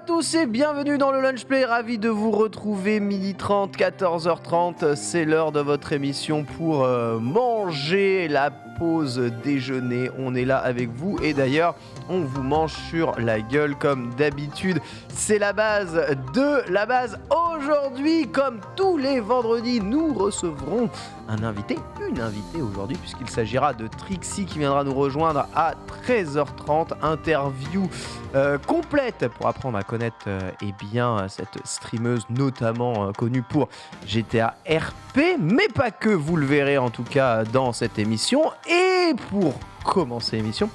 tous et bienvenue dans le Lunch Play, ravi de vous retrouver, 12h30, 14h30, c'est l'heure de votre émission pour manger la pause déjeuner, on est là avec vous et d'ailleurs on vous mange sur la gueule comme d'habitude, c'est la base de la base. Aujourd'hui, comme tous les vendredis, nous recevrons une invitée aujourd'hui puisqu'il s'agira de Trixie qui viendra nous rejoindre à 13h30, interview complète pour apprendre à connaître cette streameuse notamment connue pour GTA RP, mais pas que, vous le verrez en tout cas dans cette émission. Et pour commencer l'émission,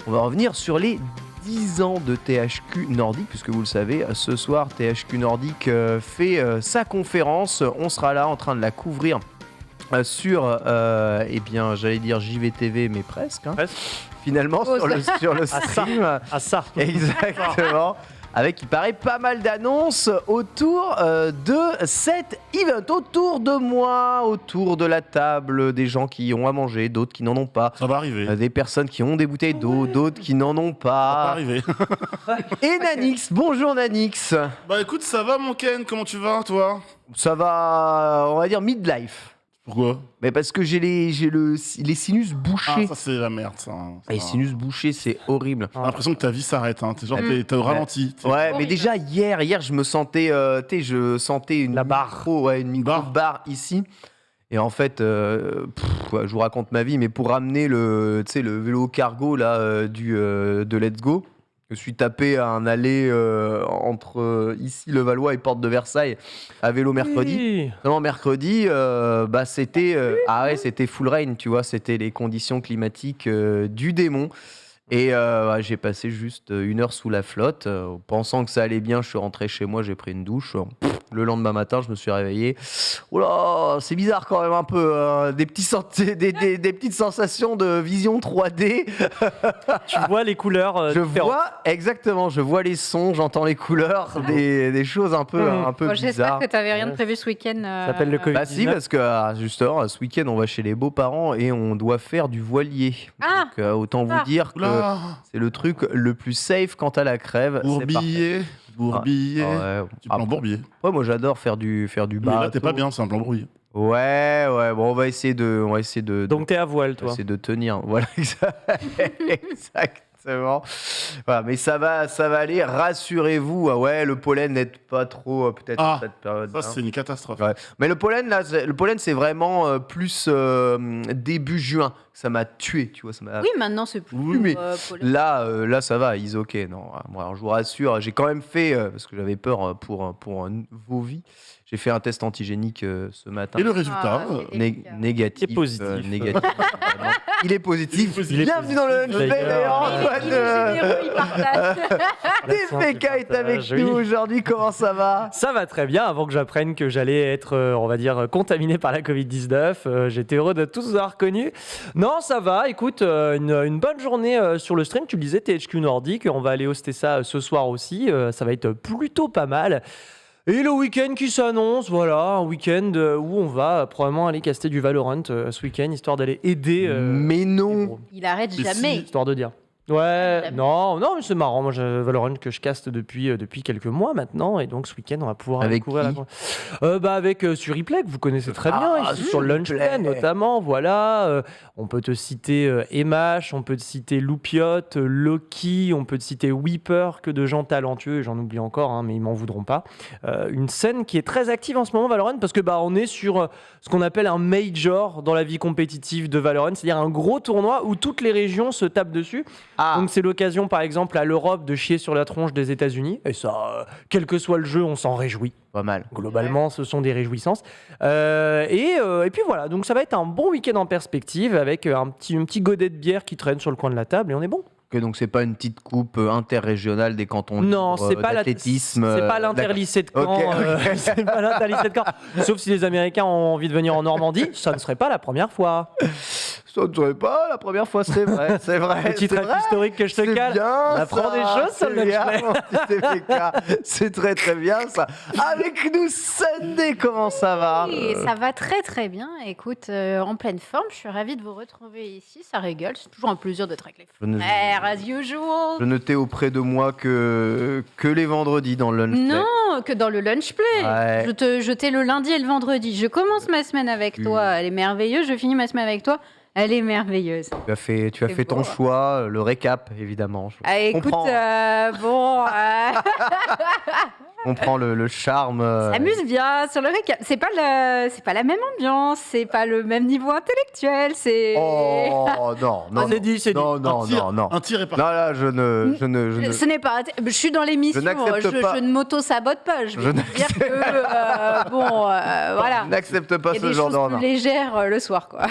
on va revenir sur les 10 ans de THQ Nordic, puisque vous le savez, ce soir THQ Nordic fait sa conférence, on sera là en train de la couvrir sur, j'allais dire JVTV, mais presque. Finalement, sur le stream. Ça. Exactement. Avec, il paraît, pas mal d'annonces autour de cet event. Autour de moi, autour de la table, des gens qui ont à manger, d'autres qui n'en ont pas. Ça va arriver. Des personnes qui ont des bouteilles d'eau, d'autres qui n'en ont pas. Ça va arriver. Et Nanix, bonjour Nanix. Bah écoute, ça va mon Ken, comment tu vas toi? Ça va, on va dire midlife. Pourquoi? Mais parce que j'ai les sinus bouchés. Ah, ça c'est la merde ça. Les sinus bouchés, c'est horrible. J'ai l'impression que ta vie s'arrête, hein. T'es au ralenti. Ouais, mais déjà hier je me sentais, une barre. Une micro-barre ici. Et en fait, je vous raconte ma vie, mais pour ramener le vélo cargo là, de Let's Go, je me suis tapé à un aller entre ici le Valois et Porte de Versailles à vélo mercredi. Oui. Seulement mercredi, c'était full rain, tu vois, c'était les conditions climatiques du démon. Et j'ai passé juste 1 heure sous la flotte, pensant que ça allait bien. Je suis rentré chez moi, j'ai pris une douche. Le lendemain matin, je me suis réveillé. Oh là, c'est bizarre quand même un peu, des petites sensations de vision 3D. Tu vois les couleurs Je vois les sons, j'entends les couleurs, des choses un peu J'espère bizarres. que tu n'avais rien de prévu ce week-end. Ça s'appelle le Covid-19. Bah si, parce que justement, ce week-end, on va chez les beaux-parents et on doit faire du voilier. Ah. Donc autant vous dire que c'est le truc le plus safe quand à la crève. Bourbier. Tu prends Bourbier. Ouais, moi j'adore faire du Mais bateau. là t'es pas bien, c'est un plan brouillé. Ouais, bon, on va essayer de Donc t'es à voile, toi. essayer de tenir. Voilà, exactement. Voilà, mais ça va aller, rassurez-vous. Ah ouais, le pollen n'aide pas trop peut-être en cette période. Ça c'est une catastrophe. Ouais. Mais le pollen c'est vraiment plus début juin. Ça m'a tué, tu vois. Oui, maintenant c'est plus. Oui, mais pollen. là ça va, ils ok. Non, moi, alors, je vous rassure, j'ai quand même fait parce que j'avais peur pour vos vies. J'ai fait un test antigénique ce matin. Et le résultat Négatif. Il est positif. Négatif. Vraiment. Il est positif. Il est Bienvenue dans le Lunch Play, d'ailleurs. Il est généreux, il partage. TPK est avec nous aujourd'hui. Comment ça va? Ça va très bien. Avant que j'apprenne que j'allais être, on va dire, contaminé par la Covid-19, j'étais heureux de tous vous avoir connus. Non, ça va. Écoute, une bonne journée sur le stream. Tu le disais, THQ Nordic. On va aller hoster ça ce soir aussi. Ça va être plutôt pas mal. Et le week-end qui s'annonce, voilà, un week-end où on va probablement aller caster du Valorant ce week-end, histoire d'aller aider. Mais non. Il arrête Mais jamais. Histoire de dire. Ouais, non, mais c'est marrant. Moi, j'ai Valorant que je caste depuis quelques mois maintenant, et donc ce week-end, on va pouvoir avec découvrir avec sur Replay, que vous connaissez très bien, ici, sur le Lunch Play notamment. Voilà, on peut te citer Emash, on peut te citer Loupiot, Loki, on peut te citer Weeper, que de gens talentueux, et j'en oublie encore, hein, mais ils m'en voudront pas. Une scène qui est très active en ce moment, Valorant, parce que on est sur ce qu'on appelle un major dans la vie compétitive de Valorant, c'est-à-dire un gros tournoi où toutes les régions se tapent dessus. Donc c'est l'occasion, par exemple, à l'Europe de chier sur la tronche des États-Unis. Et ça, quel que soit le jeu, on s'en réjouit. Pas mal. Globalement, ce sont des réjouissances. Et puis voilà, donc ça va être un bon week-end en perspective avec un petit godet de bière qui traîne sur le coin de la table et on est bon. Okay, donc c'est pas une petite coupe interrégionale des cantons non, c'est pas d'athlétisme. C'est pas l'interlycée de Caen. Okay. C'est pas l'interlycée de Caen. Sauf si les Américains ont envie de venir en Normandie, ça ne serait pas la première fois. ça ne serait pas la première fois, c'est vrai. C'est vrai. Petit c'est rêve vrai. historique que je te C'est cale. bien, On apprend ça. des choses sur le C'est bien, lunch play. mon petit TPK. C'est très très bien ça. Avec nous, Sunday, comment ça va Oui, ça va très très bien. Écoute, en pleine forme, je suis ravie de vous retrouver ici. Ça régale, c'est toujours un plaisir d'être avec les Je ne- frères, as usual. Je ne t'ai auprès de moi que les vendredis dans le lunch play. Non, que dans le lunch play. Ouais. Je t'ai le lundi et le vendredi. Je commence ma semaine avec toi, elle est merveilleuse. Je finis ma semaine avec toi, elle est merveilleuse. Tu as fait C'est ton beau. choix, le récap évidemment. Je Ah, écoute, comprends, on prend le charme. s'amuse bien sur le récap. C'est pas la même ambiance, c'est pas le même niveau intellectuel, c'est. Oh non, non. C'est dit, c'est dit. Non, non, non, non. Un tir est parti. Non, là, je ne. Ce n'est pas. Je suis dans l'émission. Je n'accepte pas. Je ne m'auto-sabote pas. Je Je vais te dire que voilà. Je n'accepte pas Il y a ce des genre choses d'ordre. plus légères le soir, quoi.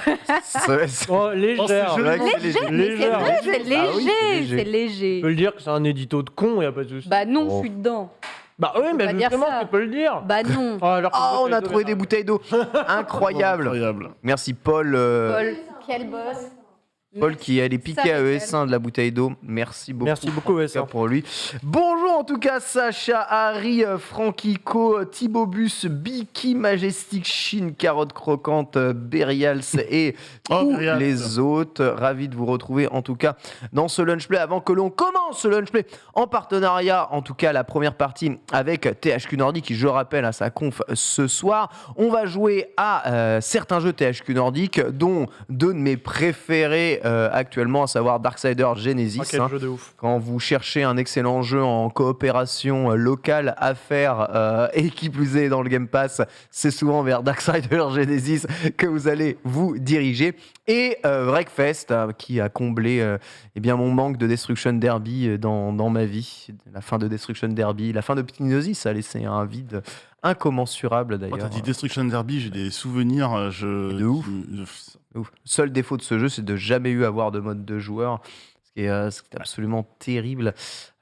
Oh, légère. c'est vrai joli. que c'est léger. Mais c'est Légère. vrai, c'est Ah oui, léger, c'est léger. c'est léger. Tu peux le dire que c'est un édito de con, y a pas de souci. Bah non, Oh. je suis dedans. Bah oui, mais pas dire justement, ça. tu peux le dire. Bah non. Alors que Oh, on a les trouvé des deux, bouteilles d'eau. Incroyable. Incroyable. Merci Paul. Paul, quel boss. Paul qui allait piquer à ES1 de la bouteille d'eau. Merci beaucoup. Merci beaucoup, en tout cas, ES1. pour lui. Bonjour en tout cas Sacha, Harry, Franquico, Thibaut Bus, Biki, Majestic, Chine, Carotte Croquante, Berials et Oh, tous Berials. les autres. Ravi de vous retrouver en tout cas dans ce lunch play avant que l'on commence ce lunch play en partenariat, en tout cas la première partie avec THQ Nordic qui, je rappelle, à sa conf ce soir. On va jouer à certains jeux THQ Nordic, dont deux de mes préférés actuellement, à savoir Darksider Genesis. Ah, quel jeu de ouf. Quand vous cherchez un excellent jeu en coopération locale à faire et qui plus est dans le Game Pass, c'est souvent vers Darksider Genesis que vous allez vous diriger. Et Wreckfest qui a comblé eh bien, mon manque de Destruction Derby dans ma vie. La fin de Destruction Derby, la fin de Ptinosis a laissé un vide incommensurable Oh, d'ailleurs. t'as dit Destruction Derby, j'ai des souvenirs. De ouf. Ouf. Seul défaut de ce jeu, c'est de jamais avoir de mode de joueur, ce qui est absolument terrible.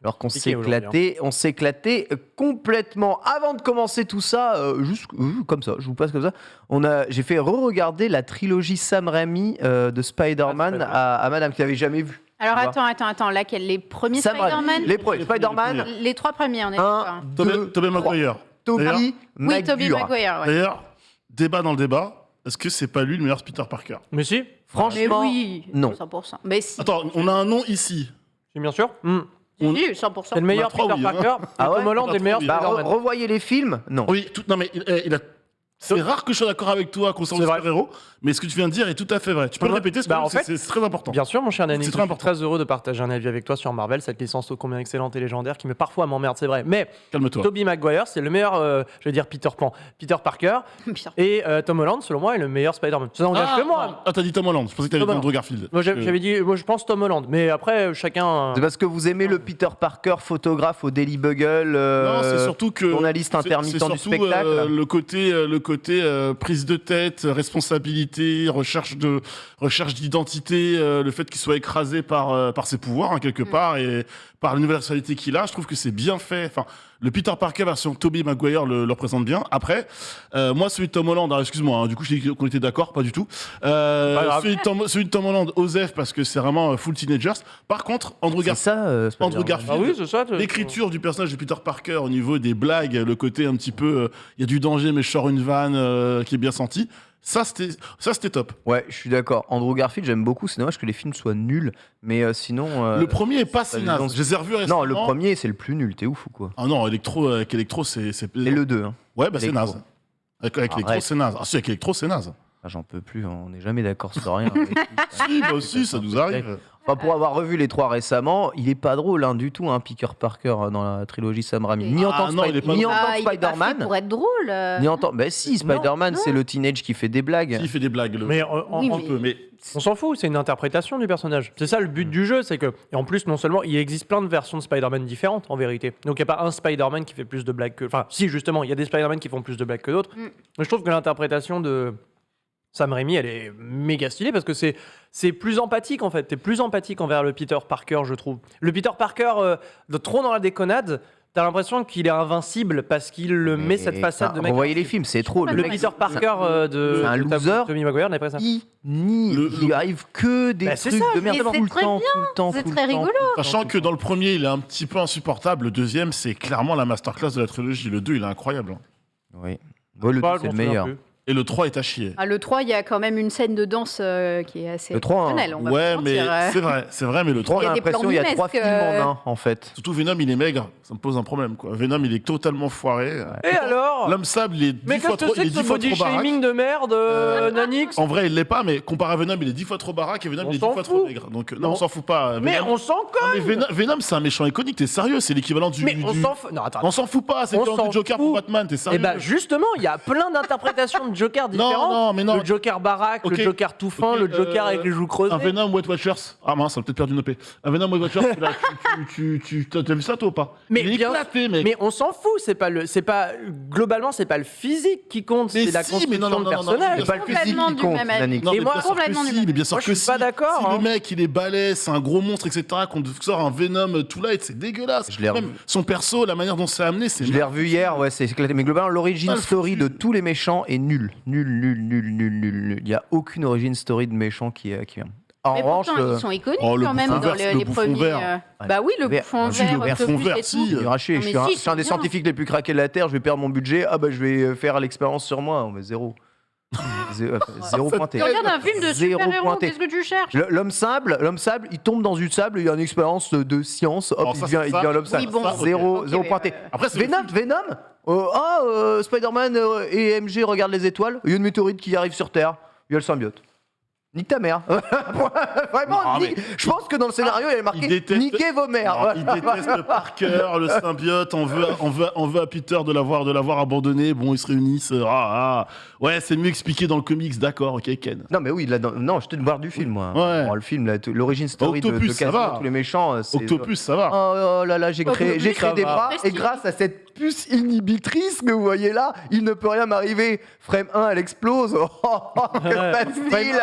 Alors qu'on s'est Compliqué éclaté, on s'est éclaté complètement. Avant de commencer tout ça, juste comme ça, je vous passe comme ça. J'ai fait re-regarder la trilogie Sam Raimi de Spider-Man Ah, à Madame qui n'avait jamais vu. Alors Tu vois. attends, laquelle? Les premiers Sam Raimi. Spider-Man? Les premiers Spider-Man, Les trois premiers, on est d'accord. 1, 2, Tobey Maguire. Tobey D'ailleurs- Oui, Tobey Maguire. Maguire, ouais. D'ailleurs, débat dans le débat. Est-ce que c'est pas lui le meilleur Peter Parker? Mais si, Mais Franchement, oui, non. 100%. Mais si, Attends, on a un nom ici. si, bien sûr. on- si, 100%. C'est le meilleur trois, Peter oui, hein. Parker. Ah ouais Tom Holland On a est le meilleur trop, oui. Bah, Spider-Man. revoyez les films. Non. Oui, non mais il a. C'est rare que je sois d'accord avec toi concernant C'est le vrai. super-héros, mais ce que tu viens de dire est tout à fait vrai. Tu peux le Bah, répéter, en fait, c'est très important. Bien sûr, mon cher Nani, C'est je très suis important. très heureux de partager un avis avec toi sur Marvel, cette licence ô combien excellente et légendaire qui me parfois m'emmerde, c'est vrai. Mais Calme-toi. Tobey Maguire, c'est le meilleur, je vais dire Peter Parker, Bien. et Tom Holland, selon moi, est le meilleur Spider-Man. Ça n'engage que moi. Ah, t'as dit Tom Holland. Je pensais que t'avais Tom dit Holland. Andrew Garfield. Moi, j'avais dit, moi, je pense Tom Holland, mais après, chacun. C'est parce que vous aimez le Peter Parker photographe au Daily Bugle, Non, c'est surtout que journaliste intermittent c'est du surtout, spectacle. le côté prise de tête, responsabilité, recherche d'identité, le fait qu'il soit écrasé par ses pouvoirs hein, quelque part et par l'universalité qu'il a. Je trouve que c'est bien fait. Enfin, le Peter Parker version Tobey Maguire le représente bien. Après, moi celui de Tom Holland, alors, excuse-moi, hein, du coup je dis qu'on était d'accord, pas du tout. grave. Celui de Tom Holland, Osef, parce que c'est vraiment full teenagers. Par contre, Andrew C'est Garfield. ça, Spider-Man. Andrew Garfield. Ah oui, c'est ça. L'écriture du personnage de Peter Parker au niveau des blagues, le côté un petit peu, il y a du danger mais je sors une vanne qui est bien sentie. Ça c'était top. Ouais, je suis d'accord. Andrew Garfield, j'aime beaucoup. C'est dommage que les films soient nuls, mais sinon. Le premier est pas ça si dépend. naze. Je les ai revus récemment. Non, le premier, c'est le plus nul. T'es ouf ou quoi? Ah non, avec Electro c'est. Et le 2. Hein. Ouais, bah c'est Electro. naze. Avec Electro Arrête. c'est naze. Ah si, avec Electro c'est naze. Ah, j'en peux plus. On n'est jamais d'accord sur rien. Si, bah aussi, ça nous arrive. Enfin, pour avoir revu les trois récemment, il est pas drôle hein, du tout, hein, Peter Parker dans la trilogie Sam Raimi. Ni en Ah tant que non, il est pas ni drôle. en tant que Il est pas fait Spider-Man, pour être drôle. ni en tant. Bah si, Spider-Man, c'est le teenage qui fait des blagues. Il fait des blagues. Mais Oui, un peu, mais on s'en fout, c'est une interprétation du personnage. C'est ça le but du jeu, c'est que. Et en plus, non seulement, il existe plein de versions de Spider-Man différentes en vérité. Donc il n'y a pas un Spider-Man qui fait plus de blagues que. Enfin, si, justement, il y a des Spider-Man qui font plus de blagues que d'autres. Mm. Mais je trouve que l'interprétation de Sam Raimi, elle est méga stylée parce que c'est plus empathique en fait. T'es plus empathique envers le Peter Parker, je trouve. Le Peter Parker, trop dans la déconnade, t'as l'impression qu'il est invincible parce qu'il met cette façade de mec. Vous voyez les films, c'est trop. Le mec, Peter Parker de c'est un loser. Tommy Maguire n'est pas ça. Il arrive que des Bah, c'est trucs ça, de merde mais c'est tout le très temps, tout le temps. C'est tout le très temps. rigolo. Sachant que dans le premier, il est un petit peu insupportable. Le deuxième, c'est clairement la masterclass de la trilogie. Le 2, il est incroyable. Oui. Ouais, le Pas, 2, c'est je le m'en souviens meilleur. plus. Et le 3 est à chier. Ah, le 3, il y a quand même une scène de danse qui est assez Le 3, hein. exceptionnelle. On va Ouais, pas mais mentir. c'est vrai, mais le 3, On Il y a a des l'impression plans qu'il y a 3 mimesques, films en un, en fait. surtout Venom, il est maigre. Ça me pose un problème, quoi. Venom, il est totalement foiré. Et alors L'homme sable, il est 10 Mais fois qu'est-ce trop, que c'est il est que 10 ce fois body trop baraque. shaming de merde, Nanix En vrai, il l'est pas, mais comparé à Venom, il est 10 fois trop baraque et Venom, On il est 10 s'en fois trop fout. maigre. Donc, non, on s'en fout pas. Mais Venom, on s'en Non, mais Venom, c'est un méchant iconique, t'es sérieux, c'est l'équivalent du. Mais on du- s'en fout. Non, attends. On s'en fout pas, c'est On l'équivalent s'en du Joker fout. pour Batman, t'es sérieux. Et bah justement, il y a plein d'interprétations de Joker différentes. non, mais non. Le Joker baraque, Ok. le Joker tout fin, Ok, le Joker avec les joues creusées. Un Venom Weight Watchers. Ah mince, ça a peut-être perdu une OP. Un Venom Weight Watchers, t'as vu ça toi ou pas? Mais il est bien- éclaté, mec. Mais on s'en fout, globalement, c'est pas le physique qui compte, Mais c'est la si, construction mais non, de non, personnage. C'est pas le physique Complètement qui du compte, même avis. Nanix. Non, Et mais moi, bien sûr que complètement du si, même mais bien sûr Moi, je que suis pas si. d'accord, Si hein. le mec il est balèze, c'est un gros monstre, etc., qu'on sort un Venom tout light, c'est dégueulasse. Je l'ai Même revu. son perso, la manière dont c'est amené, c'est. Je l'ai revu hier, ouais, c'est éclaté. Mais globalement, l'origin Ah, le story foutu. de tous les méchants est nulle. Nul. Il n'y a aucune origin story de méchant qui vient. En Mais revanche, pourtant, le... ils sont iconiques Oh, le quand même bouffon dans vert, les, le les bouffon premiers. vert. Bah oui, le Vert. bouffon Ah, si, le vert, bouffon Octopus vert, et si. tout. je suis raché, Non, je mais suis un, si, je suis un des c'est bien. scientifiques les plus craqués de la Terre, je vais perdre mon budget, ah bah je vais faire l'expérience sur moi, mais zéro. Zéro pointé. Tu regardes un film de Zéro super-héros, pointé. qu'est-ce que tu cherches L'homme sable, il tombe dans une sable, il y a une expérience de science, hop, Alors, il ça, devient, c'est il ça. devient l'homme sable. Oui, bon. Zéro, Ok, zéro ouais, pointé. ouais, ouais. Après, c'est le Venom, Spider-Man et MJ regardent les étoiles, il y a une météorite qui arrive sur Terre, il y a le symbiote. Nique ta mère. Vraiment, Non, je pense que dans le scénario, il y avait marqué il déteste- niquez vos mères. Non, il déteste Parker, le symbiote, on veut à Peter de l'avoir abandonné. Bon, ils se réunissent. Ouais, c'est mieux expliqué dans le comics, d'accord, ok, Ken. Non, mais oui, non, je te voir du film, moi. Ouais. Bon, le film, l'origine story Octopus, de ça quasiment va. tous les méchants. C'est... Octopus, ça va. Oh là là, j'ai créé ça des va. bras et Prestige. grâce à cette puce inhibitrice que vous voyez là, il ne peut rien m'arriver. Frame 1, elle explose. Que facile.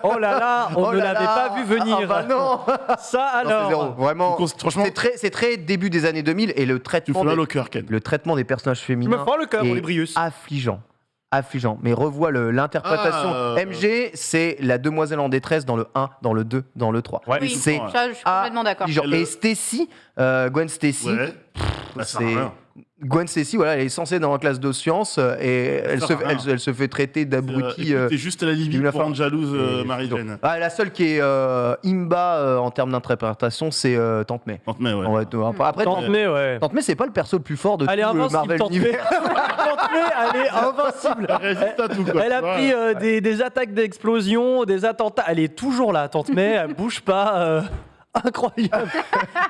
Oh là là, on Oh ne là l'avait là. pas vu venir. Ah bah non. Ça Non, c'est zéro. alors. Vraiment, Donc, franchement, c'est très début des années 2000 et le tu traitement, fais mal au cœur, Ken. le traitement des personnages Tu me féminins fends le cœur, est Olibrius. affligeant. Mais revois l'interprétation. MG, c'est la demoiselle en détresse dans le 1, dans le 2, dans le 3. Ouais. Oui, c'est ça, je suis complètement d'accord. affligeant. Et le- Et Stacy, Gwen Stacy, Ouais. Bah, ça sert à c'est... rien. Gwen Stacy, voilà, elle est censée être dans la classe de sciences et elle sert à rien. se fait traiter d'abruti. T'es juste à la limite d'une pour rendre jalouse et- Marie-Jane. Ah, la seule qui est imba en termes d'interprétation, c'est Tante May. Tante May, ouais. Après, Tante May, ouais. Tante May, c'est pas le perso le plus fort de Elle est tout le invincible, Marvel Tante May. univers. Tante May, elle est invincible. Elle résiste à tout, quoi. Elle a Ouais. pris des attaques d'explosion, des attentats. Elle est toujours là, Tante May. Elle bouge pas. Incroyable.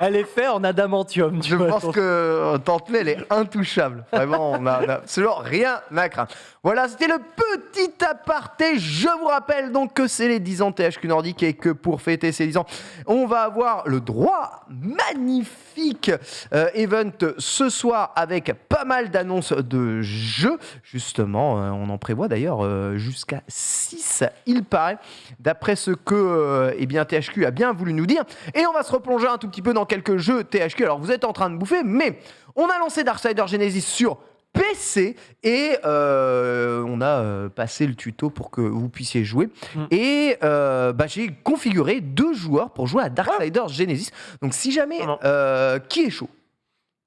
Elle est faite en adamantium. Tu Je vois, pense Tante- que Tante May, elle est intouchable. Vraiment, on a absolument rien à craindre. Voilà, c'était le petit aparté. Je vous rappelle donc que c'est les 10 ans de THQ Nordic et que pour fêter ces 10 ans, on va avoir le droit magnifique event ce soir avec pas mal d'annonces de jeux. Justement, on en prévoit d'ailleurs jusqu'à 6, il paraît, d'après ce que eh bien, THQ a bien voulu nous dire. Et on va se replonger un tout petit peu dans quelques jeux THQ. Alors, vous êtes en train de bouffer, mais on a lancé Darksiders Genesis sur PC et on a passé le tuto pour que vous puissiez jouer. Et j'ai configuré 2 joueurs pour jouer à Darksiders Genesis. Donc, si jamais... qui est chaud?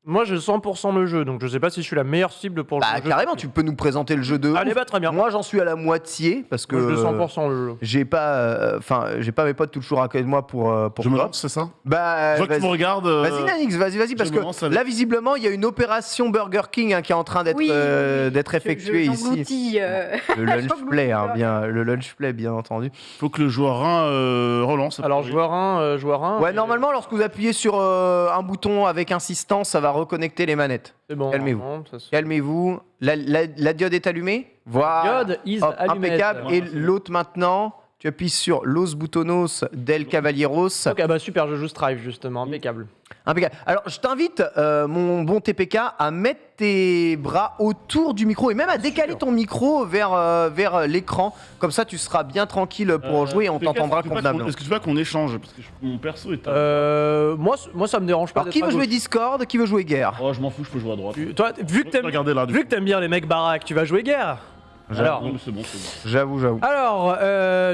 Moi, j'ai 100% le jeu, donc je sais pas si je suis la meilleure cible pour le jeu. Carrément, tu peux nous présenter le jeu de... Allez, ouf. bah très bien. Moi, j'en suis à la moitié parce que... Moi, je 100% le jeu. j'ai pas mes potes toujours à côté de moi pour Je me jouer. lance, c'est ça? Bah, Je vois que tu me regardes. vas-y Nanix, vas-y parce je me lance que avec- là visiblement il y a une opération Burger King qui est en train d'être Oui, d'être effectuée ici. J'engloutis, Le lunch play, le lunch play bien entendu. Faut que le joueur 1 relance. Alors, joueur 1. Ouais, normalement lorsque vous appuyez sur un bouton avec insistance, ça va reconnecter les manettes. C'est bon. calmez-vous. non, ça se- Calmez-vous. La diode est allumée. Voilà. Diode is Hop, allumette. impeccable. Et l'autre maintenant, tu appuies sur Los Butonos del Cavalieros. Ok, bah super, je joue Strife justement, impeccable. Impeccable. Alors, je t'invite, mon bon TPK, à mettre tes bras autour du micro et même à décaler ton micro vers l'écran. Comme ça, tu seras bien tranquille pour jouer et on t'entendra convenablement. Est-ce que tu veux qu'on échange? Parce que mon perso est Moi, ça me dérange pas. Alors, qui veut jouer Discord? Qui veut jouer guerre? Oh, je m'en fous, je peux jouer à droite. Toi, vu que t'aimes bien les mecs baraques, tu vas jouer guerre. Alors, Non, mais c'est bon. J'avoue. Alors,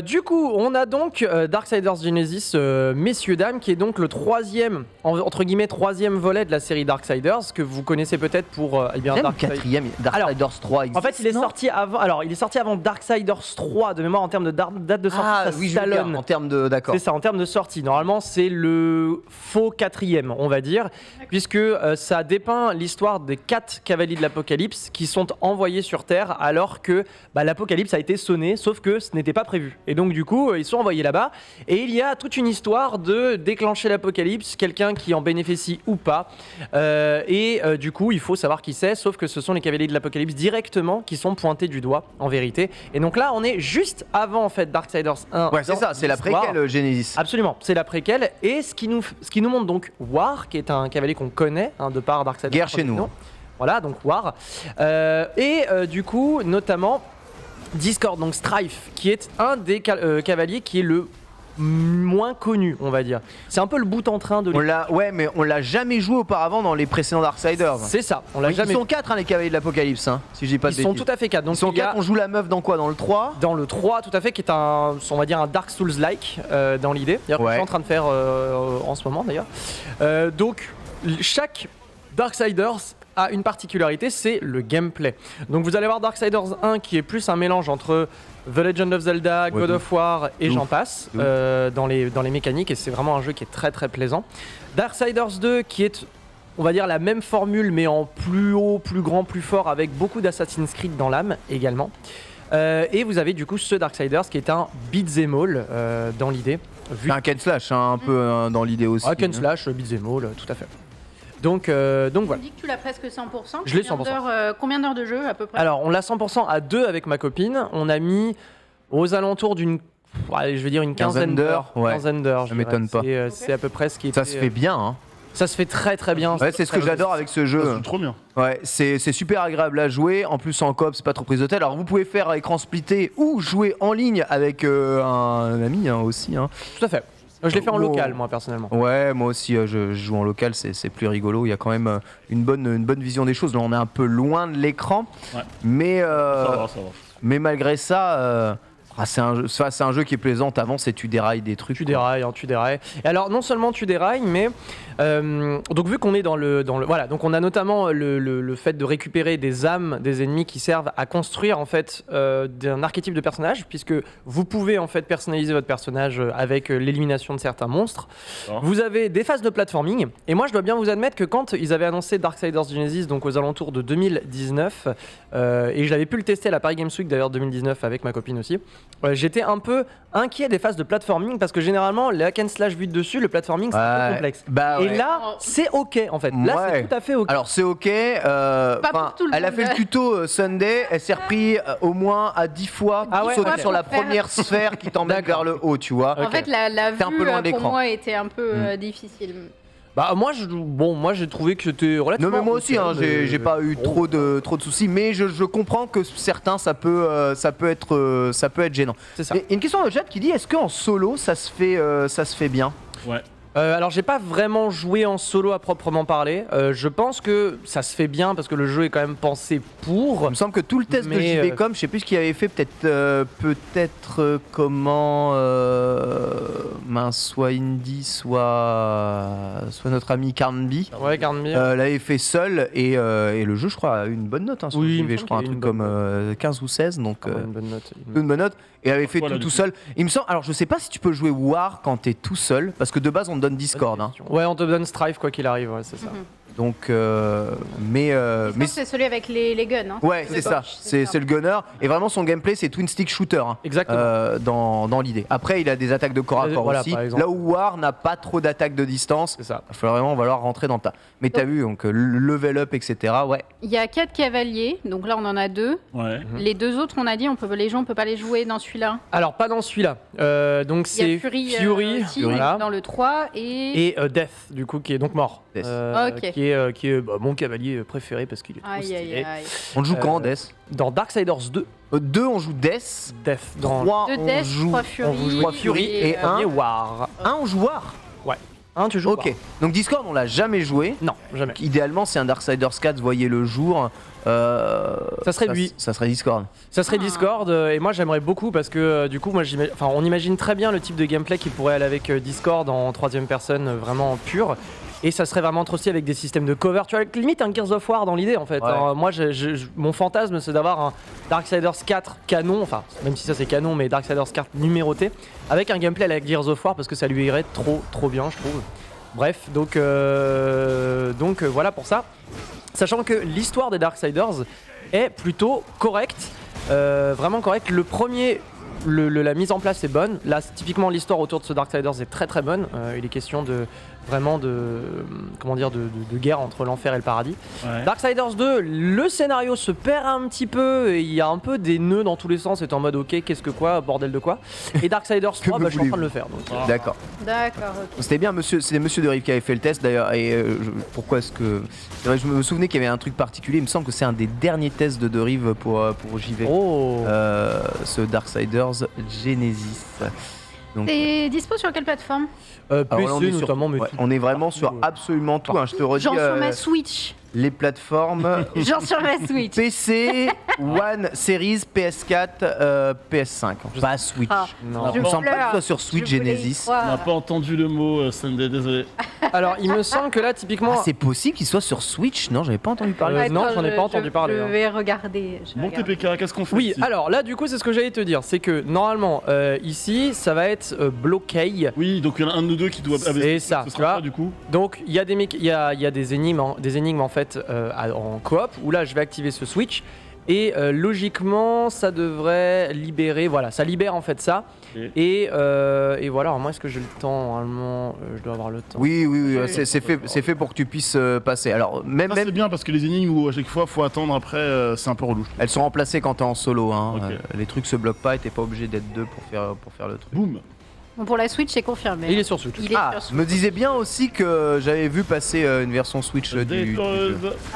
du coup, on a donc Darksiders Genesis, messieurs, dames, qui est donc le troisième, entre guillemets, troisième volet de la série Darksiders, que vous connaissez peut-être pour Même le quatrième, Darksiders 3 existe. En fait, il est sorti avant. Alors, il est sorti avant Darksiders 3 de mémoire en termes de date de sortie. Ah ça oui, je veux dire, en termes de... D'accord. C'est ça, en termes de sortie. Normalement, c'est le faux quatrième, on va dire, puisque ça dépeint l'histoire des 4 cavaliers de l'Apocalypse qui sont envoyés sur Terre alors que l'Apocalypse a été sonné, sauf que ce n'était pas prévu. Et donc, du coup, ils sont envoyés là-bas. Et il y a toute une histoire de déclencher l'Apocalypse, quelqu'un qui en bénéficie ou pas. Du coup, il faut savoir qui c'est, sauf que ce sont les cavaliers de l'Apocalypse directement qui sont pointés du doigt, en vérité. Et donc là, on est juste avant, en fait, Darksiders 1. Ouais, c'est ça, c'est la préquelle Genesis. Absolument, c'est la préquelle. Et ce qui nous montre donc War, qui est un cavalier qu'on connaît, de par Darksiders. Guerre chez nous. Voilà, donc War. Du coup, notamment Discord, donc Strife, qui est un des cavaliers qui est le moins connu, on va dire. C'est un peu le bout en train de Ouais, mais on l'a jamais joué auparavant dans les précédents Darksiders. C'est ça, on l'a jamais. Ils sont 4 les cavaliers de l'Apocalypse, si je dis pas de bêtises. Ils sont tout à fait 4. Donc ils sont 4, on joue la meuf dans quoi? Dans le 3? Dans le 3, tout à fait, qui est on va dire un Dark Souls-like dans l'idée. D'ailleurs, que je suis en train de faire en ce moment d'ailleurs. Donc, chaque Darksiders a une particularité, c'est le gameplay. Donc vous allez voir Darksiders 1 qui est plus un mélange entre The Legend of Zelda, God of War et j'en passe dans les mécaniques, et c'est vraiment un jeu qui est très très plaisant. Darksiders 2 qui est, on va dire, la même formule mais en plus haut, plus grand, plus fort, avec beaucoup d'Assassin's Creed dans l'âme également. Et vous avez du coup ce Darksiders qui est un beat'em all dans l'idée. Un hack and slash un peu dans l'idée aussi. Hack and slash, beat'em all, tout à fait. Donc voilà. Tu dis que tu l'as presque 100%. Je l'ai 100%. Combien d'heures de jeu à peu près? Alors, on l'a 100% à 2 avec ma copine. On a mis aux alentours d'une, je vais dire une quinzaine d'heures. Ouais. Ça m'étonne pas. C'est à peu près ce qui est. Ça se fait bien, Ça se fait très très bien. Ouais, c'est ce que j'adore avec ce jeu. C'est trop bien. Ouais, c'est super agréable à jouer. En plus, en coop, c'est pas trop prise de tête. Alors, vous pouvez faire écran splitté ou jouer en ligne avec un ami aussi. Tout à fait. Je l'ai fait en local, moi, personnellement. Ouais, moi aussi, je joue en local, c'est plus rigolo. Il y a quand même une bonne vision des choses. Là, on est un peu loin de l'écran, mais, Ça va. mais malgré ça, c'est un jeu qui est plaisant. T'avances et tu dérailles des trucs. Tu dérailles. Et alors, non seulement tu dérailles, mais donc vu qu'on est dans le voilà, donc on a notamment le fait de récupérer des âmes des ennemis qui servent à construire en fait d'un archétype de personnage, puisque vous pouvez en fait personnaliser votre personnage avec l'élimination de certains monstres. Vous avez des phases de platforming, et moi je dois bien vous admettre que quand ils avaient annoncé Darksiders Genesis, donc aux alentours de 2019, et je l'avais pu le tester à la Paris Games Week d'ailleurs 2019 avec ma copine aussi, j'étais un peu inquiet des phases de platforming, parce que généralement les hack and slash vus dessus, le platforming c'est un peu complexe. Et là, c'est ok en fait. Là, c'est tout à fait ok. Alors, c'est ok. Elle a fait le tuto Sunday. Elle s'est repris au moins à 10 fois pour sauter sur la première sphère qui t'emmène vers le haut, tu vois. En fait, la vue un peu loin pour moi était un peu difficile. Bah moi j'ai trouvé que c'était relativement. Non mais moi aussi j'ai pas eu trop de soucis, mais je comprends que certains ça peut être gênant. C'est ça. Et une question de chat qui dit, est-ce qu'en solo ça se fait bien? Ouais. Alors j'ai pas vraiment joué en solo à proprement parler. Je pense que ça se fait bien parce que le jeu est quand même pensé pour. Il me semble que tout le test de JVcom, je sais plus ce qu'il avait fait, peut-être comment soit Indy, soit notre ami Carnby. Ouais, Carnby. L'avait fait seul et le jeu je crois a eu une bonne note sur JV, je crois un truc comme 15 ou 16, donc une bonne note. une bonne note. Et avait fait tout seul. Il me semble. Alors je sais pas si tu peux jouer War quand t'es tout seul, parce que de base on te donne Discord. Ouais, on te donne Strife quoi qu'il arrive, ouais, c'est ça. Donc, Mais c'est celui avec les guns. Hein. ouais, c'est ça. C'est le gunner. Et vraiment, son gameplay, c'est twin stick shooter. Hein, Exactement. dans l'idée. Après, il a des attaques de corps à corps voilà, aussi. par exemple. Là où War n'a pas trop d'attaques de distance. C'est ça. Il va falloir rentrer dans ta. Mais t'as vu, donc level up, etc. Ouais. Il y a 4 cavaliers, donc là on en a 2. Ouais. Les 2 autres, on a dit, on peut pas les jouer dans celui-là. Alors, pas dans celui-là. Donc, Il y c'est a Fury, aussi, voilà. dans le 3 et Death, du coup, qui est donc mort. Death. Ok. Qui est mon cavalier préféré parce qu'il est trop Aïe, stylé. aïe, aïe. On joue quand, Death Dans Darksiders 2, 2, on joue Death. Death. Dans 3, 2 on Death, joue 3 Fury. on joue trois Fury et un un. War. 1, on joue War. Ouais. Un, tu joues Ok. War. Donc Discord, on l'a jamais joué. Non, jamais. Idéalement, c'est un Darksiders 4, voyez le jour. Ça serait lui. Ça serait Discord. Ça serait Ah. Discord et moi j'aimerais beaucoup parce que du coup on imagine très bien le type de gameplay qui pourrait aller avec Discord en troisième personne vraiment pure. Et ça serait vraiment trop stylé avec des systèmes de cover. Tu vois, limite un Gears of War dans l'idée en fait. Ouais. Alors, moi, mon fantasme, c'est d'avoir un Darksiders 4 canon, enfin, même si ça c'est canon, mais Darksiders 4 numéroté, avec un gameplay à la Gears of War parce que ça lui irait trop bien, je trouve. Bref, donc voilà pour ça. Sachant que l'histoire des Darksiders est plutôt correcte, vraiment correcte. Le premier. La mise en place est bonne. Là, typiquement, l'histoire autour de ce Darksiders est très bonne. Il est question de guerre entre l'enfer et le paradis. Ouais. Darksiders 2, le scénario se perd un petit peu. Et il y a un peu des nœuds dans tous les sens. C'est en mode ok, qu'est-ce que quoi, bordel de quoi. Et Darksiders 3, je suis en train de le faire. Donc, D'accord. D'accord, ok. C'était bien, c'était Monsieur de Rive qui avait fait le test d'ailleurs. Et pourquoi est-ce que. C'est vrai, je me souvenais qu'il y avait un truc particulier. Il me semble que c'est un des derniers tests de Rive pour JV. oh. Ce Darksiders Genesis. Donc, T'es dispo sur quelle plateforme? alors là, on PC est sur- notamment, mais ouais, tout. on est vraiment sur absolument tout. Hein, je te redis Genre sur ma Switch. les plateformes Genre sur ma Switch. PC, One, Series, PS4, PS5. Pas Switch. Ah. Non. Il me semble pas que ce soit sur Je Switch voulais y Genesis. croire. On n'a pas entendu le mot Sunday, désolé. Alors, il me semble que là, typiquement. Ah, c'est possible qu'il soit sur Switch? Non, j'avais pas entendu parler. non, Attends, j'en ai pas entendu parler, Je hein. vais regarder. je vais Bon regarder. TPK, qu'est-ce qu'on fait Oui, ici alors là, du coup, c'est ce que j'allais te dire. C'est que normalement, ici, ça va être bloqué. Oui, donc il y en a un de nous deux qui doit. C'est ça, Ce tu sera vois. quoi, du coup. Donc il y a des énigmes en fait en coop où là je vais activer ce switch et logiquement ça devrait libérer, voilà, ça libère en fait ça. Ok. Et voilà, alors moi est-ce que j'ai le temps normalement je dois avoir le temps. Oui, c'est fait pour que tu puisses passer. Alors, même, Ça, c'est bien parce que les énigmes où à chaque fois faut attendre après, c'est un peu relou. elles sont remplacées quand t'es en solo. Hein. Ok. Les trucs se bloquent pas et t'es pas obligé d'être deux pour faire le truc. Boum. Bon, pour la Switch, c'est confirmé. Et il est sur Switch. Il est Ah, sur Switch. me disait bien aussi que j'avais vu passer une version Switch du jeu.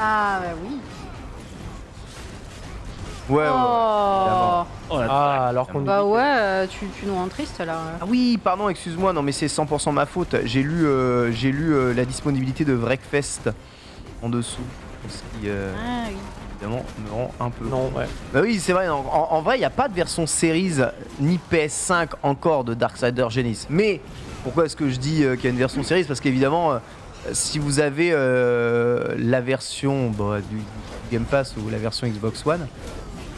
Ah, bah oui. Ouais, ouais, ouais. Oh. Oh, la Ah, alors qu'on Bah dit- ouais, tu nous rends triste là. Ah oui, pardon, excuse-moi, non mais c'est 100% ma faute. J'ai lu la disponibilité de Wreckfest en dessous. Ce qui, Ah oui. évidemment, me rend un peu... Non, ouais. Bah oui, c'est vrai, en vrai, il n'y a pas de version Series ni PS5 encore de Darksiders Genesis. Mais pourquoi est-ce que je dis qu'il y a une version Series? Parce qu'évidemment, si vous avez la version du Game Pass ou la version Xbox One,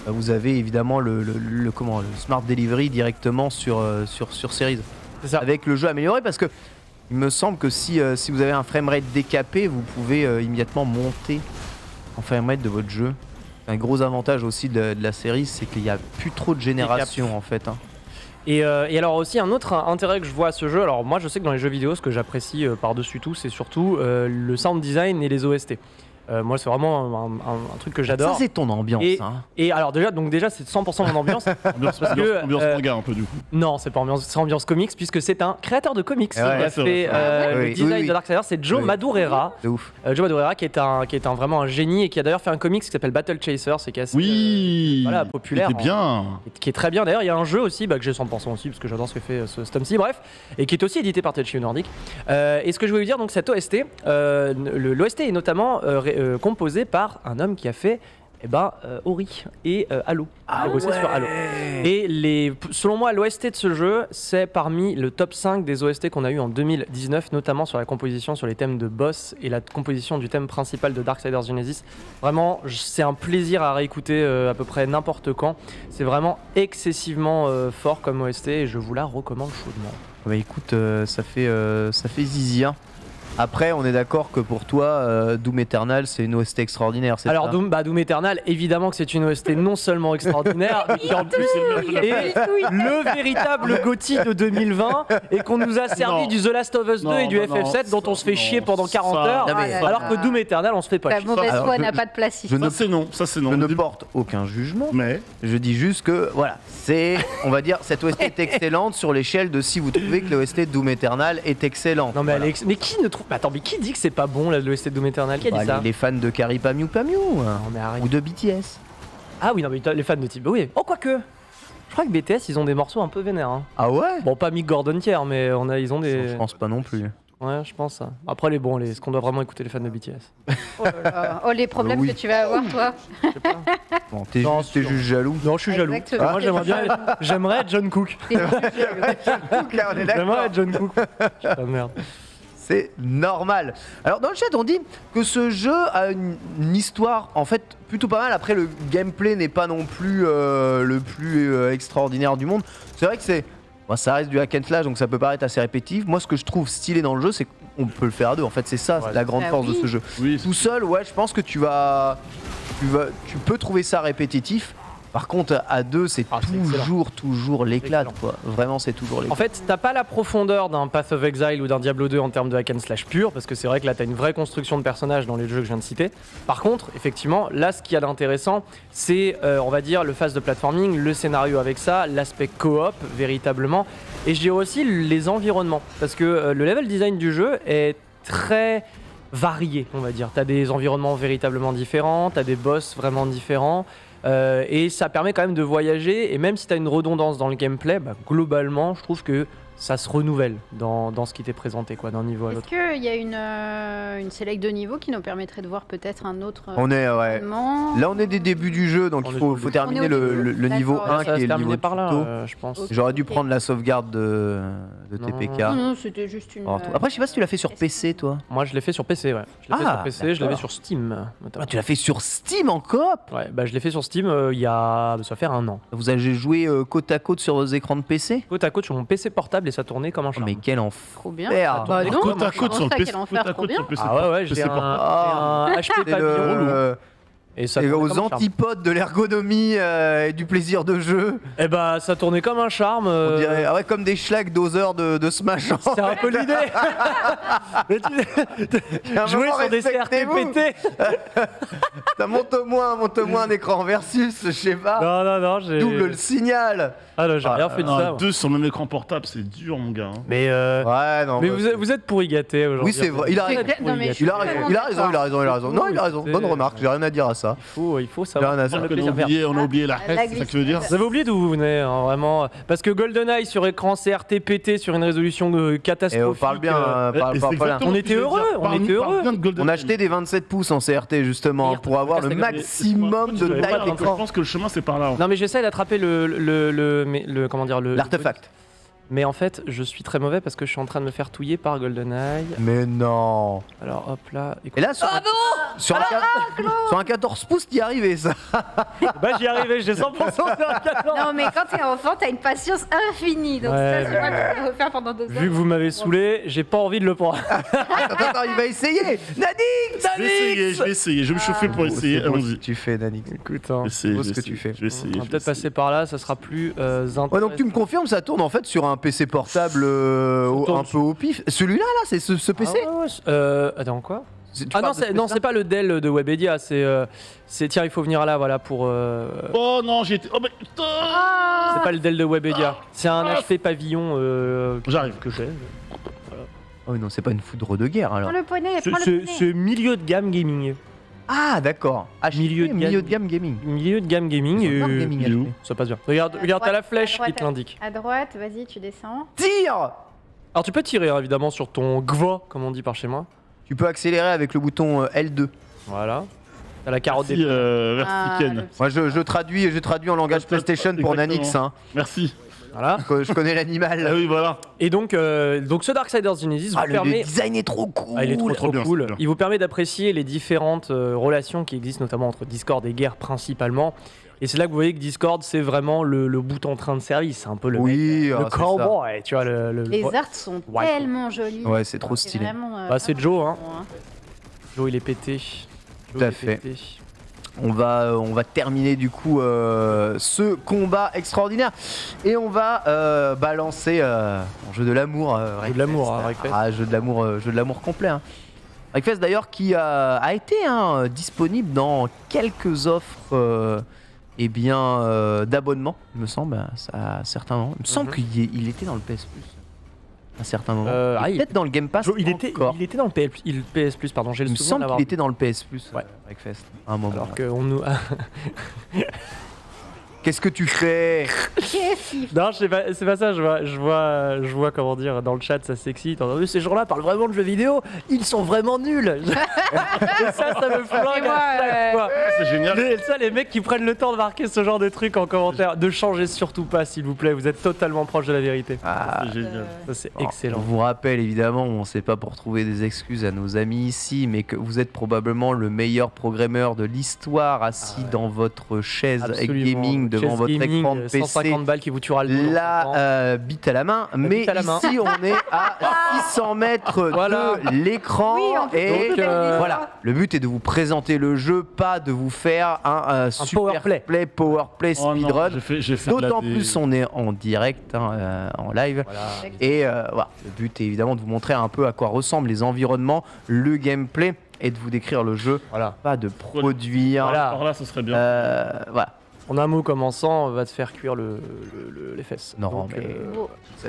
vous avez évidemment le Smart Delivery directement sur Series. C'est ça. Avec le jeu amélioré, parce que il me semble que si vous avez un framerate décapé, vous pouvez immédiatement monter en framerate de votre jeu. Un gros avantage aussi de la série, c'est qu'il n'y a plus trop de génération en fait. Hein. Et alors aussi un autre intérêt que je vois à ce jeu, alors moi je sais que dans les jeux vidéo ce que j'apprécie par-dessus tout c'est surtout le sound design et les OST. Moi c'est vraiment un truc que j'adore. Ça c'est ton ambiance. Et- Hein. Et alors déjà c'est 100% mon ambiance. Ambiance, Parce que, ambiance manga un peu du coup. Non, c'est pas ambiance, c'est ambiance comics puisque c'est un créateur de comics Ah ouais, qui a c'est fait vrai, le Oui, design oui, oui. de Darksiders, c'est Joe Oui. Madureira. C'est ouf. Joe Madureira qui est vraiment un génie et qui a d'ailleurs fait un comics qui s'appelle Battle Chaser, c'est qui est assez, Oui. voilà, populaire, C'était bien. qui est très bien. D'ailleurs, il y a un jeu aussi que j'ai 100% aussi parce que j'adore ce que fait ce tome-ci, bref, et qui est aussi édité par THQ Nordic. Et ce que je voulais vous dire, donc cette OST, l'OST est notamment composé par un homme qui a fait Ori et Halo. Il a bossé sur Halo. Et selon moi, l'OST de ce jeu, c'est parmi le top 5 des OST qu'on a eu en 2019, notamment sur la composition, sur les thèmes de boss et la composition du thème principal de Darksiders Genesis. Vraiment, c'est un plaisir à réécouter à peu près n'importe quand. C'est vraiment excessivement fort comme OST et je vous la recommande chaudement. Bah écoute, ça fait zizi. Hein. Après, on est d'accord que pour toi, Doom Eternal, c'est une OST extraordinaire, c'est Alors ça Doom Eternal, évidemment que c'est une OST non seulement extraordinaire, mais en plus est le véritable GOTY de 2020 et qu'on nous a servi Non. du The Last of Us 2 et du FF7 dont on se fait chier pendant 40 heures, Non, mais- alors que Doom Eternal, on se fait pas La chier. mauvaise Alors, foi je- n'a pas de place ici. je ne- Ça c'est non, ça c'est non. Je ne porte aucun jugement. Mais Je dis juste que, voilà, c'est, on va dire, cette OST est excellente sur l'échelle de si vous trouvez que l'OST de Doom Eternal est excellente. Non mais Voilà. Alex, mais qui ne trouve Attends, mais qui dit que c'est pas bon là, l'OST de Doom Eternal? Qui a dit Bah, ça? les fans de Carrie Pamiou Pamiou hein, Non mais arrête. ou de BTS. Ah oui, non mais les fans de type. Oui. Oh quoique. Je crois que BTS ils ont des morceaux un peu vénères. Hein. Ah ouais Bon, pas Mick Gordon tiers, mais ils ont des. Je pense pas non plus. Ouais, je pense ça. Après les bons, est-ce qu'on doit vraiment écouter les fans de BTS? Oh, là là. Oh, les problèmes Oui. que tu vas avoir, toi. Je sais pas. Bon, t'es Non, juste, t'es sûr. juste jaloux. Non, je suis jaloux. Exactement. Moi j'aimerais être John Cook. T'es plus jaloux. Là, on est d'accord. J'aimerais être John Cook. Putain de merde. C'est normal. Alors dans le chat on dit que ce jeu a une histoire en fait plutôt pas mal. Après le gameplay n'est pas non plus le plus extraordinaire du monde. C'est vrai que ça reste du hack and slash donc ça peut paraître assez répétitif. Moi ce que je trouve stylé dans le jeu c'est qu'on peut le faire à deux. En fait c'est ça Ouais, la grande Ah force de oui. ce jeu. oui, Tout seul ouais je pense que tu peux trouver ça répétitif. Par contre à deux c'est Ah, c'est toujours l'éclate Excellent. quoi. Vraiment c'est toujours En l'éclate. fait, t'as pas la profondeur d'un Path of Exile ou d'un Diablo 2 en termes de hack and slash pur, parce que c'est vrai que là t'as une vraie construction de personnages dans les jeux que je viens de citer. Par contre, effectivement, là ce qu'il y a d'intéressant, c'est on va dire le phase de platforming, le scénario avec ça, l'aspect coop véritablement, et je dirais aussi les environnements, parce que le level design du jeu est très varié, on va dire. T'as des environnements véritablement différents, t'as des boss vraiment différents. Et ça permet quand même de voyager, et même si tu as une redondance dans le gameplay, bah, globalement, je trouve que ça se renouvelle dans ce qui t'est présenté quoi, d'un niveau à Est-ce l'autre. qu'il y a une select de niveau qui nous permettrait de voir peut-être un autre On est ouais. environnement Là on est des débuts du jeu donc On il est faut au début. terminer On est au le début. niveau D'accord. 1 Ça qui va est se le niveau terminer de par là, tuto. je pense. Ok. J'aurais dû prendre la sauvegarde de Non. TPK. Non, c'était juste une. Alors, après, je sais pas si tu l'as fait sur PC, toi. Moi, je l'ai fait sur PC, ouais. Je l'ai fait Ah, sur PC, je l'avais d'accord. sur Steam, notamment. Ah, tu l'as fait sur Steam en coop. Ouais, bah je l'ai fait sur Steam il y a. Ça va faire un an. Vous avez joué côte à côte sur vos écrans de PC. Côte à côte sur mon PC portable et ça tournait comme un Oh, charme. mais quel Trop bien. enfer. Bah non, côte à côte sur le ça, PC. quel enfer, Côte à trop côte bien. sur le PC. Ah ouais, ouais, j'ai PC un Ah. HP C'est pavillon et ça c'est tournait aux comme un charme. antipodes de l'ergonomie et du plaisir de jeu. Eh bah ça tournait comme un charme. On dirait, ah ouais, comme des schlags doseurs de Smash. C'est un peu l'idée. Mais un jouer moment, sur des respectez-vous. CRT pétés. Monte-moi un écran versus, je sais pas. Non, j'ai. Double le signal. Ah non, j'ai rien fait de ça. Non, moi. deux sur le même écran portable, c'est dur, mon gars. hein. Mais Ouais, non. mais bah, vous êtes pourri gâté aujourd'hui. Oui, c'est vrai. Il a raison. Non, mais je Il a suis raison, vraiment il a raison, il a raison, il a raison. Non, il a raison. C'est- Bonne remarque, j'ai rien à dire à ça. Il faut savoir. Rien à prendre dire. le On a plaisir. oublié, on a oublié la La reste, c'est ça que tu veux dire Vous avez oublié d'où vous venez, hein, vraiment. Parce que GoldenEye sur écran CRT pété sur une résolution Et catastrophique. on parle bien, Et parle c'est pas là. exactement On ce était que je veux heureux, dire. on Parle-nous- était heureux. parle bien de GoldenEye. On a acheté des 27 pouces en CRT justement Hier, pour avoir le podcast, maximum de Je taille d'écran. pense que le chemin, c'est par là. Non mais j'essaie d'attraper le comment dire le L'artefact. Mais en fait, je suis très mauvais parce que je suis en train de me faire touiller par GoldenEye. Mais non. Alors hop là. Et là, sur, sur un 14 pouces, t'y arrivé ça. Bah j'y arrivais, j'ai 100% sur un 14. Non, mais quand t'es enfant, t'as une patience infinie. Donc Ouais, ça, c'est pas que tu vas refaire pendant 2 heures. Vu que vous m'avez saoulé, j'ai pas envie de le prendre. Attends, il va essayer. Nadix. Je vais essayer, je vais me chauffer pour essayer. C'est beau ce que Allons-y. tu fais, Nadix. Écoute, hein, Je vais essayer, beau je ce vais que tu essayer, fais. Je vais essayer. on va je vais peut-être passer essayer. par là, ça sera plus intéressant. Ouais, donc tu me confirmes, ça tourne en fait sur un PC portable tourne un peu au pif. Celui-là, là, c'est ce PC. Ah ouais, ouais, attends quoi Tu Ah non, parles de ce non, PC-là c'est pas le Dell de Webedia, c'est tiens, il faut venir là, voilà pour. Oh non, j'ai été. Oh mais putain. C'est pas le Dell de Webedia, c'est un HP pavillon J'arrive. que j'ai. Oh non, c'est pas une foudre de guerre alors. Prends le poney, prends le poney. C'est milieu de gamme gaming. Ah, d'accord. Milieu de de gamme gaming. Milieu de gamme gaming. Ils ont pas de gaming il est où HP. Ça passe bien. Regarde, À t'as la droite, flèche à droite, qui te l'indique. À droite, vas-y, tu descends. Tire. Alors tu peux tirer hein, évidemment sur ton GVA, comme on dit par chez moi. Tu peux accélérer avec le bouton L2. Voilà. T'as la carotte Merci, des. Ah, Vertiken. le- Moi, je traduis en langage Ouais, PlayStation pour exactement. Nanix. Hein. Merci. Voilà. Je connais l'animal. Ah oui, voilà. Et donc ce Darksiders Genesis vous Ah, le permet... design est trop cool. Ah, il est trop bien, cool. c'est bien. Il vous permet d'apprécier les différentes relations qui existent, notamment entre Discord et Guerre principalement. Et c'est là que vous voyez que Discord, c'est vraiment le bout en train de service. C'est un peu le Oui, mec, le c'est ça. cowboy, tu vois. Les arts sont Ouais. tellement jolis. Ouais, c'est trop C'est stylé. vraiment, Bah, c'est Joe, hein. bon, Joe, il est pété. Tout à fait. On va terminer du coup ce combat extraordinaire et on va balancer un jeu de l'amour. Jeu de l'amour, hein, Wreckfest. Ah, jeu de l'amour complet. Hein. Wreckfest d'ailleurs qui a été disponible dans quelques offres d'abonnement, il me semble, à certains moments. Il me semble qu'il était dans le PS Plus. À certains moments. Peut-être dans le Game Pass. Il était dans le PS Plus, pardon. J'ai Il le me souvenir semble d'avoir. qu'il était dans le PS Plus. Ouais. Wreckfest. À un moment. Alors qu'on nous. Qu'est-ce que tu fais? Qu'est-ce qu'il Non, c'est pas ça. Je vois comment dire dans le chat, ça s'excite. Ces gens-là parlent vraiment de jeux vidéo. Ils sont vraiment nuls. Et ça me flingue moi, à chaque fois. C'est génial. Les mecs qui prennent le temps de marquer ce genre de trucs en commentaire, ne changez surtout pas, s'il vous plaît. Vous êtes totalement proche de la vérité. Ah, C'est génial. Ça, c'est on excellent. vous rappelle évidemment, on ne sait pas pour trouver des excuses à nos amis ici, mais que vous êtes probablement le meilleur programmeur de l'histoire assis dans votre chaise Absolument. gaming devant Chaise votre gaming, écran de PC. 150 balles qui vous tuera le boulot. La bite à la main, mais bite à la main. ici on est à 600 mètres Voilà. de l'écran Oui, on peut et donc, voilà, le but est de vous présenter le jeu, pas de vous faire un super powerplay Oh non, speedrun. j'ai fait D'autant de la plus on est en direct, en live. Voilà. Et voilà, le but est évidemment de vous montrer un peu à quoi ressemblent les environnements, le gameplay et de vous décrire le jeu, Voilà. pas de produire. Voilà. Alors là, ce serait bien. Voilà. En un mot commençant, va te faire cuire les fesses. Non, Donc, mais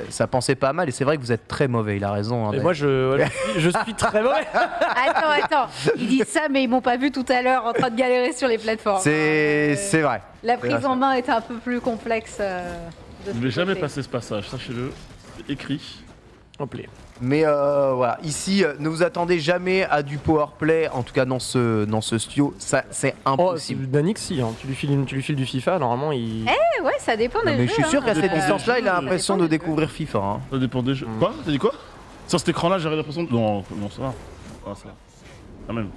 ça pensait pas mal et c'est vrai que vous êtes très mauvais, il a raison. Hein, et moi, je suis très mauvais. Attends. Ils disent ça, mais ils m'ont pas vu tout à l'heure en train de galérer sur les plateformes. c'est vrai. La prise en main est un peu plus complexe. Je ne vais jamais passer ce passage, sachez-le. C'est écrit. Complet. Mais voilà, ici, ne vous attendez jamais à du powerplay, en tout cas dans ce studio, ça c'est Oh, impossible. Danix, si. Hein. Tu lui files du FIFA, normalement, il. Ouais, ça dépend des Non, mais jeux. je suis sûr qu'à hein. cette distance-là, il a ça l'impression dépend de des découvrir FIFA. Hein. Ça dépend des jeux. Quoi? T'as dit quoi? Sur cet écran-là, j'avais l'impression de. Non, ça va. Ah, ça va. Quand même.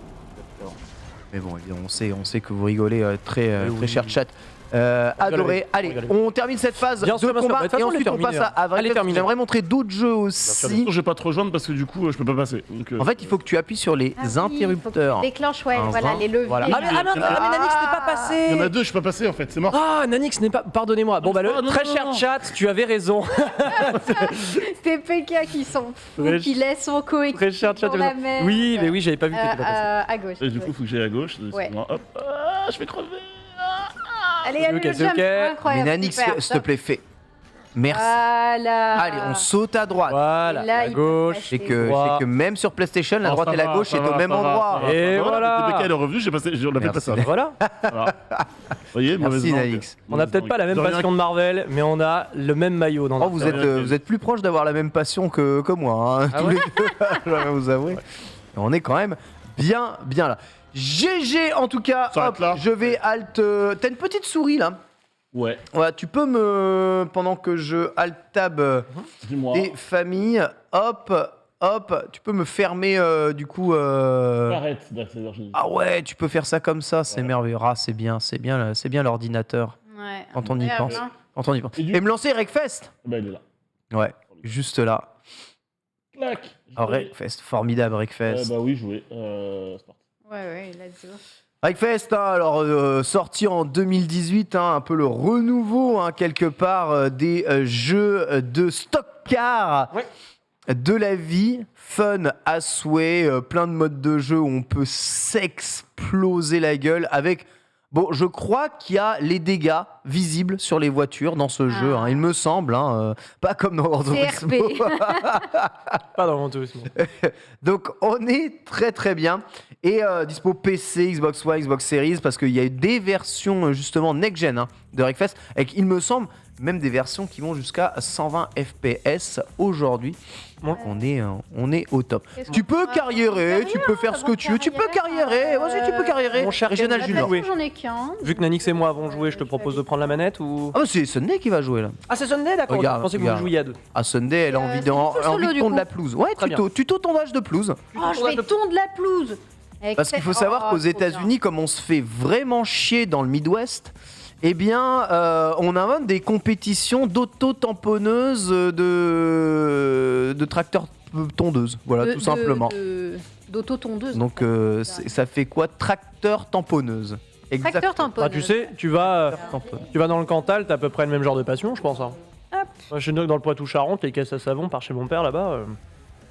Mais bon, eh bien, on sait que vous rigolez très oui. cher chat. Adoré. Allez, Rigolez. on termine cette phase Bien de sûr, bien sûr. combat Bah, de toute et façon, ensuite on elle est passe terminée, à Elle est vrai. terminée. J'aimerais montrer d'autres jeux aussi. Je vais pas te rejoindre parce que du coup, je peux pas passer. Donc, En fait, il faut que tu appuies sur les Ah oui, interrupteurs. faut que tu déclenches, ouais, Un voilà, vin. les leviers. Voilà. Ah, mais Nanix n'est pas passé. il y en a deux, je suis pas passé en fait, c'est mort. Ah, Nanix n'est pas. Pardonnez-moi. Bon, bah, non, très non, cher non. chat, tu avais raison. Tes PK qui sont fous, Très- qui laissent son coéquipier Très cher chat. dans la mer. Oui, mais oui, j'avais pas vu que t'étais pas passé. À gauche. Et du coup, faut que j'aille à gauche. Ouais. Hop. Ah, je vais crever. Allez, ok, le c'est jump, ok. Mais incroyable. Nanix, super, s'il te plaît, fais. Merci. Voilà. Allez, on saute à droite. Voilà, Et là, à il peut gauche. passer. Et que, Droit. c'est que même sur PlayStation, la Non, droite ça et la va, gauche ça est va, au même ça va, endroit. ça va, Et ça va. voilà. Le TPK est revenu, on l'a fait Merci. passer. Voilà. Voilà. Vous voyez, mauvaise Merci langue. Nanix. On n'a peut-être pas la même De rien. passion de Marvel, mais on a le même maillot dans Oh, notre vous êtes plus proche d'avoir la même passion que moi, hein, Ah tous ouais les deux, je dois vous avouer. On est quand même bien là. GG en tout cas, S'arrête hop, là. je vais alt. T'as une petite souris là. Ouais, Voilà, tu peux me. Pendant que je alt tab dis-moi. des familles, hop, tu peux me fermer du coup. Arrête d'accélérer. Ah ouais, tu peux faire ça comme ça, c'est merveilleux. Ah, c'est bien l'ordinateur. Ouais. Quand on y Incroyable, pense. hein. Quand on y pense. Et du- Et me lancer Wreckfest. Bah, il est là. Ouais, juste là. Clac. Ah, Wreckfest, formidable Wreckfest. Bah oui, jouer. C'est parti. Ouais, let's go. Wreckfest, hein, alors sorti en 2018, hein, un peu le renouveau hein, quelque part des jeux de stock car Ouais. de la vie, fun à souhait, plein de modes de jeu où on peut s'exploser la gueule avec. Bon, je crois qu'il y a les dégâts visibles sur les voitures dans ce jeu, hein, il me semble, hein, pas comme dans Gran Turismo. CRP. Pas dans mon tourisme. Donc on est très bien et dispo PC, Xbox One, Xbox Series parce qu'il y a eu des versions justement next-gen hein, de Wreckfest avec il me semble même des versions qui vont jusqu'à 120 FPS aujourd'hui. Bon. On est au top. Qu'est-ce Tu qu'on peux va carriérer, tu peux faire ce que tu veux, tu peux carriérer, vas-y, tu peux carriérer. Mon cher Régional Ken, Junior. jouer. J'en ai qu'un. Vu que Nanix et moi avons joué, je te propose de prendre la manette ou. Ah bah c'est Sunday qui va jouer là. Ah, c'est Sunday, d'accord. Regarde, Je pensais que regarde. vous jouiez à deux. Ah Sunday, elle a envie c'est de, du full envie solo, de du tondre coup. la pelouse. Ouais, Très tuto tondage de pelouse. Oh, je vais tondre la pelouse. Parce qu'il faut savoir qu'aux États-Unis, comme on se fait vraiment chier dans le Midwest, eh bien, on invente des compétitions d'auto-tamponneuses de tracteurs tondeuses. Voilà, tout simplement. D'auto-tondeuse. Donc, ça fait quoi? Tracteur tamponneuse. Tracteur tamponneuse. Ah, tu sais, tu vas dans le Cantal, t'as à peu près le même genre de passion, je pense. Hein. Hop. Moi, chez nous, dans le Poitou-Charentes, les caisses à savon par chez mon père là-bas.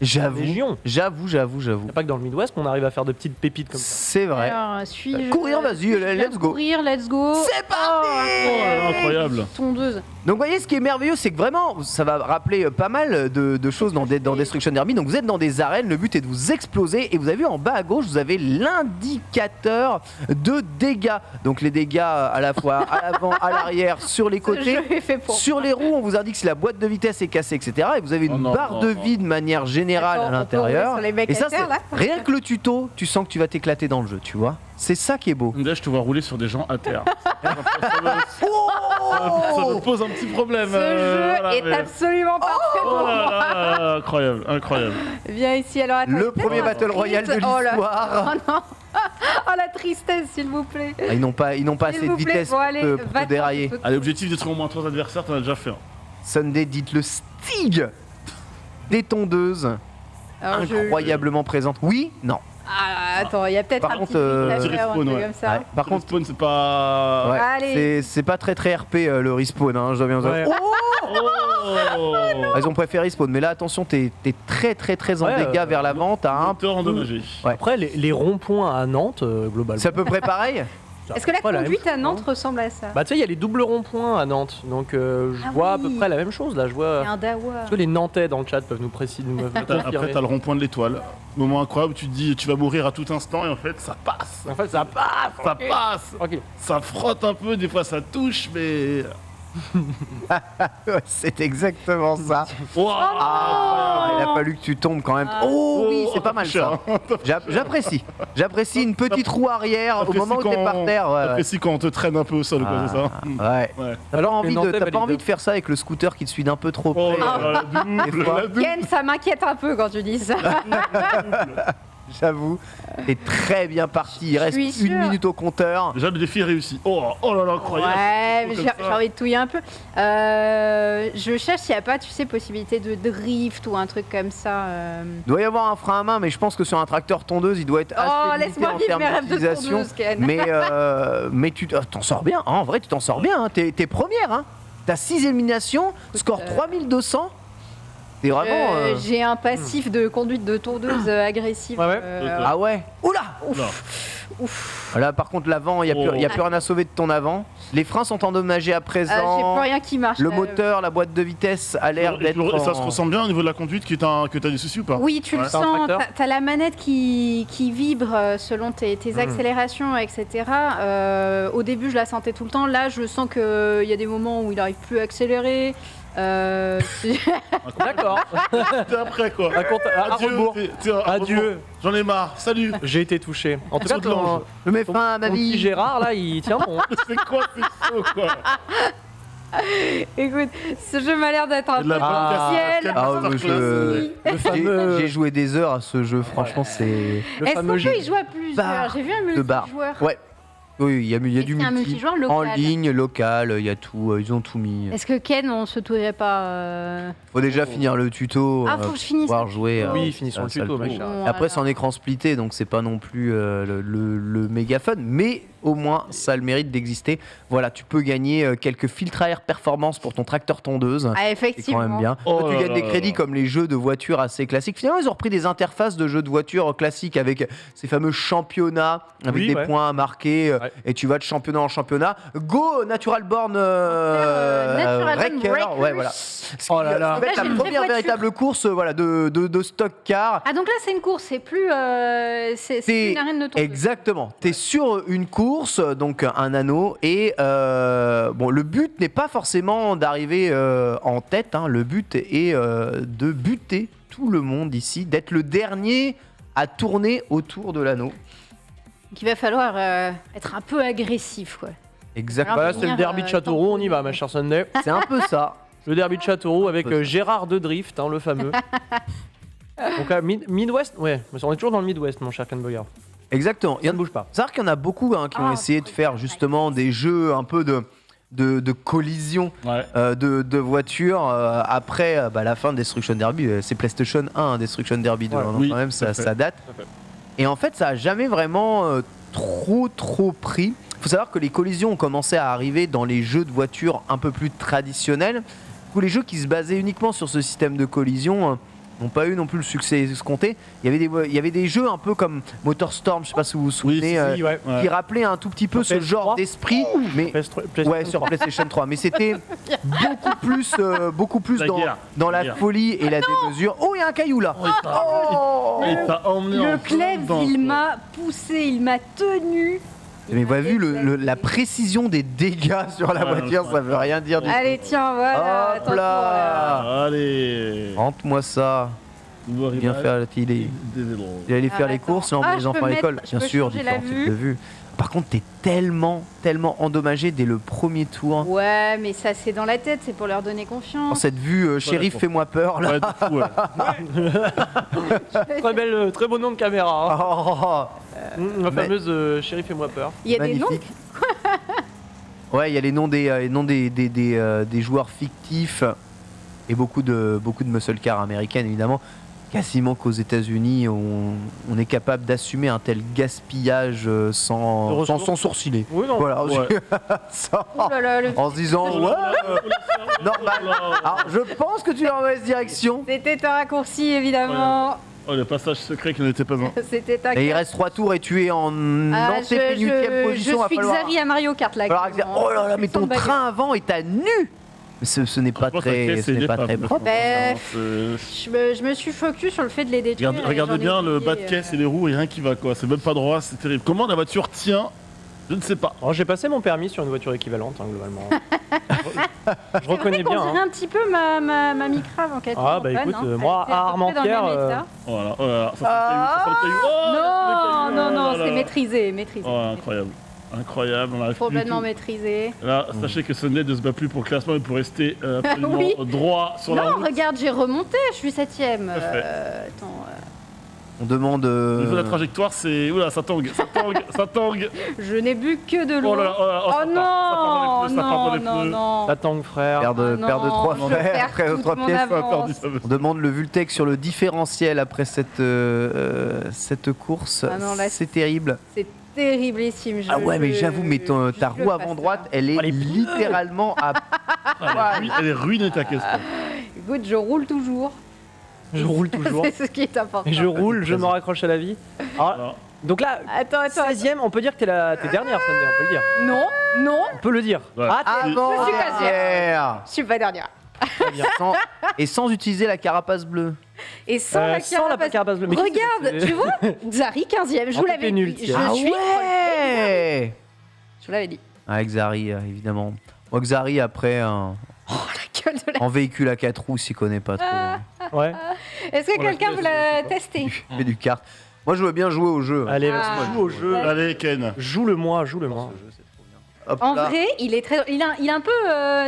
Légion. J'avoue. C'est pas que dans le Midwest qu'on arrive à faire de petites pépites comme ça. C'est vrai. Alors, suis-je- Courir, vas-y, let's go. Courir, let's go. C'est parti Incroyable. Tondeuse. Donc vous voyez, ce qui est merveilleux, c'est que vraiment, ça va rappeler pas mal de choses dans Destruction Derby. Donc vous êtes dans des arènes, le but est de vous exploser. Et vous avez vu en bas à gauche, vous avez l'indicateur de dégâts. Donc les dégâts à la fois à l'avant, à l'arrière, sur les côtés. Je l'ai fait pour. Sur les roues, on vous indique si la boîte de vitesse est cassée, etc. Et vous avez une Oh non, barre non, de non. vie de manière générale Attends, à on peut l'intérieur. rouler sur les Et ça, vacataires, là rien que le tuto, tu sens que tu vas t'éclater dans le jeu, tu vois. C'est ça qui est beau. Là, je te vois rouler sur des gens à terre. Ça me pose un petit problème. Ce jeu voilà, est mais- absolument parfait Oh pour là moi. là là, incroyable, incroyable. Viens ici, alors attends. Le premier Battle Royale de Oh là. l'histoire. Oh non. Oh la tristesse, s'il vous plaît. Ah, ils n'ont pas S'il assez de vous plaît. vitesse Bon, pour allez, te va-t'en, dérailler. je peux- Allez, objectif détruire au moins 3 adversaires, t'en as déjà fait un. Sunday, dites le Stig des tondeuses Alors, incroyablement présente. Oui, non. Ah, attends, il y a peut-être Par un contre, petit truc à petit faire, un respawn, truc ouais. comme ça. Ouais, par contre, Respawn, c'est pas. ouais, Allez. c'est pas très RP le respawn, hein, je dois bien dire. Ouais. Oh Ah, ils ont préféré respawn, mais là attention, t'es très en Ouais, dégâts vers l'avant, t'as un. Moteur endommagé. Ouais. Après, les ronds-points à Nantes, globalement. C'est à peu près pareil. Est-ce que la pas la même conduite à chose, Nantes hein. ressemble à ça Bah, tu sais, il y a les doubles ronds-points à Nantes. Donc, je Ah vois à oui. peu près la même chose là. Je vois. C'est un dawa. Est-ce que les Nantais dans le chat peuvent nous préciser, nous Après, confirmer t'as le rond-point de l'étoile. Moment incroyable, tu te dis tu vas mourir à tout instant et en fait, ça passe. En fait, ça passe. Ça passe. Ok. Ça frotte un peu, des fois ça touche, mais. Ouais, c'est exactement ça. Wow. Ah, il a fallu que tu tombes quand même. Oh oui, c'est pas mal ça. cher. J'apprécie une petite roue arrière au moment où t'es par terre. Ouais, ouais. T'apprécies quand on te traîne un peu au sol, quoi, c'est ça Ouais. Ouais. Alors les Nantais t'as pas valident. envie de faire ça avec le scooter qui te suit d'un peu trop Oh près. là là, la double, Des fois. la double. Ken, ça m'inquiète un peu quand tu dis ça. J'avoue, t'es très bien parti. Il reste suis sûre. 1 minute au compteur. Déjà, le défi est réussi. Oh là là, incroyable. Ouais, mais Comme j'ai ça. envie de touiller un peu. Je cherche s'il n'y a pas, tu sais, possibilité de drift ou un truc comme ça. Il doit y avoir un frein à main, mais je pense que sur un tracteur tondeuse, il doit être Oh, assez limité laisse-moi en vivre termes mes rêves de d'utilisation. tondeuse, Ken. Mais tu t'en sors bien. En vrai, tu t'en sors bien. Hein. T'es première. Hein. T'as 6 éliminations, score 3200. T'es vraiment. J'ai un passif de conduite de tondeuse agressive. Ouais, ouais. Ah ouais. Oula. Oula. Là, par contre, l'avant, il n'y a plus rien à sauver de ton avant. Les freins sont endommagés à présent. J'ai plus rien qui marche. Le là. moteur, la boîte de vitesse a l'air d'être. Et ça se en- ressent bien au niveau de la conduite que t'as des soucis ou pas Oui, tu le Ouais. C'est un sens. tracteur T'as la manette qui vibre selon tes accélérations, etc. Au début, je la sentais tout le temps. Là, je sens qu'il y a des moments où il n'arrive plus à accélérer. D'accord. T'es après quoi. À rebours. Adieu. J'en ai marre. Salut. J'ai été touché. En tout Saut cas, de l'ange. Je mets fin à ma ton petit vie. Gérard là, il tient bon. C'est quoi ces sauts quoi Écoute, ce jeu m'a l'air d'être un De la peu bonne ciel. cassette, Ah, masterclass. je- Le fameux, J'ai joué des heures à ce jeu, franchement, c'est. le Est-ce fameux qu'on peut y G. jouer à plusieurs Barre J'ai vu un de barre. multijoueur. Ouais. Oui, il y a Est-ce du qu'il y a un multi. multijoueur En local. ligne, local, il y a tout, ils ont tout mis. Est-ce que Ken, on se touillerait pas Faut déjà finir le tuto Ah, faut que je finisse. pouvoir jouer. Oui, finissons le ça tuto, le mec. fait. Bon, Après, alors. c'est en écran splitté, donc c'est pas non plus le méga fun, mais au moins ça a le mérite d'exister. Voilà, tu peux gagner quelques filtres à air performance pour ton tracteur tondeuse. Ah, C'est quand effectivement. même bien. Oh Toi, tu là gagnes là des là crédits là. comme les jeux de voitures assez classiques. Finalement, ils ont repris des interfaces de jeux de voitures classiques avec ces fameux championnats avec Oui, des ouais. points à marquer Ouais. et tu vas de championnat en championnat. Go Natural Born Natural Born Wrecker. Ouais, voilà. Oh là là. Ça va être Là, j'ai la une vraie première voiture. véritable course voilà, de stock car. Ah, donc là, c'est une course, c'est plus. C'est T'es- une arène de tondeuse. Exactement. Tu es sur une course. course, donc un anneau, et bon, le but n'est pas forcément d'arriver en tête, hein, le but est de buter tout le monde ici, d'être le dernier à tourner autour de l'anneau. Donc il va falloir être un peu agressif, quoi. Exactement. Voilà, c'est le derby de Châteauroux, on y va, ma chère Sunday. C'est un peu ça. Le derby de Châteauroux avec Gérard de Drift, hein, le fameux. Donc Midwest, ouais, on est toujours dans le Midwest, mon cher Ken Boyard. Exactement. Ça ne bouge pas. C'est-à-dire qu'il y en a beaucoup hein, qui ont essayé de faire justement des jeux un peu de collision de voitures après la fin de Destruction Derby. C'est PlayStation 1, hein, Destruction Derby 2. Ouais, donc oui, quand même, ça date. Tout à fait. Et en fait, ça a jamais vraiment trop pris. Il faut savoir que les collisions ont commencé à arriver dans les jeux de voitures un peu plus traditionnels. Tous les jeux qui se basaient uniquement sur ce système de collision n'ont pas eu non plus le succès escompté. Il y avait des jeux un peu comme MotorStorm, je sais pas si vous vous souvenez, qui rappelaient un tout petit peu ce genre d'esprit, mais ouais, sur PlayStation 3. Mais c'était beaucoup plus dans la folie et la démesure. Oh, il y a un caillou là. Il t'a emmené Le en Clef, plein il dedans, m'a poussé, il m'a tenu. Mais vous avez vu la précision des dégâts sur la voiture, ça veut rien dire du tout. Allez, tiens, voilà. Hop là. Allez. Rentre-moi ça. Bien faire, il allait faire les courses, emmener les enfants à l'école. Bien sûr, différents types de vues. Par contre, t'es tellement endommagé dès le premier tour. Ouais, mais ça c'est dans la tête, c'est pour leur donner Dans confiance. cette vue, shérif, fais-moi peur là. Très beau nom de caméra. Hein. Oh, La fameuse Shérif Fais-moi peur. Il y a des noms. magnifique. Ouais, il y a les noms des joueurs fictifs et beaucoup de muscle cars américaines évidemment. Quasiment qu'aux États-Unis, on est capable d'assumer un tel gaspillage sans sourciller. Oui, non. Voilà, Ouais. Oh là là, en se disant ouais, normal. Alors, je pense que tu es en mauvaise direction. C'était un raccourci évidemment. Oh, le passage secret qui n'était pas un. C'était un. Et il reste 3 tours et tu es en antépénultième position. Je suis Xari à Mario Kart là. Oh là là, mais ton train avant est à nu. Mais ce n'est pas très propre. Je me suis focus sur le fait de les détruire. Regardez bien le bas de caisse et les roues et rien qui va quoi. C'est même pas droit, c'est terrible. Comment la voiture tient? Je ne sais pas. Alors, j'ai passé mon permis sur une voiture équivalente, hein, globalement. Je reconnais bien. On dirait un petit peu ma Micrave en 4 Ah bah écoute, moi à Armentières. Voilà, oh là là, ça sent le caillou. Oh, non, c'est maîtrisé. Oh, incroyable, on arrive Complètement plus du maîtrisé. tout. Là, sachez que Sunday ne se bat plus pour le classement, mais pour rester absolument Oui. droit sur la Non, route. regarde, j'ai remonté, je suis 7ème. Parfait. Attends, On demande. Au niveau de la trajectoire, c'est. Oula, ça tangue. je n'ai bu que de l'eau. Oh là là, Oh ça part dans les pneus. non. La tangue, frère. Père de 3 je frères, perds après toute 3 mon pièces. avance. On demande le Vultec sur le différentiel après cette course. Ah non, là, c'est terrible. C'est terriblissime. Ah ouais, mais j'avoue, mais ta roue avant droite, elle est littéralement à. Elle est ruinée ta caisse. Écoute, je roule toujours. Je roule toujours. C'est ce qui est important. Et je roule, je me raccroche à la vie. Alors, donc là, Attends. 16ème, on peut dire que t'es dernière, Sunday, on peut le dire. Non, On peut le dire. Ouais. Avant Je suis pas dernière. je suis pas dernière. Et sans utiliser la carapace bleue. Et sans la carapace. bleue. Mais Regarde, tu vois, Xari 15ème, je vous l'avais nul, dit. tiens. Ah suis ouais. Je vous l'avais dit. Ah, Xari, évidemment. Moi, Xari, après, La gueule de la... en véhicule à 4 roues, s'y connaît pas trop. Ouais. Est-ce que On l'a quelqu'un fait, vous l'a c'est testé? Il fait du kart. Moi, je veux bien jouer au jeu. Allez, Ah. vas-y, joue au jeu. Allez, Ken. Joue-le-moi. Hop En là. vrai, il a un peu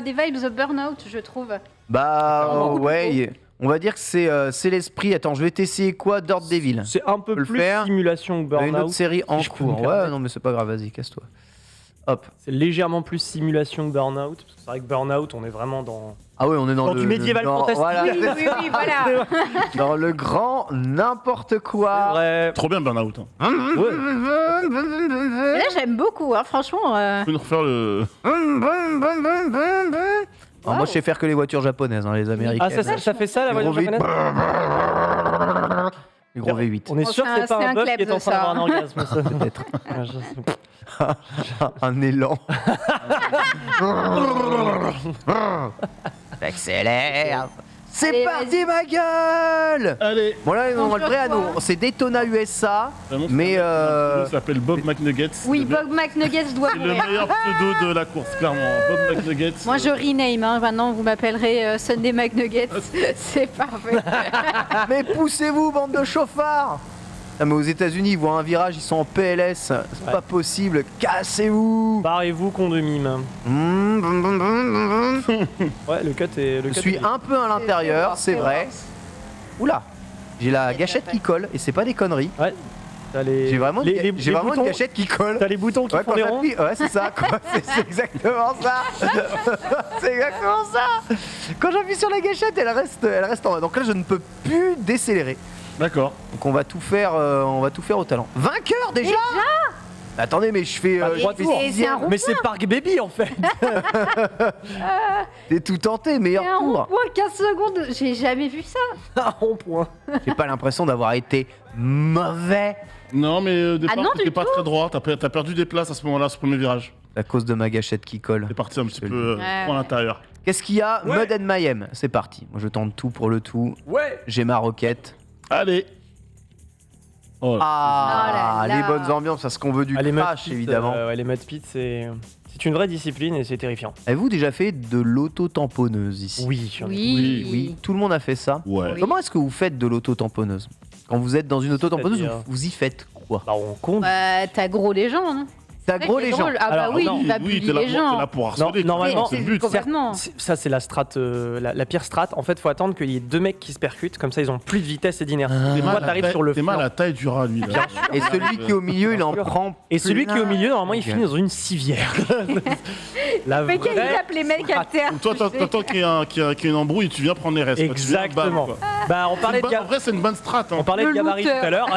des vibes de Burnout, je trouve. Bah, Beaucoup plus ouais. On va dire que c'est l'esprit. Attends, je vais t'essayer quoi? Dirt Devil. C'est un peu peut le plus faire. simulation que Une autre Burnout. série en si je peux cours. me permettre. Ouais, non, mais c'est pas grave, vas-y, casse-toi. Hop. C'est légèrement plus simulation que Burnout. Parce que c'est vrai que Burnout, on est vraiment dans. Ah ouais, on est dans Dans le du médiéval fantastique. Voilà, Oui, voilà. dans le grand n'importe quoi. Vrai. Trop bien Burnout. Hein. Ouais. Mais là, j'aime beaucoup, hein, franchement. Tu peux nous refaire le. Alors, moi, je sais faire que les voitures japonaises, hein, les américaines. Ah, ça fait ça la Les voiture gros japonaise. Les gros V8. On est sûr que c'est pas c'est un un bœuf clap qui est de en train ça. d'avoir un orgasme, ça. Peut-être. Ah, je- Un élan. Accélère. C'est Allez, parti, ma gueule. Allez. Bon là, on On va le se vrai à nous. revoit. C'est Daytona USA, Vraiment, mais ça s'appelle Bob McNuggets. Oui, C'est le- Bob McNuggets doit C'est le mourir. meilleur pseudo de la course, clairement. Bob McNuggets. Moi, je rename. Hein. Maintenant, vous m'appellerez Sunday McNuggets. C'est parfait. mais poussez-vous, bande de chauffards. Ah, mais aux États-Unis, ils voient un virage, ils sont en PLS. C'est Ouais. pas possible. Cassez-vous. Barrez-vous, con de mime. Ouais, le cut est. Je suis un peu à l'intérieur, c'est vrai. Oula, j'ai la gâchette qui colle et c'est pas des conneries. Ouais. T'as les. J'ai vraiment, les j'ai vraiment boutons- une gâchette qui colle. T'as les boutons qui Ouais, font quand des ça ronds. appuie- ouais, c'est ça. C'est exactement ça. C'est exactement ça. Quand j'appuie sur la gâchette, elle reste en bas. Donc là, je ne peux plus décélérer. D'accord. Donc on va tout faire au talent. Vainqueur déjà. Attendez, mais je fais. Bah, je trois fais tours. sixième. Mais c'est Park Baby en fait. T'es tout tenté, Et meilleur un tour. rond-point 15 secondes, j'ai jamais vu ça. Un rond-point. J'ai pas l'impression d'avoir été mauvais Non, mais au départ, non, t'étais du pas très droit. T'as perdu des places à ce moment-là, ce premier virage. à cause de ma gâchette qui colle. T'es parti un petit Je peu le dis. trop à l'intérieur. Qu'est-ce qu'il y a? Ouais. Mud and Mayhem. C'est parti. Moi, je tente tout pour le tout. Ouais. J'ai ma roquette. Allez. Oh, Ah, Oh là là. les bonnes ambiances, parce qu'on veut du Ah, les mud crash, pits, évidemment. ouais, les mud pits, c'est une vraie discipline et c'est terrifiant. Avez-vous déjà fait de l'auto-tamponneuse ici? Oui. j'en ai- Oui, tout le monde a fait ça. Ouais. Oui. Comment est-ce que vous faites de l'auto-tamponneuse? Quand vous êtes dans une auto-tamponneuse, C'est-à-dire vous y faites quoi? Bah, on compte. Bah, t'as gros les gens, non? T'as gros les gens. Ah bah Alors, oui, non, tu vas oui, bully les t'es gens. là pour harceler. Non, normalement, c'est le but. complètement. Ça, c'est la strat, la pire strat. En fait, faut attendre qu'il y ait deux mecs qui se percutent, comme ça ils ont plus de vitesse et d'inertie. T'es Toi, mal, t'arrives sur le T'es mal à flanc. la taille du rat, lui. Là. Et celui qui est au milieu, il en sûr. prend. Et celui qui est au milieu, normalement, il Ok. finit dans une civière. La Mais qu'il vraie tape les mecs à terre. Donc toi, t'attends qu'il y ait une embrouille et tu viens prendre les restes. quoi. Tu viens Exactement. bam, quoi. Bah, on parlait de, En vrai, c'est une bonne strat. Hein. on parlait de Le gabarit tout looter. à l'heure.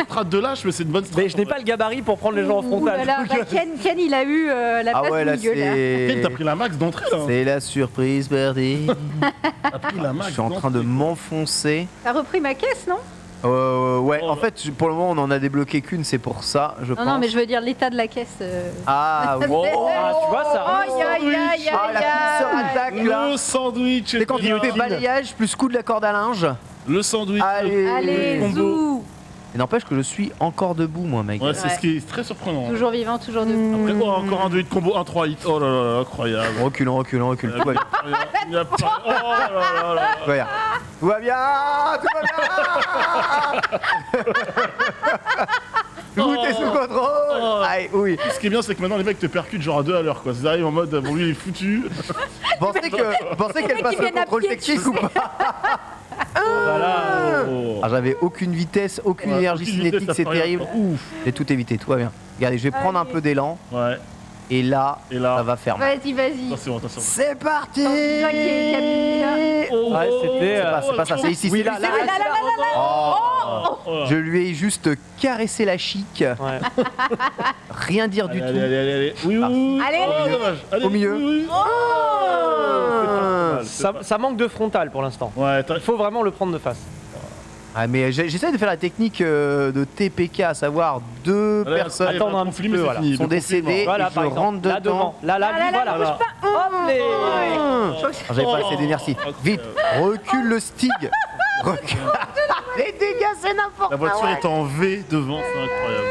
Strat de lâche, mais c'est une bonne strat. Mais je n'ai pas le gabarit pour prendre les gens en Ouh là frontal. là, bah, Ken, il a eu la Ah place ouais, du là, milieu, là. Ken, t'as c'est. pris la max d'entrée là. C'est la surprise, Birdie. T'as pris la Je max suis en train de d'entrée. m'enfoncer. T'as repris ma caisse, non? Ouais, Oh. en fait, pour le moment, on en a débloqué qu'une, c'est pour ça, je pense. Non, mais je veux dire l'état de la caisse. Ah, wow. Ah, tu vois ça. Aïe, aïe, aïe, Ah, la pousseur aïe, attaque, là. Le sandwich. C'est quand était il là. fait balayage plus coup de la corde à linge. Le sandwich. Allez, Allez, combo. zou. Et n'empêche que je suis encore debout, moi, mec. Ouais, c'est Ouais. ce qui est très surprenant. Toujours vivant, toujours debout. Après, oh, encore un 2 hit combo, un 3 hit. Oh là là, incroyable. Recule. Tout va bien. Il y a pas- Oh là là là. Tout va bien. Tout va bien. Tout est sous contrôle. Oh. Aïe, oui. Ce qui est bien, c'est que maintenant les mecs te percutent genre à 2 à l'heure quoi. Ils arrivent en mode bon, lui il est foutu. Pensez qu'elle passe qui le viennent à contrôle pied technique ou pas? Voilà. Oh. Ah, j'avais aucune vitesse, aucune Ouais, énergie aucune vitesse, cinétique, ça c'est fait rien. terrible. Ouf. J'ai tout évité, tout va bien. Regardez, je vais prendre un Allez. peu d'élan Ouais. et là, Et là. ça va faire mal. Vas-y. Attention, attention. C'est parti. Attention, il y a Camille, Oh, Ouais, c'était, C'est pas ça, c'est ici. Oui, c'est là, ici. là, Oh. Je lui ai juste caressé la chic, Ouais. rien dire du Allez, tout. allez. Oui, oui, oui. Allez. Oh, dommage. Allez, Au milieu. oui, oui. C'est pas mal, c'est pas- Ça manque de frontal pour l'instant. Ouais, Il faut vraiment le prendre de face. Ah, mais j'essaie de faire la technique de TPK, à savoir deux Allez, personnes allez, attendre le un conflit, petit peu, mais c'est voilà. fini, sont le conflit, décédées et Voilà, je par exemple. rentre Là dedans. devant. Là, lui, voilà. bouge pas. Hop les. Ah, j'avais pas assez d'énergie. Vite, recule le Stig. Recule. Les dégâts, c'est n'importe La quoi. voiture est en V devant, c'est incroyable.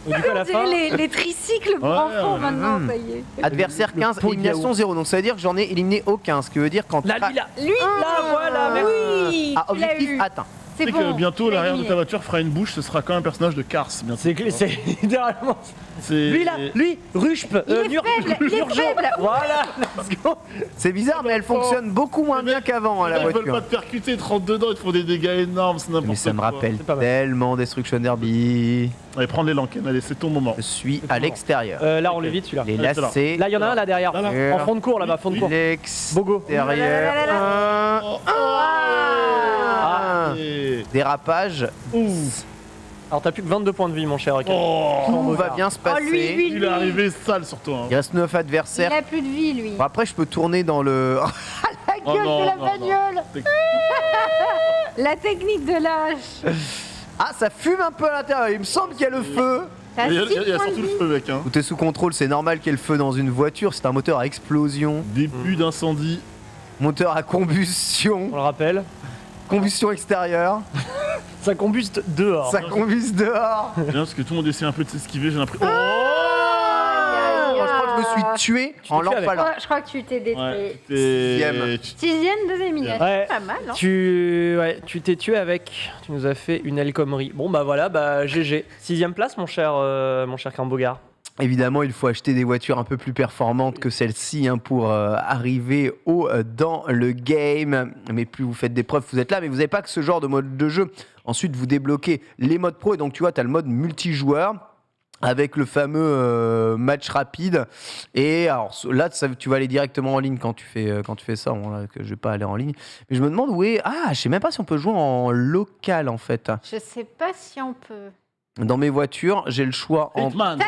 Donc, du coup, à la On fin. dirait les tricycles pour Ouais, enfants ouais. maintenant, ça y est. Adversaire Le 15, pot de élimination yaourt. 0. Donc ça veut dire que j'en ai éliminé aucun. Ce qui veut dire qu'en Là, lui, là. Lui, Là, voilà, merci. oui, Ah, tu l'as objectif eu. atteint. C'est Tu sais que bon. bientôt tu l'as l'arrière de ta éliminé. voiture fera une bouche, ce sera quand même un personnage de Cars bientôt. C'est littéralement. C'est- Lui là, lui, Rushp, Il est faible, il est Nurjo. faible. Voilà, let's go. C'est bizarre, mais elle fonctionne beaucoup moins bien qu'avant, hein, la Ils veulent pas voiture. te percuter, ils te rentrent dedans, ils te font des dégâts énormes, c'est n'importe quoi. Mais ça me rappelle C'est pas mal. tellement Destruction Derby. Allez, prends les Lanken, allez, c'est ton moment. Je suis à l'extérieur. Là, on l'évite celui-là. Les Allez, c'est là. lacets. Là, il y en a un là derrière. Là, là. En fond de cours là-bas, fond de cours. Bogo. L'extérieur. Ah. Et- Dérapage. Ouf. Alors, t'as plus que 22 points de vie, mon cher. Rocket. Oh. Tout va bien se Oh, passer. lui. Il est arrivé sale sur toi. Il reste 9 Il adversaires. a plus de vie, lui. Bon, après, je peux tourner dans le. La Oh gueule non, de la non, bagnole. La technique de l'âge. Ah, ça fume un peu à l'intérieur. Il me semble qu'il y a le feu. T'as Il y a 6 points surtout de le vie. feu, mec. Hein. Tout est sous contrôle, c'est normal qu'il y ait le feu dans une voiture. C'est un moteur à explosion. Début d'incendie. Moteur à On combustion. le rappelle. Combustion extérieure. Ça combuste dehors. Ça combuste dehors. Bien, parce que tout le monde essaie un peu de s'esquiver, j'ai l'impression. Moi, je crois que je me suis tué Tu en t'es tué avec. l'empalant. Je crois que tu t'es détruit. Ouais, Sixième. Sixième de élimination. Ouais. Pas mal, hein. Tu t'es tué avec. Tu nous as fait une Elcomrie. Bon bah voilà, bah GG. 6ème place, mon cher Cambogard. Évidemment, il faut acheter des voitures un peu plus performantes que celle-ci pour arriver haut dans le game. Mais plus vous faites des preuves, vous êtes là. Mais vous n'avez pas que ce genre de mode de jeu. Ensuite, vous débloquez les modes pro. Et donc, tu vois, tu as le mode multijoueur avec le fameux match rapide. Et alors là, tu vas aller directement en ligne quand tu fais ça. Bon, là, que je vais pas aller en ligne. Mais je me demande où est... Ah, je sais même pas si on peut jouer en local, en fait. Je sais pas si on peut. Dans mes voitures, j'ai le choix entre... Hitman.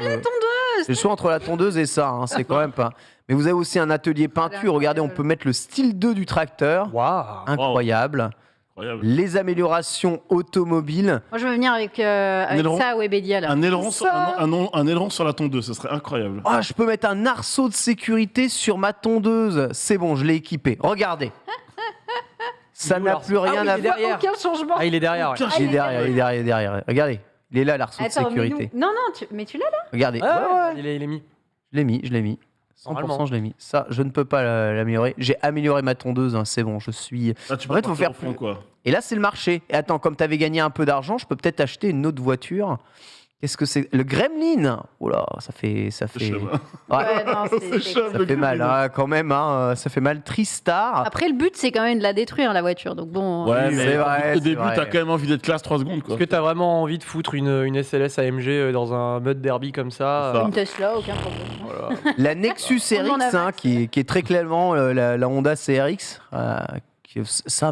J'ai le choix entre la tondeuse et ça, c'est quand même pas. Mais vous avez aussi un atelier peinture. Regardez, on peut mettre le style 2 du tracteur. Waouh. Incroyable. Incroyable. Les améliorations automobiles. Moi, je veux venir avec aileron. ça à Webedia, là. Un aileron, sur, Ça. un aileron sur la tondeuse, ce serait incroyable. Ah, je peux mettre un arceau de sécurité sur ma tondeuse. C'est bon, je l'ai équipé. Regardez. Ça Il est où, n'a l'arceau plus rien oui, à il est voir. derrière. Aucun changement. Ah, il est derrière. Ouais. Il est derrière, il est derrière, il est derrière. Regardez. Il est là, l'arceau de Attends, sécurité. Non, mais tu l'as là. Regardez. Ouais, Ouais, ouais, ouais. il est mis. Je l'ai mis. 100% Normalement. je l'ai mis. Ça, je ne peux pas l'améliorer. J'ai amélioré ma tondeuse, c'est bon, je suis... Là, tu En fait, peux faut partir faire au fond, quoi. Et là, c'est le marché. Et attends, comme tu avais gagné un peu d'argent, je peux peut-être acheter une autre voiture. Qu'est-ce que c'est? Le Gremlin. Oh là, ça fait... C'est Ouais, chum. Ouais, non, C'est chum, ça le fait mal, Gremlin. quand même. Ça fait mal. Tristar. Après, le but, c'est quand même de la détruire, la voiture. Donc bon. Ouais, Oui, mais c'est vrai, au c'est début, vrai. t'as quand même envie d'être classe 3 secondes, quoi. Est-ce que t'as vraiment envie de foutre une SLS AMG dans un mud derby comme ça C'est ça. Une Tesla, aucun problème. Voilà. La Nexus On en a RX, max. qui est très clairement la Honda CRX.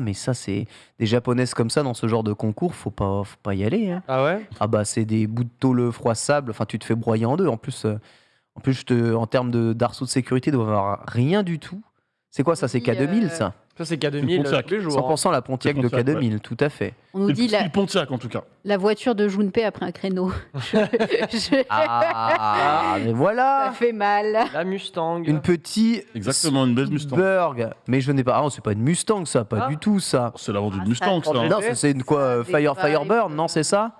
Mais ça, c'est des japonaises comme ça dans ce genre de concours. Faut pas y aller. Ah ouais. Ah bah, c'est des bouts de tôle froissable. Enfin, tu te fais broyer en deux. En plus, en termes d'arceau de sécurité, il doit y avoir rien du tout. C'est quoi ça? C'est Oui, K2000, ça? Ça c'est K2000 Pontiac. tous les jours. 100% la Pontiac C'est de Pontiac, K2000, tout à fait. On nous C'est dit le style Pontiac, en tout cas. la voiture de Junpei après un créneau. Ah, mais Ça voilà. fait mal. La Mustang. Une petite Exactement, une belle Mustang. Burg. Mais je n'ai pas. Ah, non, c'est pas une Mustang, ça, pas Ah. du tout, ça. C'est la vendue Ah, de Mustang, ça, ça. hein. Ouais. Non, ça, c'est une quoi? Ça dépasse. Firebird, non, c'est ça?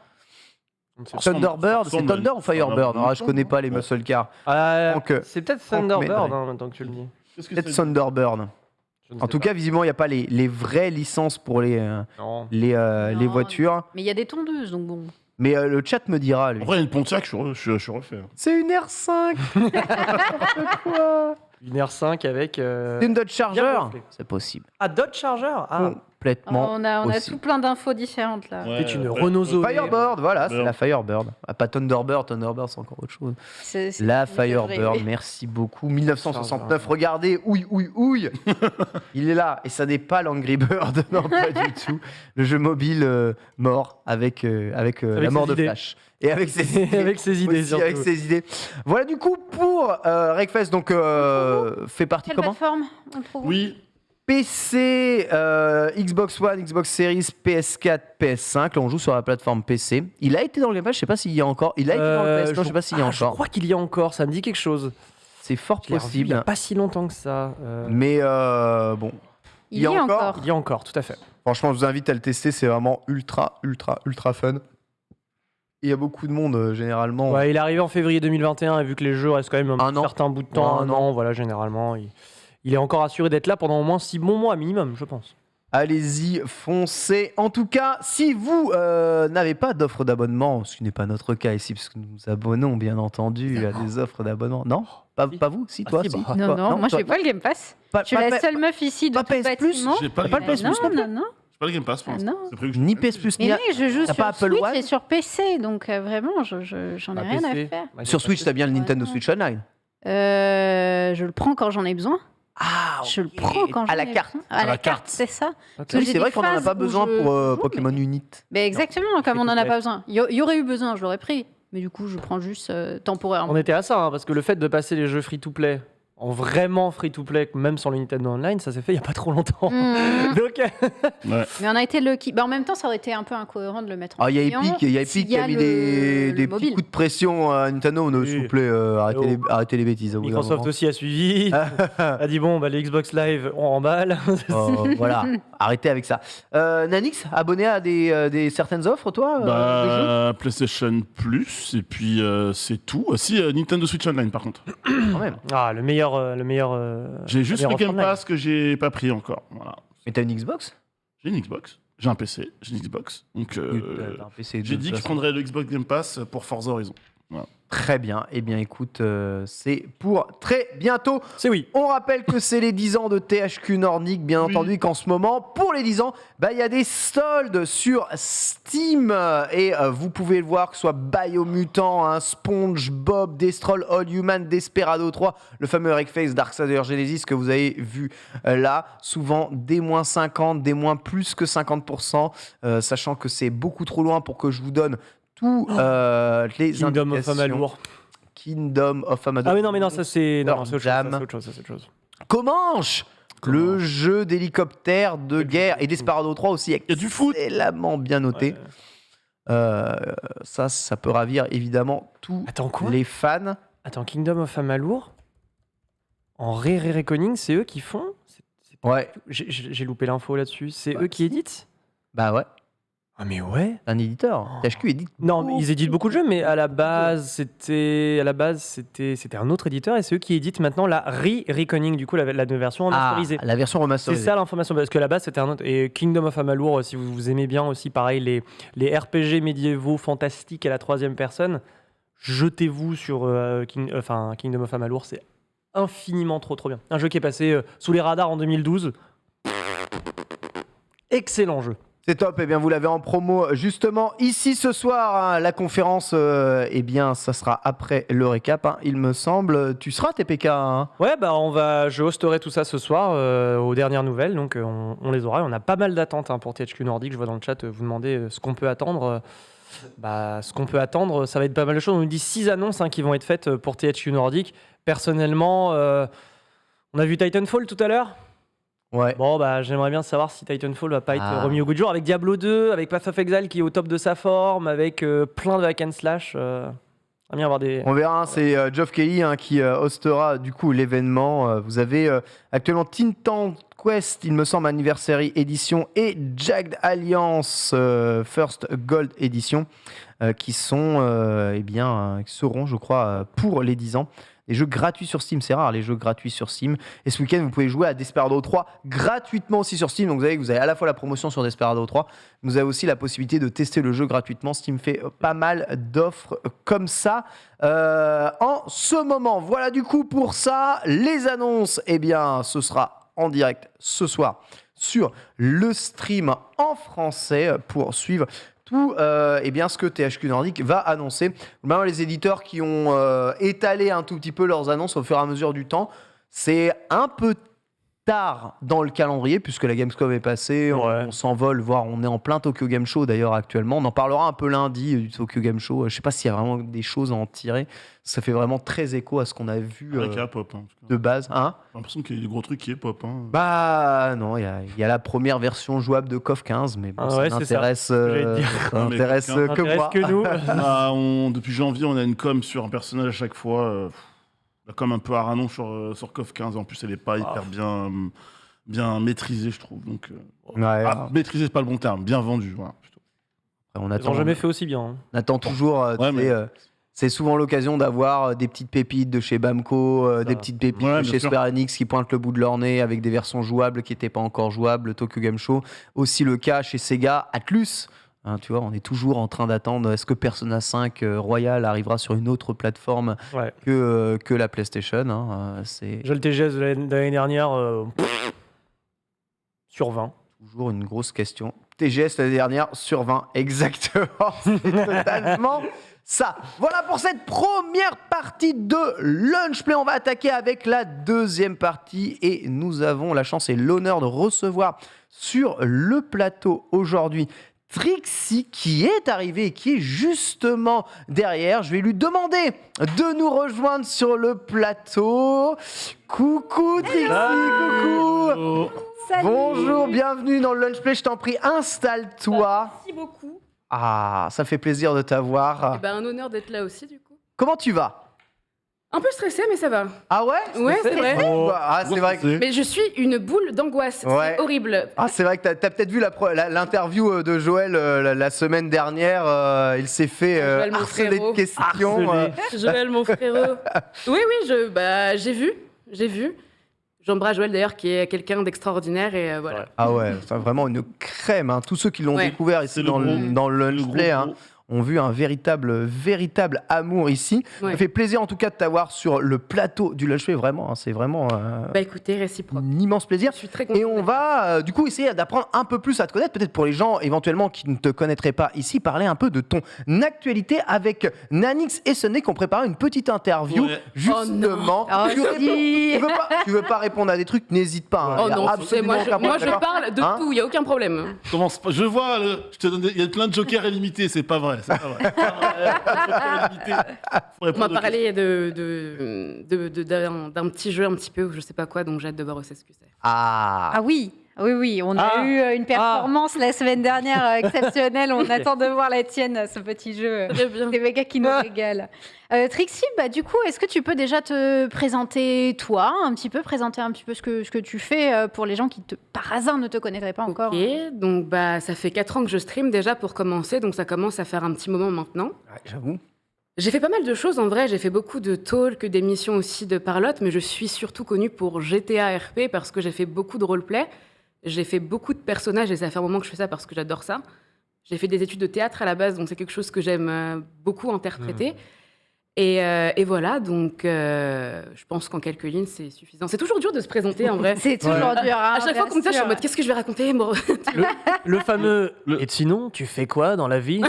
Thunderbird, c'est ressemble à Thunder une- ou Firebird? ressemble à Ah, je connais pas les Ouais. muscle cars. Donc, c'est peut-être Franck Thunderbird Médré. maintenant que tu le dis. Qu'est-ce que Peut-être c'est Thunderbird. Je ne En sais tout pas. cas, visiblement, il n'y a pas les vraies licences pour les Non. les Non. voitures. Mais il y a des tondeuses, donc bon. Mais le chat me dira, lui. En vrai, une Pontiac, je suis refait. hein. C'est une R5. Quoi? Une R5 avec. C'est une Dodge Charger. bien gonflée. C'est possible. Ah, Dodge Charger. Ah, Complètement. On a possible. tout plein d'infos différentes là. Ouais, c'est une ouais. Renault Zoé. Firebird, voilà, c'est Bird. la Firebird. Ah, pas Thunderbird, Thunderbird c'est encore autre chose. C'est La c'est vrai, Firebird, oui. merci beaucoup. 1969, regardez, ouille. Il est là, et ça n'est pas l'Angry Bird, non pas du tout. Le jeu mobile mort avec la mort ses de idées. Flash. Et avec ses idées. Avec ses idées, Aussi avec surtout. ses idées. Voilà du coup pour Wreckfest, donc fait partie Quelle comment? plateforme on le trouve? Oui, PC, Xbox One, Xbox Series, PS4, PS5. Là, on joue sur la plateforme PC. Il a été dans le Game Pass, je sais pas s'il y a encore. Il a été dans le PS, non, je sais pas s'il y a Je encore. crois qu'il y a encore, ça me dit quelque chose. C'est fort Je l'ai revu il y a possible. pas si longtemps que ça. Mais bon, Il y a encore. Il y a encore, tout à fait. franchement, je vous invite à le tester. C'est vraiment ultra fun. Il y a beaucoup de monde, généralement. Ouais, il est arrivé en février 2021 et vu que les jeux restent quand même Un an. certain bout de temps, Ouais, un un an, voilà, généralement, il est encore assuré d'être là pendant au moins 6 bons mois minimum, je pense. Allez-y, foncez. En tout cas, si vous n'avez pas d'offre d'abonnement, ce qui n'est pas notre cas ici, parce que nous nous abonnons bien entendu à des offres d'abonnement. Non, pas vous, si, Ah, toi, si, si. bah. Non, Toi, non, moi je toi. fais pas le Game Pass. Pas- Je suis pas- la seule meuf ici de pas tout le PS Plus bâtiment. j'ai pas le pas Game le Pass. PS Non, Plus, non, non. J'ai pas le Game Pass pour Ah, l'instant. non. C'est prévu que je- Ni PS Plus, Mais ni. oui, je joue T'as sur pas Apple Switch One et sur PC, donc vraiment, j'en ai rien à faire. Sur Switch, t'as bien le Ouais, Nintendo non. Switch Online. Je le prends quand j'en ai besoin. Ah, Je le prends quand j'en à la ai carte. besoin. À la carte, c'est ça. Parce que Oui, j'ai c'est vrai des qu'on en a phases pas où besoin je pour joue, Pokémon mais- Unit. Mais exactement, comme on en a complet. pas besoin. Il y aurait eu besoin, je l'aurais pris. Mais du coup, je prends juste temporairement. On était à ça, hein, parce que le fait de passer les jeux free-to-play en vraiment free-to-play, même sans le Nintendo Online, ça s'est fait il n'y a pas trop longtemps. Mhm. Donc, Ouais. Mais on a été lucky. En même temps, ça aurait été un peu incohérent de le mettre en Ah, il y a payant. Epic S'il qui a mis le des petits mobile. coups de pression à Nintendo. Oui. S'il vous plaît, arrêtez les bêtises. au bout d'un Microsoft moment. aussi a suivi, a dit bon, les Xbox Live, on remballe. Voilà, arrêtez avec ça. Nanix, abonné à des certaines offres, toi de jeux PlayStation Plus, et puis c'est tout. Si, Nintendo Switch Online, par contre. Quand même. Ah, le meilleur. J'ai juste la le meilleure Game offre Pass que j'ai pas pris encore. Voilà. Mais t'as une Xbox J'ai une Xbox, j'ai un PC, j'ai une Xbox. Donc, T'as un PC de j'ai dit que toute je prendrais le Xbox Game Pass pour Forza Horizon. Très bien. Eh bien, écoute, c'est pour très bientôt. C'est oui. On rappelle que c'est les 10 ans de THQ Nordic, bien Oui. entendu, qu'en ce moment, pour les 10 ans, il y a des soldes sur Steam. Et vous pouvez le voir, que ce soit Biomutant, SpongeBob, Destroy All Human, Desperado 3, le fameux Wreckfest Darksiders Genesis que vous avez vu là. Souvent des moins 50, des moins plus que 50%, sachant que c'est beaucoup trop loin pour que je vous donne tous les Kingdom of indications. Amalur. Kingdom of Amalur. Ah oui, non, mais non, ça c'est. Non, c'est autre chose, Jam. ça, c'est autre chose, ça, c'est autre chose. Comanche, le jeu d'hélicoptère de guerre et Desperado 3 aussi y a du foot. excellemment bien noté. Ça peut ravir évidemment tous Attends, quoi les fans. Attends, Kingdom of Amalur en Reckoning, c'est eux qui font Ouais, J'ai loupé l'info là-dessus. C'est Ouais. eux qui éditent bah ouais, Ah, mais ouais. c'est un éditeur. THQ édite. Non, mais ils éditent beaucoup de jeux, mais à la base, c'était un autre éditeur et c'est eux qui éditent maintenant la Reckoning, du coup, la version remasterisée. La version C'est remasterisée. ça l'information, parce que à la base c'était un autre. Et Kingdom of Amalur, si vous aimez bien aussi, pareil, les RPG médiévaux fantastiques à la troisième personne, jetez-vous sur Kingdom of Amalur, c'est infiniment trop bien. Un jeu qui est passé sous les radars en 2012. Excellent jeu. C'est top, et bien vous l'avez en promo justement ici ce soir, hein. La conférence, eh bien ça sera après le récap, hein, il me semble. Tu seras TPK, hein. Ouais, je hosterai tout ça ce soir aux dernières nouvelles, donc on les aura. On a pas mal d'attentes pour THQ Nordic. Je vois dans le chat vous demander ce qu'on peut attendre. Ce qu'on peut attendre, ça va être pas mal de choses. On nous dit 6 annonces qui vont être faites pour THQ Nordic. Personnellement, on a vu Titanfall tout à l'heure. Ouais. Bon, j'aimerais bien savoir si Titanfall va pas être remis au goût du jour avec Diablo 2, avec Path of Exile qui est au top de sa forme, avec plein de hack and slash. On va bien avoir des. On verra, c'est Geoff Kelly qui hostera du coup l'événement. Vous avez actuellement Tintan Quest, il me semble, Anniversary Edition et Jagged Alliance First Gold Edition qui sont, qui seront, je crois, pour les 10 ans. Les jeux gratuits sur Steam, c'est rare les jeux gratuits sur Steam. Et ce week-end, vous pouvez jouer à Desperado 3 gratuitement aussi sur Steam. Donc vous avez à la fois la promotion sur Desperado 3, vous avez aussi la possibilité de tester le jeu gratuitement. Steam fait pas mal d'offres comme ça en ce moment. Voilà du coup pour ça. Les annonces, ce sera en direct ce soir sur le stream en français pour suivre tout ce que THQ Nordic va annoncer. Maintenant, les éditeurs qui ont étalé un tout petit peu leurs annonces au fur et à mesure du temps, c'est un peu tard dans le calendrier puisque la Gamescom est passée, on s'envole, voire on est en plein Tokyo Game Show d'ailleurs actuellement. On en parlera un peu lundi du Tokyo Game Show. Je sais pas s'il y a vraiment des choses à en tirer. Ça fait vraiment très écho à ce qu'on a vu Avec la pop. de base. J'ai l'impression qu'il y a des gros trucs qui est pop. Non, il y a la première version jouable de KOF 15, mais bon, ça n'intéresse que moi. Que nous. Depuis janvier, on a une com sur un personnage à chaque fois. La com un peu à Ranon sur KOF 15. En plus, elle n'est pas hyper bien maîtrisée, je trouve. Donc, maîtrisée, c'est pas le bon terme. Bien vendue. Voilà, plutôt. On Ils n'ont jamais fait aussi bien. On attend toujours. C'est souvent l'occasion d'avoir des petites pépites de chez Bamco, des petites pépites de chez Square Enix qui pointent le bout de leur nez avec des versions jouables qui n'étaient pas encore jouables, Tokyo Game Show. Aussi le cas chez Sega Atlus. Tu vois, on est toujours en train d'attendre. Est-ce que Persona 5 Royal arrivera sur une autre plateforme que la PlayStation J'ai le TGS de l'année dernière sur 20. Toujours une grosse question. TGS l'année dernière sur 20, exactement. C'est totalement ça. Voilà pour cette première partie de Lunch Play. On va attaquer avec la deuxième partie et nous avons la chance et l'honneur de recevoir sur le plateau aujourd'hui Trixie qui est arrivé et qui est justement derrière. Je vais lui demander de nous rejoindre sur le plateau. Coucou Trixie, coucou. Salut. Bonjour, bienvenue dans le Lunch Play. Je t'en prie, installe-toi. Merci beaucoup. Ah, ça fait plaisir de t'avoir. Eh ben, un honneur d'être là aussi, du coup. Comment tu vas? Un peu stressée, mais ça va. Ah ouais? Ouais, c'est vrai. Ah, c'est vrai que... Mais je suis une boule d'angoisse. Ouais. C'est horrible. Ah, c'est vrai que t'as peut-être vu l'interview de Joël la semaine dernière. Il s'est fait Joël, mon harceler de frérot. questions. Joël, mon frérot. Oui, j'ai vu. J'embrasse Joël d'ailleurs, qui est quelqu'un d'extraordinaire et voilà. Ah ouais, c'est vraiment une crème. Hein. Tous ceux qui l'ont Ouais. découvert ici C'est dans le le Lunch Play hein, ont vu un véritable amour ici. Ouais. Ça fait plaisir en tout cas de t'avoir sur le plateau du Lunch Play. Vraiment, hein, c'est vraiment Bah écoutez, réciproque. un immense plaisir. Je suis très contente. Et on va du coup essayer d'apprendre un peu plus à te connaître, peut-être pour les gens éventuellement qui ne te connaîtraient pas ici, parler un peu de ton actualité avec Nanix et Sunday qui ont préparé une petite interview Ouais. justement. Oh, tu, si. tu veux pas répondre à des trucs, n'hésite pas. hein. Oh Il y a non, tu sais, absolument moi aucun problème, je d'accord parle de Hein tout, il n'y a aucun problème. Commence pas. Je vois, je te donne il y a plein de jokers illimités, c'est pas vrai. C'est pas vrai. C'est pas vrai. Plein de jokers illimités. Faut On répondre m'a aux parlé d'un petit jeu un petit peu, ou je sais pas quoi, donc j'ai hâte de voir aussi ce que c'est. Ah, Ah oui, on a Ah. eu une performance la semaine dernière exceptionnelle. On attend de voir la tienne, ce petit jeu. Très bien. Des méga qui nous régalent. Trixie, du coup, est-ce que tu peux déjà te présenter toi, présenter un petit peu ce que tu fais pour les gens qui, par hasard, ne te connaîtraient pas encore? Ok, donc ça fait 4 ans que je stream déjà pour commencer, donc ça commence à faire un petit moment maintenant. ouais, j'avoue. J'ai fait pas mal de choses en vrai, j'ai fait beaucoup de talks, d'émissions aussi de parlotte, mais je suis surtout connue pour GTA RP parce que j'ai fait beaucoup de roleplay, j'ai fait beaucoup de personnages et ça fait un moment que je fais ça parce que j'adore ça. J'ai fait des études de théâtre à la base, donc c'est quelque chose que j'aime beaucoup interpréter. Et voilà, donc je pense qu'en quelques lignes, c'est suffisant. C'est toujours dur de se présenter en vrai. C'est toujours dur. Hein, À chaque fois comme ça, je suis en mode qu'est-ce que je vais raconter bon. Le fameux. Le- Et sinon, tu fais quoi dans la vie?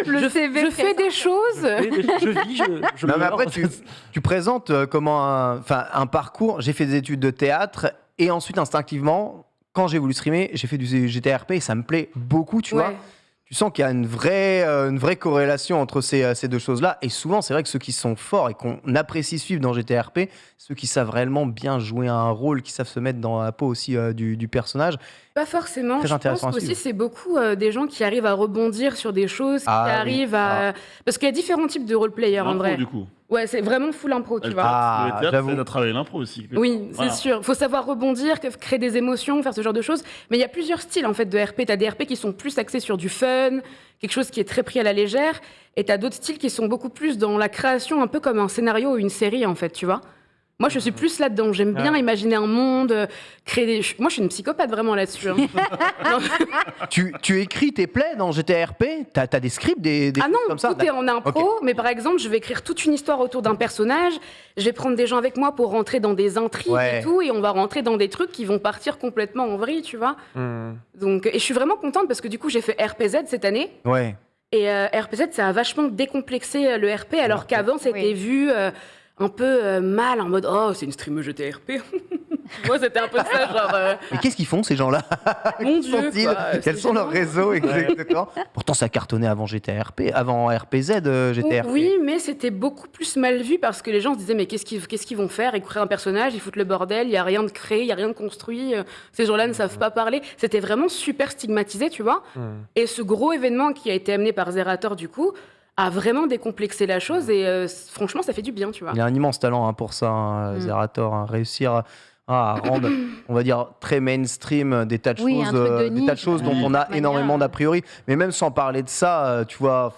le CV. Je fais des choses. Je vis, je Non, mais meurs. après, tu présentes comment un parcours. J'ai fait des études de théâtre et ensuite, instinctivement, quand j'ai voulu streamer, j'ai fait du GTRP et ça me plaît beaucoup, tu vois. Ouais. Tu sens qu'il y a une vraie corrélation entre ces deux choses-là. Et souvent, c'est vrai que ceux qui sont forts et qu'on apprécie suivre dans GTRP, ceux qui savent réellement bien jouer un rôle, qui savent se mettre dans la peau aussi du personnage. Pas forcément. Très Je intéressant à pense qu'aussi suivre. c'est beaucoup des gens qui arrivent à rebondir sur des choses, qui Ah oui. arrivent à... Parce qu'il y a différents types de roleplayers en L'impro, vrai. du coup. Ouais, c'est vraiment full impro, tu Le vois. Ah, théâtre, j'avoue. c'est de travailler l'impro aussi. Oui, Voilà. c'est sûr. Faut savoir rebondir, créer des émotions, faire ce genre de choses. Mais il y a plusieurs styles en fait de RP. T'as des RP qui sont plus axés sur du fun, quelque chose qui est très pris à la légère, et t'as d'autres styles qui sont beaucoup plus dans la création, un peu comme un scénario ou une série en fait, tu vois. Moi, je suis plus là-dedans. J'aime bien imaginer un monde, créer des... Moi, je suis une psychopathe vraiment là-dessus. Hein. Non. Tu écris tes plays dans GTRP? T'as des scripts, des Ah choses non, comme ça? tout est en impro, Ok. mais par exemple, je vais écrire toute une histoire autour d'un personnage, je vais prendre des gens avec moi pour rentrer dans des intrigues Ouais. et tout, et on va rentrer dans des trucs qui vont partir complètement en vrille, tu vois. Donc, et je suis vraiment contente parce que du coup, j'ai fait RPZ cette année, Ouais. et RPZ, ça a vachement décomplexé le RP, alors qu'avant, c'était Oui. vu un peu mal, en mode « Oh, c'est une streameuse GTRP ». Moi, c'était un peu ça, genre... Mais qu'est-ce qu'ils font ces gens-là? Mon Qui Dieu, sont-ils? quoi, Quels c'est sont leurs gênant. réseaux exactement? Pourtant, ça cartonnait avant GTRP, avant RPZ, GTRP. Oui, mais c'était beaucoup plus mal vu parce que les gens se disaient mais qu'est-ce qu'ils vont faire? Ils créent un personnage, ils foutent le bordel, il y a rien de créé, il y a rien de construit, ces gens-là ne savent pas parler. C'était vraiment super stigmatisé, tu vois. Et ce gros événement qui a été amené par Zerator du coup a vraiment décomplexé la chose et franchement ça fait du bien, tu vois. Il a un immense talent pour ça, Zerator, réussir à rendre, on va dire, très mainstream des tas de Oui, choses, un truc de des tas de niche, choses dont de on a toute énormément manière. d'a priori. Mais même sans parler de ça, tu vois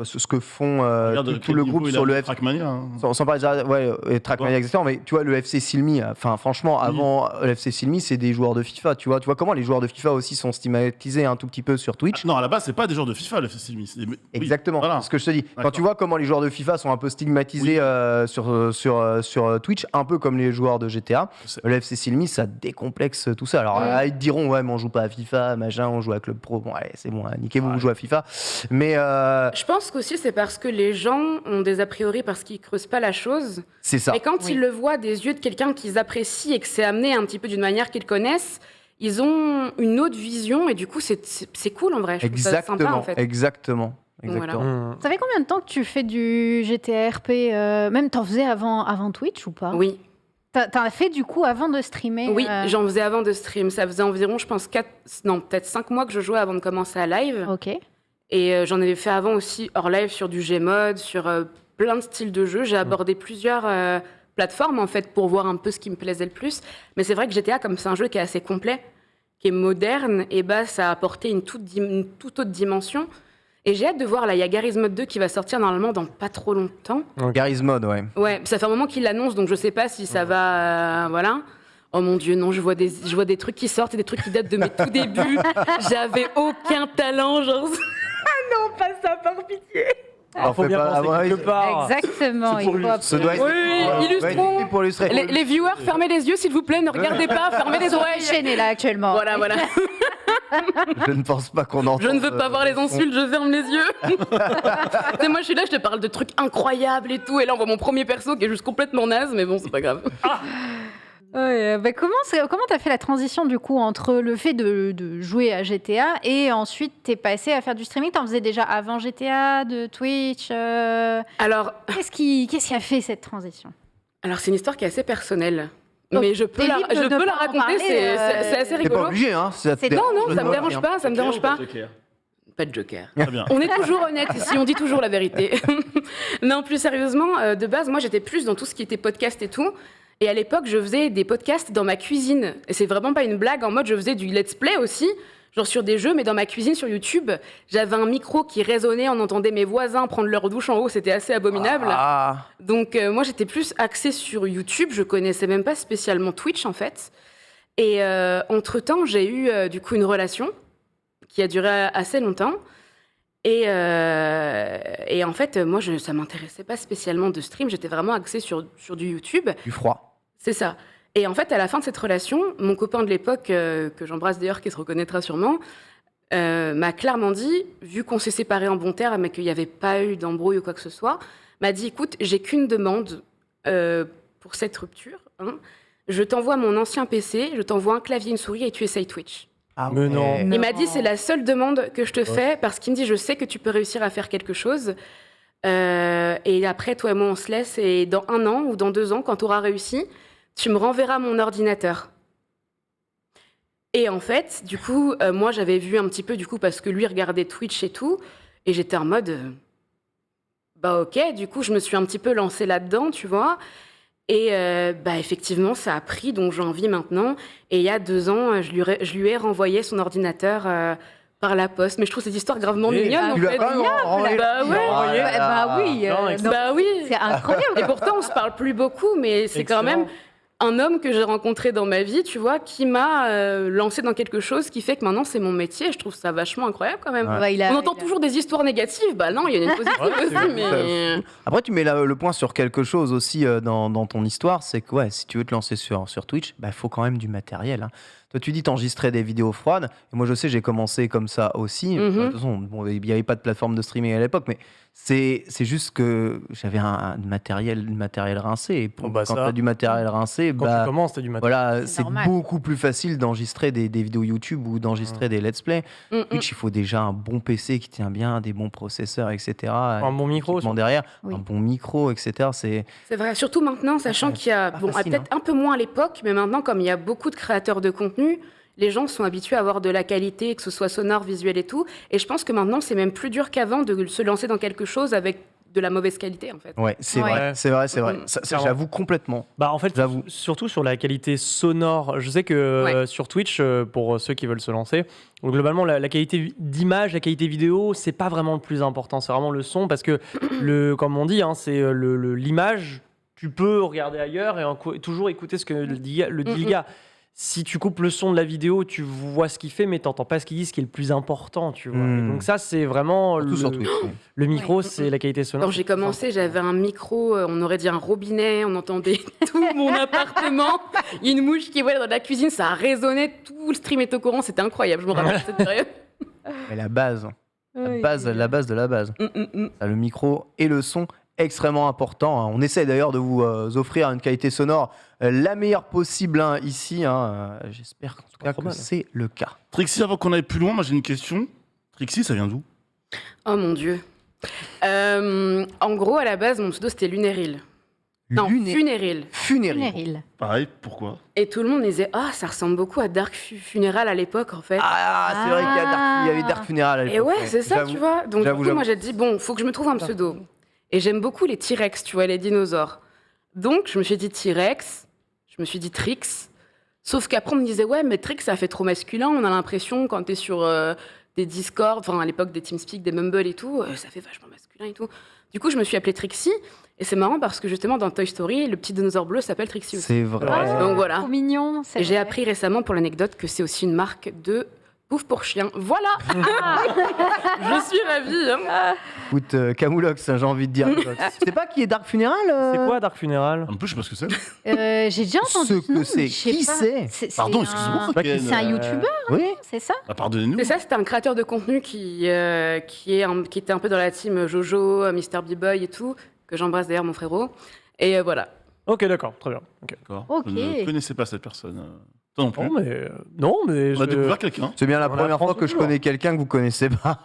ce que font Regarde tout le groupe sur le FC. Trackmania. Hein. Sans parler de Trackmania, exactement, mais tu vois, le FC Silmi, franchement, avant le FC Silmi, c'est des joueurs de FIFA, tu vois comment les joueurs de FIFA aussi sont stigmatisés un tout petit peu sur Twitch. Non, à la base, c'est pas des joueurs de FIFA, le Festival. Exactement, voilà. c'est ce que je te dis. Quand D'accord. tu vois comment les joueurs de FIFA sont un peu stigmatisés sur Twitch, un peu comme les joueurs de GTA, Je sais. le FC Silmi, ça décomplexe tout ça. Alors, ils te diront, ouais, mais on joue pas à FIFA, machin, on joue à Club Pro. Bon, allez, c'est bon, niquez-vous, vous jouez à FIFA. Mais Je pense qu'aussi c'est parce que les gens ont des a priori parce qu'ils creusent pas la chose. c'est ça. Et quand ils le voient des yeux de quelqu'un qu'ils apprécient et que c'est amené un petit peu d'une manière qu'ils connaissent, ils ont une autre vision et du coup, c'est cool en vrai. Je trouve ça sympa en fait. Exactement. Voilà. Mmh. Ça fait combien de temps que tu fais du GTA RP Même t'en faisais avant Twitch ou pas? Oui, T'en as fait du coup avant de streamer? oui, j'en faisais avant de stream. Ça faisait environ, je pense, peut-être 5 mois que je jouais avant de commencer à live. Ok. Et j'en avais fait avant aussi hors live sur du Gmod, sur plein de styles de jeux. J'ai abordé plusieurs plateformes en fait pour voir un peu ce qui me plaisait le plus. Mais c'est vrai que GTA, comme c'est un jeu qui est assez complet, qui est moderne, et bah ça a apporté une toute autre dimension. Et j'ai hâte de voir, là, il y a Garry's Mod 2 qui va sortir normalement dans pas trop longtemps. Garry's Mod, ouais. Ouais, ça fait un moment qu'il l'annonce, donc je sais pas si ça va... voilà. Oh mon Dieu, non, je vois des trucs qui sortent et des trucs qui datent de mes tout débuts. J'avais aucun talent, genre... Ah non, pas ça, par pitié. Alors, faut fais bien pas- penser quelque part. Exactement. C'est pour il faut Ce doit être- Oui, illustrons. Ouais, pour illustrer. Les viewers, fermez les yeux, s'il vous plaît, ne regardez pas, fermez les oreilles. enchaîner là actuellement. Voilà. Je ne pense pas qu'on entende. Je ne veux pas voir les insultes, je ferme les yeux. Et moi, je suis là, je te parle de trucs incroyables et tout, et là, on voit mon premier perso qui est juste complètement naze, mais bon, c'est pas grave. Ouais, bah comment t'as fait la transition du coup entre le fait de jouer à GTA et ensuite t'es passé à faire du streaming? T'en faisais déjà avant GTA, de Twitch Alors, Qu'est-ce qui a fait cette transition? c'est une histoire qui est assez personnelle. Donc, Mais je peux t'es la, libre de je ne peux pas la en raconter, parler, c'est assez T'es pas rigolo. obligé, hein. Si ça te Non, dérange, non, ça me dérange dérange rien. pas, ça me dérange pas. Pas de joker. Très bien. On est toujours honnête ici, on dit toujours la vérité. Non, plus sérieusement, de base, moi j'étais plus dans tout ce qui était podcast et tout. Et à l'époque, je faisais des podcasts dans ma cuisine. Et c'est vraiment pas une blague, en mode je faisais du let's play aussi, genre sur des jeux, mais dans ma cuisine sur YouTube. J'avais un micro qui résonnait, on entendait mes voisins prendre leur douche en haut, c'était assez abominable. Ah, Donc moi j'étais plus axée sur YouTube, je connaissais même pas spécialement Twitch en fait. Et entre-temps, j'ai eu du coup une relation qui a duré assez longtemps. Et en fait, moi, ça m'intéressait pas spécialement de stream. J'étais vraiment axée sur du YouTube. du froid. C'est ça. Et en fait, à la fin de cette relation, mon copain de l'époque, que j'embrasse d'ailleurs, qui se reconnaîtra sûrement, m'a clairement dit, vu qu'on s'est séparés en bons termes, mais qu'il n'y avait pas eu d'embrouille ou quoi que ce soit, m'a dit, écoute, j'ai qu'une demande pour cette rupture. Hein. Je t'envoie mon ancien PC, je t'envoie un clavier, une souris et tu essayes Twitch. Ah, Mais non. Il m'a dit, c'est la seule demande que je te fais, parce qu'il me dit, je sais que tu peux réussir à faire quelque chose. Et après, toi et moi, on se laisse. Et dans 1 an ou dans 2 ans, quand tu auras réussi, tu me renverras mon ordinateur. Et en fait, du coup, moi, j'avais vu un petit peu, du coup, parce que lui regardait Twitch et tout. Et j'étais en mode, bah ok, du coup, je me suis un petit peu lancée là-dedans, tu vois. Et bah, effectivement, ça a pris, donc j'en vis maintenant. Et il y a 2 ans, je lui ai renvoyé son ordinateur par la poste. Mais je trouve cette histoire gravement Et mignonne, en tu l'as fait. quand même renvoyé. Bah ouais. Bah oui, non, Bah oui. c'est incroyable. Et pourtant, on se parle plus beaucoup, mais c'est quand même un homme que j'ai rencontré dans ma vie, tu vois, qui m'a lancé dans quelque chose qui fait que maintenant, c'est mon métier. Je trouve ça vachement incroyable quand même. Ouais. Ouais, On entend toujours des histoires négatives. Bah non, il y en a une positive aussi, mais... Après, tu mets le point sur quelque chose aussi dans ton histoire, c'est que ouais, si tu veux te lancer sur Twitch, il faut quand même du matériel. Hein. Toi, tu dis t'enregistrais des vidéos froides, et moi je sais, j'ai commencé comme ça aussi. Mhm. De toute façon, bon, il n'y avait pas de plateforme de streaming à l'époque, mais c'est juste que j'avais un matériel rincé. Et Oh, bah, quand ça. tu as du matériel rincé, Quand tu commences, t'as du matériel. voilà, C'est c'est normal. beaucoup plus facile d'enregistrer des vidéos YouTube ou d'enregistrer des let's play. Twitch, il faut déjà un bon PC qui tient bien, des bons processeurs, etc. Un bon micro. équipement derrière, Oui. un bon micro, etc. C'est C'est vrai, surtout maintenant, sachant qu'il y a, pas bon, facile, peut-être un peu moins à l'époque, mais maintenant, comme il y a beaucoup de créateurs de contenu, les gens sont habitués à avoir de la qualité, que ce soit sonore, visuel et tout. Et je pense que maintenant, c'est même plus dur qu'avant de se lancer dans quelque chose avec de la mauvaise qualité, en fait. ouais, c'est Ouais. vrai, c'est vrai, c'est vrai. Mm. Ça, Clairement. j'avoue complètement. Bah en fait, J'avoue. surtout sur la qualité sonore. Je sais que Ouais. sur Twitch, pour ceux qui veulent se lancer, globalement la qualité d'image, la qualité vidéo, c'est pas vraiment le plus important. C'est vraiment le son parce que comme on dit, hein, c'est l'image. Tu peux regarder ailleurs et toujours écouter ce que le dit le gars. Si tu coupes le son de la vidéo, tu vois ce qu'il fait, mais t'entends pas ce qu'il dit, ce qui est le plus important, tu vois. Mm. Et donc ça, c'est vraiment Surtout sur Twitch. oui. le micro, Ouais. c'est la qualité sonore. Quand j'ai commencé, j'avais un micro, on aurait dit un robinet, on entendait tout mon appartement. Une mouche qui volait dans la cuisine, ça a résonné, tout le stream est au courant, c'était incroyable, je me rappelle de cette période. Mais la base de la base. Mm. Ça, le micro et le son extrêmement important. Hein. On essaie d'ailleurs de vous offrir une qualité sonore la meilleure possible ici. J'espère qu'en tout cas que c'est le cas. Trixie, avant qu'on aille plus loin, moi j'ai une question. Trixie, ça vient d'où? Oh mon Dieu. En gros, à la base, mon pseudo, c'était Lunéril. Non, Funéril. Funéril. Pareil, pourquoi? Et tout le monde disait « Ah, ça ressemble beaucoup à Dark Funeral à l'époque, en fait. » Ah, c'est vrai qu'il y avait Dark Funeral à l'époque. Et ouais, c'est ça, tu vois. Donc, du coup, j'avoue. moi, j'ai dit « Bon, faut que je me trouve un pseudo. » Et j'aime beaucoup les T-Rex, tu vois, les dinosaures. Donc, je me suis dit T-Rex, je me suis dit Trix. Sauf qu'après, on me disait « Ouais, mais Trix, ça fait trop masculin. On a l'impression, quand t'es sur des Discord, enfin, à l'époque, des TeamSpeak, des Mumble et tout, ça fait vachement masculin et tout. » Du coup, je me suis appelée Trixie. Et c'est marrant parce que justement, dans Toy Story, le petit dinosaure bleu s'appelle Trixie aussi. C'est vrai. Donc voilà. Trop mignon. Et j'ai appris récemment, pour l'anecdote, que c'est aussi une marque de bouffe pour chien. Voilà. Je suis ravie. Écoute, Camoulox, j'ai envie de dire. C'est pas qui est Dark Funeral C'est quoi Dark Funeral? Un peu, je sais pas ce que c'est. J'ai déjà entendu Ce que nom, c'est. mais je sais Qui pas. c'est Pardon, excuse-moi. C'est un youtubeur, Oui. c'est ça? Pardonnez-nous. C'est ça, c'était un créateur de contenu qui était un peu dans la team Jojo, Mr. B-Boy et tout, que j'embrasse d'ailleurs, mon frérot. Et voilà. Ok, d'accord, très bien. Ok. D'accord. Ok. Je ne connaissais pas cette personne. Toi non plus. Non, mais On a découvert quelqu'un. C'est bien la On première apprend fois que je toujours. connais quelqu'un que vous connaissez pas.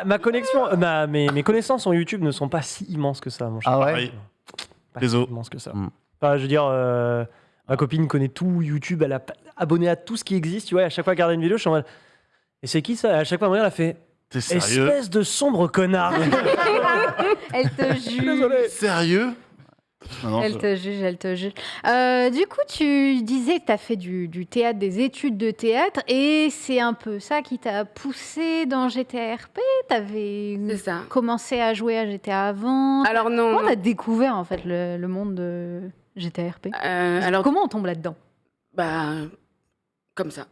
ma connexion, mes connaissances en YouTube ne sont pas si immenses que ça, mon cher. Ah ouais. Pareil. Pas Désolé. si immenses que ça. Mm. Enfin, je veux dire, ma copine connaît tout YouTube, elle a abonné à tout ce qui existe, tu vois, et à chaque fois qu'elle regarde une vidéo, je suis en mode, et c'est qui ça? Et à chaque fois, elle a fait, T'es sérieux? espèce de sombre connard. Elle te juge. Désolé. Sérieux? Non, Elle te juge, elle te juge. Du coup, tu disais que tu as fait du théâtre, des études de théâtre, et c'est un peu ça qui t'a poussé dans GTA RP. Tu avais C'est ça. commencé à jouer à GTA avant. Alors non. Comment tu as découvert en fait le monde de GTA RP? Alors, Comment on tombe là-dedans? bah, comme ça.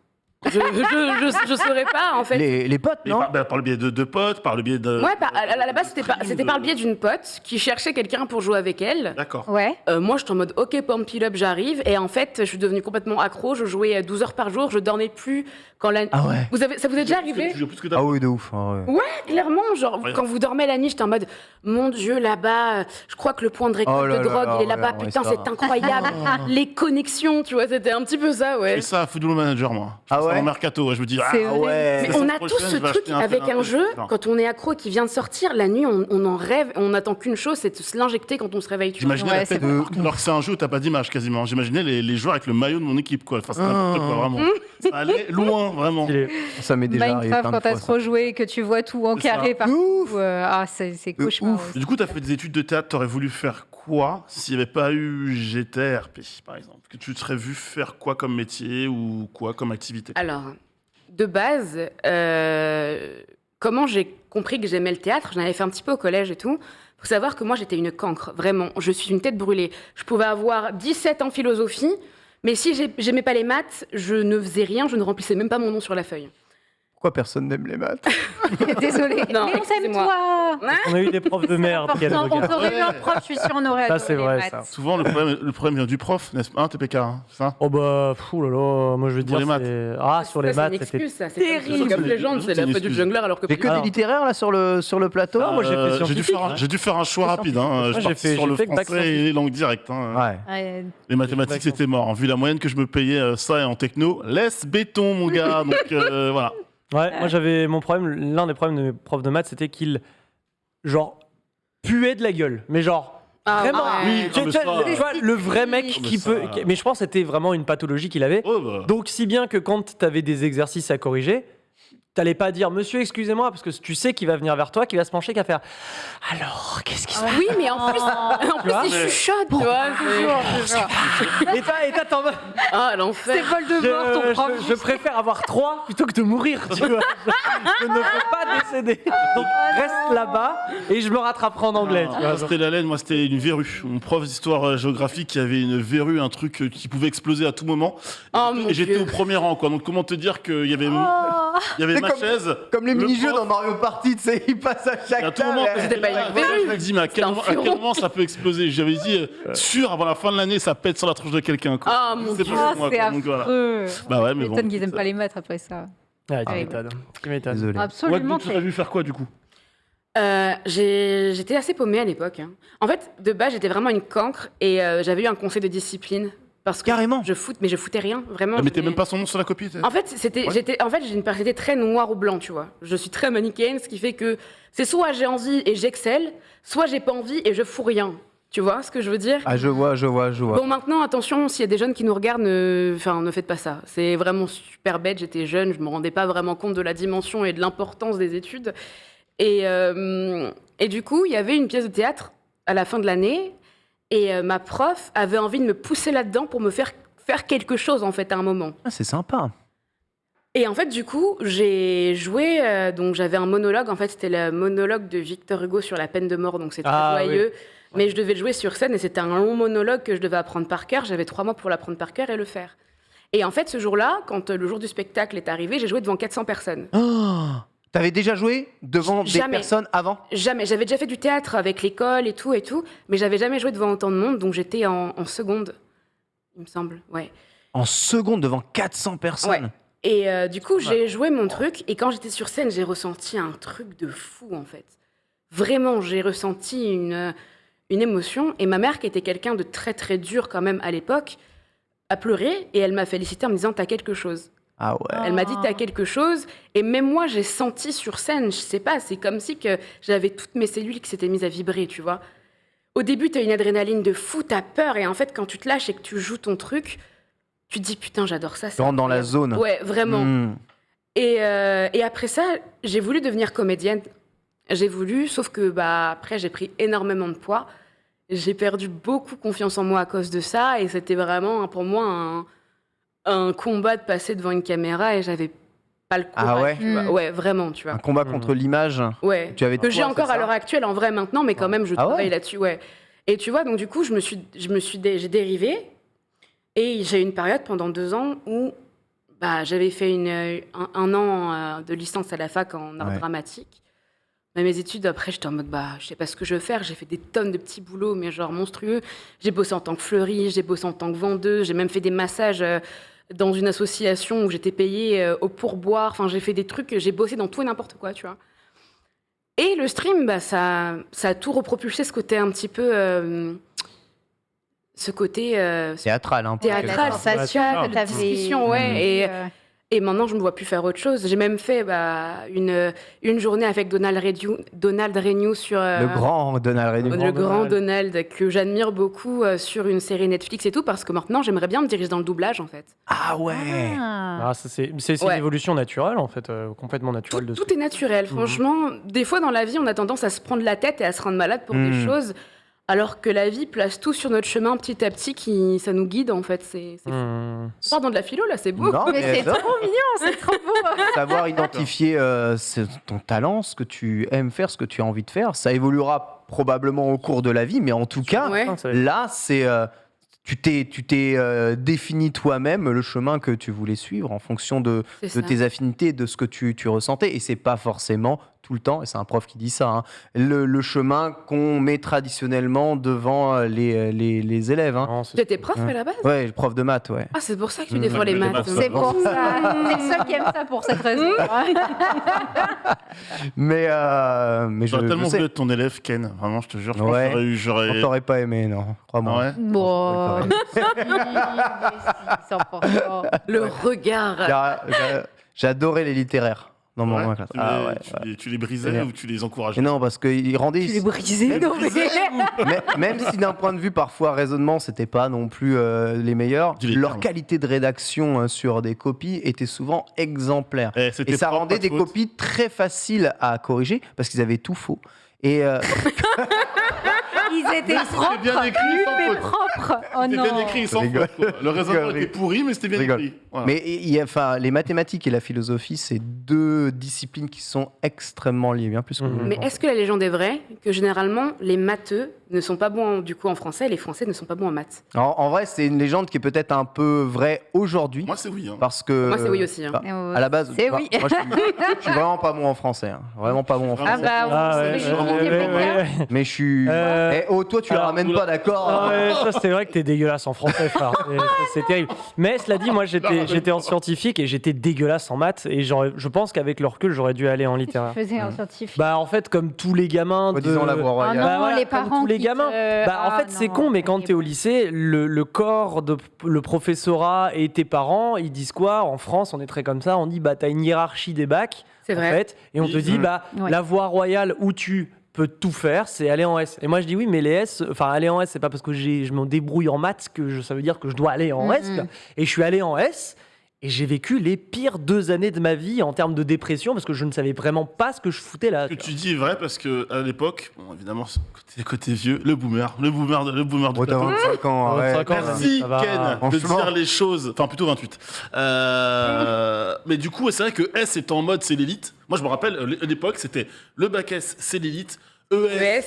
Je saurais pas, en fait. Les potes, Mais non par le biais de potes, par le biais de. Ouais, à la base, c'était par le biais d'une pote qui cherchait quelqu'un pour jouer avec elle. D'accord. Ouais. Moi, j'étais en mode OK, pump it up, j'arrive. Et en fait, je suis devenue complètement accro. Je jouais 12 heures par jour. Je dormais plus quand la. Ah ouais. Ça vous est déjà arrivé? Tu joues plus que ta Ah oui, de ouf. Ah ouais. Ouais, clairement. Genre, Ouais. quand vous dormez la nuit, j'étais en mode mon Dieu, là-bas, je crois que le point de récolte Oh là de là drogue, là, il est là-bas. ouais, Putain, ça. c'est incroyable. Les connexions, tu vois, c'était un petit peu ça, Je ouais. fais ça à Football Manager, moi. Je Ah fais ça ouais en Mercato. Ouais. Je me dis, C'est ah vrai. ouais. Mais La on semaine a tous prochaine, ce je vais truc acheter un avec tel, un jeu, Non. quand on est accro et qui vient de sortir, la nuit, on en rêve, on n'attend qu'une chose, c'est de se l'injecter quand on se réveille. Tu vois. J'imaginais Ouais, la c'est tête, alors que c'est un jeu où t'as pas d'image quasiment. J'imaginais les joueurs avec le maillot de mon équipe, quoi. Enfin, c'est n'importe quoi, vraiment. Ça allait loin, vraiment. Stylé. Ça m'est déjà arrivé Minecraft, plein quand de t'as fois. trop joué et que tu vois tout en C'est ça. carré partout. C'est De cauchemar. ouf. Et du coup, t'as fait des études de théâtre, t'aurais voulu faire quoi s'il n'y avait pas eu GTA RP, par exemple? Que tu te serais vu faire quoi comme métier ou quoi comme activité? Alors, de base, comment j'ai compris que j'aimais le théâtre? J'en avais fait un petit peu au collège et tout. Faut savoir que moi, j'étais une cancre, vraiment. Je suis une tête brûlée. Je pouvais avoir 17 en philosophie, mais si j'aimais pas les maths, je ne faisais rien, je ne remplissais même pas mon nom sur la feuille. Pourquoi personne n'aime les maths? Désolée. Non, Mais on t'aime, excusez-moi. toi. On a eu des profs de merde. quel On regard. t'aurait eu un prof, je suis sûre, on aurait Ça, adoré c'est les vrai, maths. ça. Souvent, le problème vient du prof, n'est-ce pas, TPK, hein, c'est ça? Oh bah, oh là là, moi je veux Pour dire, les maths. c'est... Ah, sur les Ça, maths, c'est une c'était... excuse, ça. C'est comme terrible. League of Legends, c'est C'est la une fête du excuse. jungler alors que... J'ai que Alors. des littéraires là sur le plateau. Ah, moi, j'ai fait scientifique. J'ai dû faire un choix rapide. Hein. Je j'ai suis fait- sur j'ai le fait bac français et les langues directes. Hein. Ouais. Ouais. Les mathématiques, c'était mort. Vu la moyenne que je me payais ça et en techno, laisse béton, mon gars. Donc voilà. Ouais, moi j'avais mon problème, l'un des problèmes de mes profs de maths, c'était qu'ils, genre, puaient de la gueule. Mais genre, Ah, vraiment, ouais. Oui, tu mais vois, ça- tu vois, le vrai mec Mais qui ça- peut... Mais je pense que c'était vraiment une pathologie qu'il avait. Oh, bah. Donc si bien que quand t'avais des exercices à corriger, t'allais pas dire « Monsieur, excusez-moi », parce que tu sais qu'il va venir vers toi, qu'il va se pencher, qu'il va faire « Alors, qu'est-ce qui se passe Oui, mais en plus, vois, il chuchote, tu vois. Et toi, t'en mode... Ah, l'enfer. C'est Voldemort, ton prof. Je préfère avoir 3 plutôt que de mourir, tu vois. Je ne peux pas décéder. Donc reste là-bas et je me rattraperai en anglais. tu vois. Moi, c'était la laine, moi c'était une verrue. Mon prof d'histoire géographique qui avait une verrue, un truc qui pouvait exploser à tout moment. Oh, mon Et j'étais Dieu. au premier rang, quoi. Donc comment te dire qu'il y avait, il y avait C'est ma chaise. Comme les le mini-jeux prof, dans Mario Party, tu sais, ils passent à et chaque à tout moment, table. C'était pas une verrue. je me dis, mais à quel C'était un moment ça peut exploser? J'avais dit, sûr, avant la fin de l'année, ça pète sur la tronche de quelqu'un. quoi. Ah, mon C'est Dieu. pas Ah, moi, c'est quoi. Donc, voilà. affreux. Bah ouais, mais bon. M'étonne qu'ils aiment pas les maths après ça. Ouais, tu Ouais. m'étonnes. Tu m'étonnes. Désolé. Ouais, Absolument. donc tu as vu faire quoi du coup? J'étais assez paumée à l'époque. Hein. En fait, de base, j'étais vraiment une cancre et j'avais eu un conseil de discipline. Parce que Carrément. je foutais rien, vraiment. Elle mettait même pas son nom sur la copie. En fait, j'ai une personnalité très noir ou blanc, tu vois. Je suis très manichéenne, ce qui fait que c'est soit j'ai envie et j'excelle, soit j'ai pas envie et je fous rien. Tu vois ce que je veux dire? Ah, je vois. Bon, maintenant, attention, s'il y a des jeunes qui nous regardent, ne faites pas ça. C'est vraiment super bête. J'étais jeune, je me rendais pas vraiment compte de la dimension et de l'importance des études. Et du coup, il y avait une pièce de théâtre à la fin de l'année. Et ma prof avait envie de me pousser là-dedans pour me faire quelque chose, en fait, à un moment. Ah, c'est sympa. Et en fait, du coup, j'ai joué... donc, j'avais un monologue. En fait, c'était le monologue de Victor Hugo sur la peine de mort. Donc, c'est très joyeux. Oui. Mais je devais le jouer sur scène. Et c'était un long monologue que je devais apprendre par cœur. J'avais 3 mois pour l'apprendre par cœur et le faire. Et en fait, ce jour-là, quand le jour du spectacle est arrivé, j'ai joué devant 400 personnes. Oh, t'avais déjà joué devant des personnes avant? Jamais. J'avais déjà fait du théâtre avec l'école et tout, mais j'avais jamais joué devant autant de monde, donc j'étais en seconde, il me semble, ouais. En seconde devant 400 personnes? Ouais. Et du coup, j'ai joué mon truc, et quand j'étais sur scène, j'ai ressenti un truc de fou, en fait. Vraiment, j'ai ressenti une émotion, et ma mère, qui était quelqu'un de très, très dur quand même à l'époque, a pleuré, et elle m'a félicité en me disant « t'as quelque chose ». Ah ouais. Elle m'a dit t'as quelque chose et même moi j'ai senti sur scène, je sais pas, c'est comme si que j'avais toutes mes cellules qui s'étaient mises à vibrer, tu vois. Au début t'as une adrénaline de fou, t'as peur et en fait quand tu te lâches et que tu joues ton truc, tu te dis putain j'adore ça. Tu rentres dans la zone. Ouais vraiment. Et après ça j'ai voulu devenir comédienne, sauf que après j'ai pris énormément de poids, j'ai perdu beaucoup confiance en moi à cause de ça et c'était vraiment pour moi un combat de passer devant une caméra et j'avais pas le courage. Ah ouais? Tu vois. Ouais, vraiment, tu vois. Un combat contre l'image. Ouais. Que j'ai encore à l'heure actuelle, en vrai, maintenant, mais quand même, je travaille là-dessus, ouais. Et tu vois, donc du coup, j'ai dérivé et j'ai eu une période pendant 2 ans où j'avais fait un an de licence à la fac en art dramatique. Mais mes études, après, j'étais en mode, je sais pas ce que je veux faire. J'ai fait des tonnes de petits boulots, mais genre monstrueux. J'ai bossé en tant que fleuriste, j'ai bossé en tant que vendeuse, j'ai même fait des massages dans une association où j'étais payée au pourboire. Enfin, j'ai fait des trucs, j'ai bossé dans tout et n'importe quoi, tu vois. Et le stream, ça a tout repropulsé, ce côté un petit peu... ce côté... théâtral, un peu. Théâtral, social, de discussion, ouais. Et maintenant, je ne me vois plus faire autre chose. J'ai même fait une journée avec Donald Renew sur... le grand Donald Renew. Le grand Donald, que j'admire beaucoup sur une série Netflix et tout, parce que maintenant, j'aimerais bien me diriger dans le doublage, en fait. Ah ouais. C'est une évolution naturelle, en fait, complètement naturelle. Tout est naturel, franchement. Des fois, dans la vie, on a tendance à se prendre la tête et à se rendre malade pour des choses... Alors que la vie place tout sur notre chemin petit à petit, ça nous guide en fait. C'est fou. Pardon de la philo là, c'est beau. Non, mais c'est trop mignon, c'est trop beau. Savoir identifier ton talent, ce que tu aimes faire, ce que tu as envie de faire, ça évoluera probablement au cours de la vie, mais en tout cas, là, c'est tu t'es défini toi-même le chemin que tu voulais suivre en fonction de tes affinités, de ce que tu ressentais, et c'est pas forcément tout le temps, et c'est un prof qui dit ça, hein, le chemin qu'on met traditionnellement devant les élèves. Hein. Tu étais prof à la base? Ouais, prof de maths, ouais. Ah, c'est pour ça que tu défends les maths. C'est pour ça. C'est le seul qui aime ça pour cette raison. mais j'aurais tellement voulu être ton élève, Ken. Vraiment, je te jure. On t'aurait pas aimé, non. Crois-moi. Ouais. Bon. Le regard. J'adorais les littéraires. Dans ma classe. Tu les brisais ou tu les encourageais? Non, parce qu'ils rendaient... Tu les brisais? Même si d'un point de vue parfois raisonnement, c'était pas non plus les meilleurs, leur qualité de rédaction sur des copies était souvent exemplaire. Et ça rendait des copies très faciles à corriger parce qu'ils avaient tout faux. Et ils étaient propres, bien écrit, mais propres. Oh non. C'était bien écrit sans faute. Le raisonnement était pourri, mais c'était bien écrit. Voilà. Mais les mathématiques et la philosophie, c'est 2 disciplines qui sont extrêmement liées, bien plus que vous. Mais est-ce que la légende est vraie que généralement les matheux ne sont pas bons du coup en français et les Français ne sont pas bons en maths? En vrai, c'est une légende qui est peut-être un peu vraie aujourd'hui. Moi, c'est oui. Hein. Parce que moi, c'est oui aussi. Hein. À la base, c'est oui. Moi, je suis vraiment pas bon en français. Hein. Vraiment pas bon en français. Ah bah, ouais, mais je suis Mais je suis. Toi, tu la ramènes pas, d'accord? Ouais, ça c'est vrai que t'es dégueulasse en français, frère. C'est terrible. Mais cela dit, moi j'étais en scientifique et j'étais dégueulasse en maths. Et je pense qu'avec le recul, j'aurais dû aller en littéraire. Tu faisais un scientifique. Bah en fait, comme tous les gamins de... Disons la voie Ah royale. non, Bah voilà, les comme parents tous les qui gamins. te- Bah en Ah, fait, c'est non, con, mais quand t'es au horrible. lycée, le corps de le professorat et tes parents, ils disent quoi? En France, on est très comme ça. On dit bah t'as une hiérarchie des bacs, C'est en vrai. fait, et on te dit bah Ouais. la voie royale où tu peux tout faire, c'est aller en S. Et moi je dis oui, mais les S, enfin aller en S, c'est pas parce que je me débrouille en maths ça veut dire que je dois aller en S. Quoi. Et je suis allé en S. Et j'ai vécu les pires 2 années de ma vie en termes de dépression parce que je ne savais vraiment pas ce que je foutais là. Ce que tu dis est vrai parce que à l'époque, bon, évidemment, côté vieux, le boomer du Oh, t'as plateau. 25 ans, ouais. 25 ans, Merci ça va. Ken de Franchement. dire les choses, enfin plutôt 28. Mais du coup, c'est vrai que S est en mode c'est l'élite. Moi, je me rappelle à l'époque, c'était le bac S, c'est l'élite. ES, ES.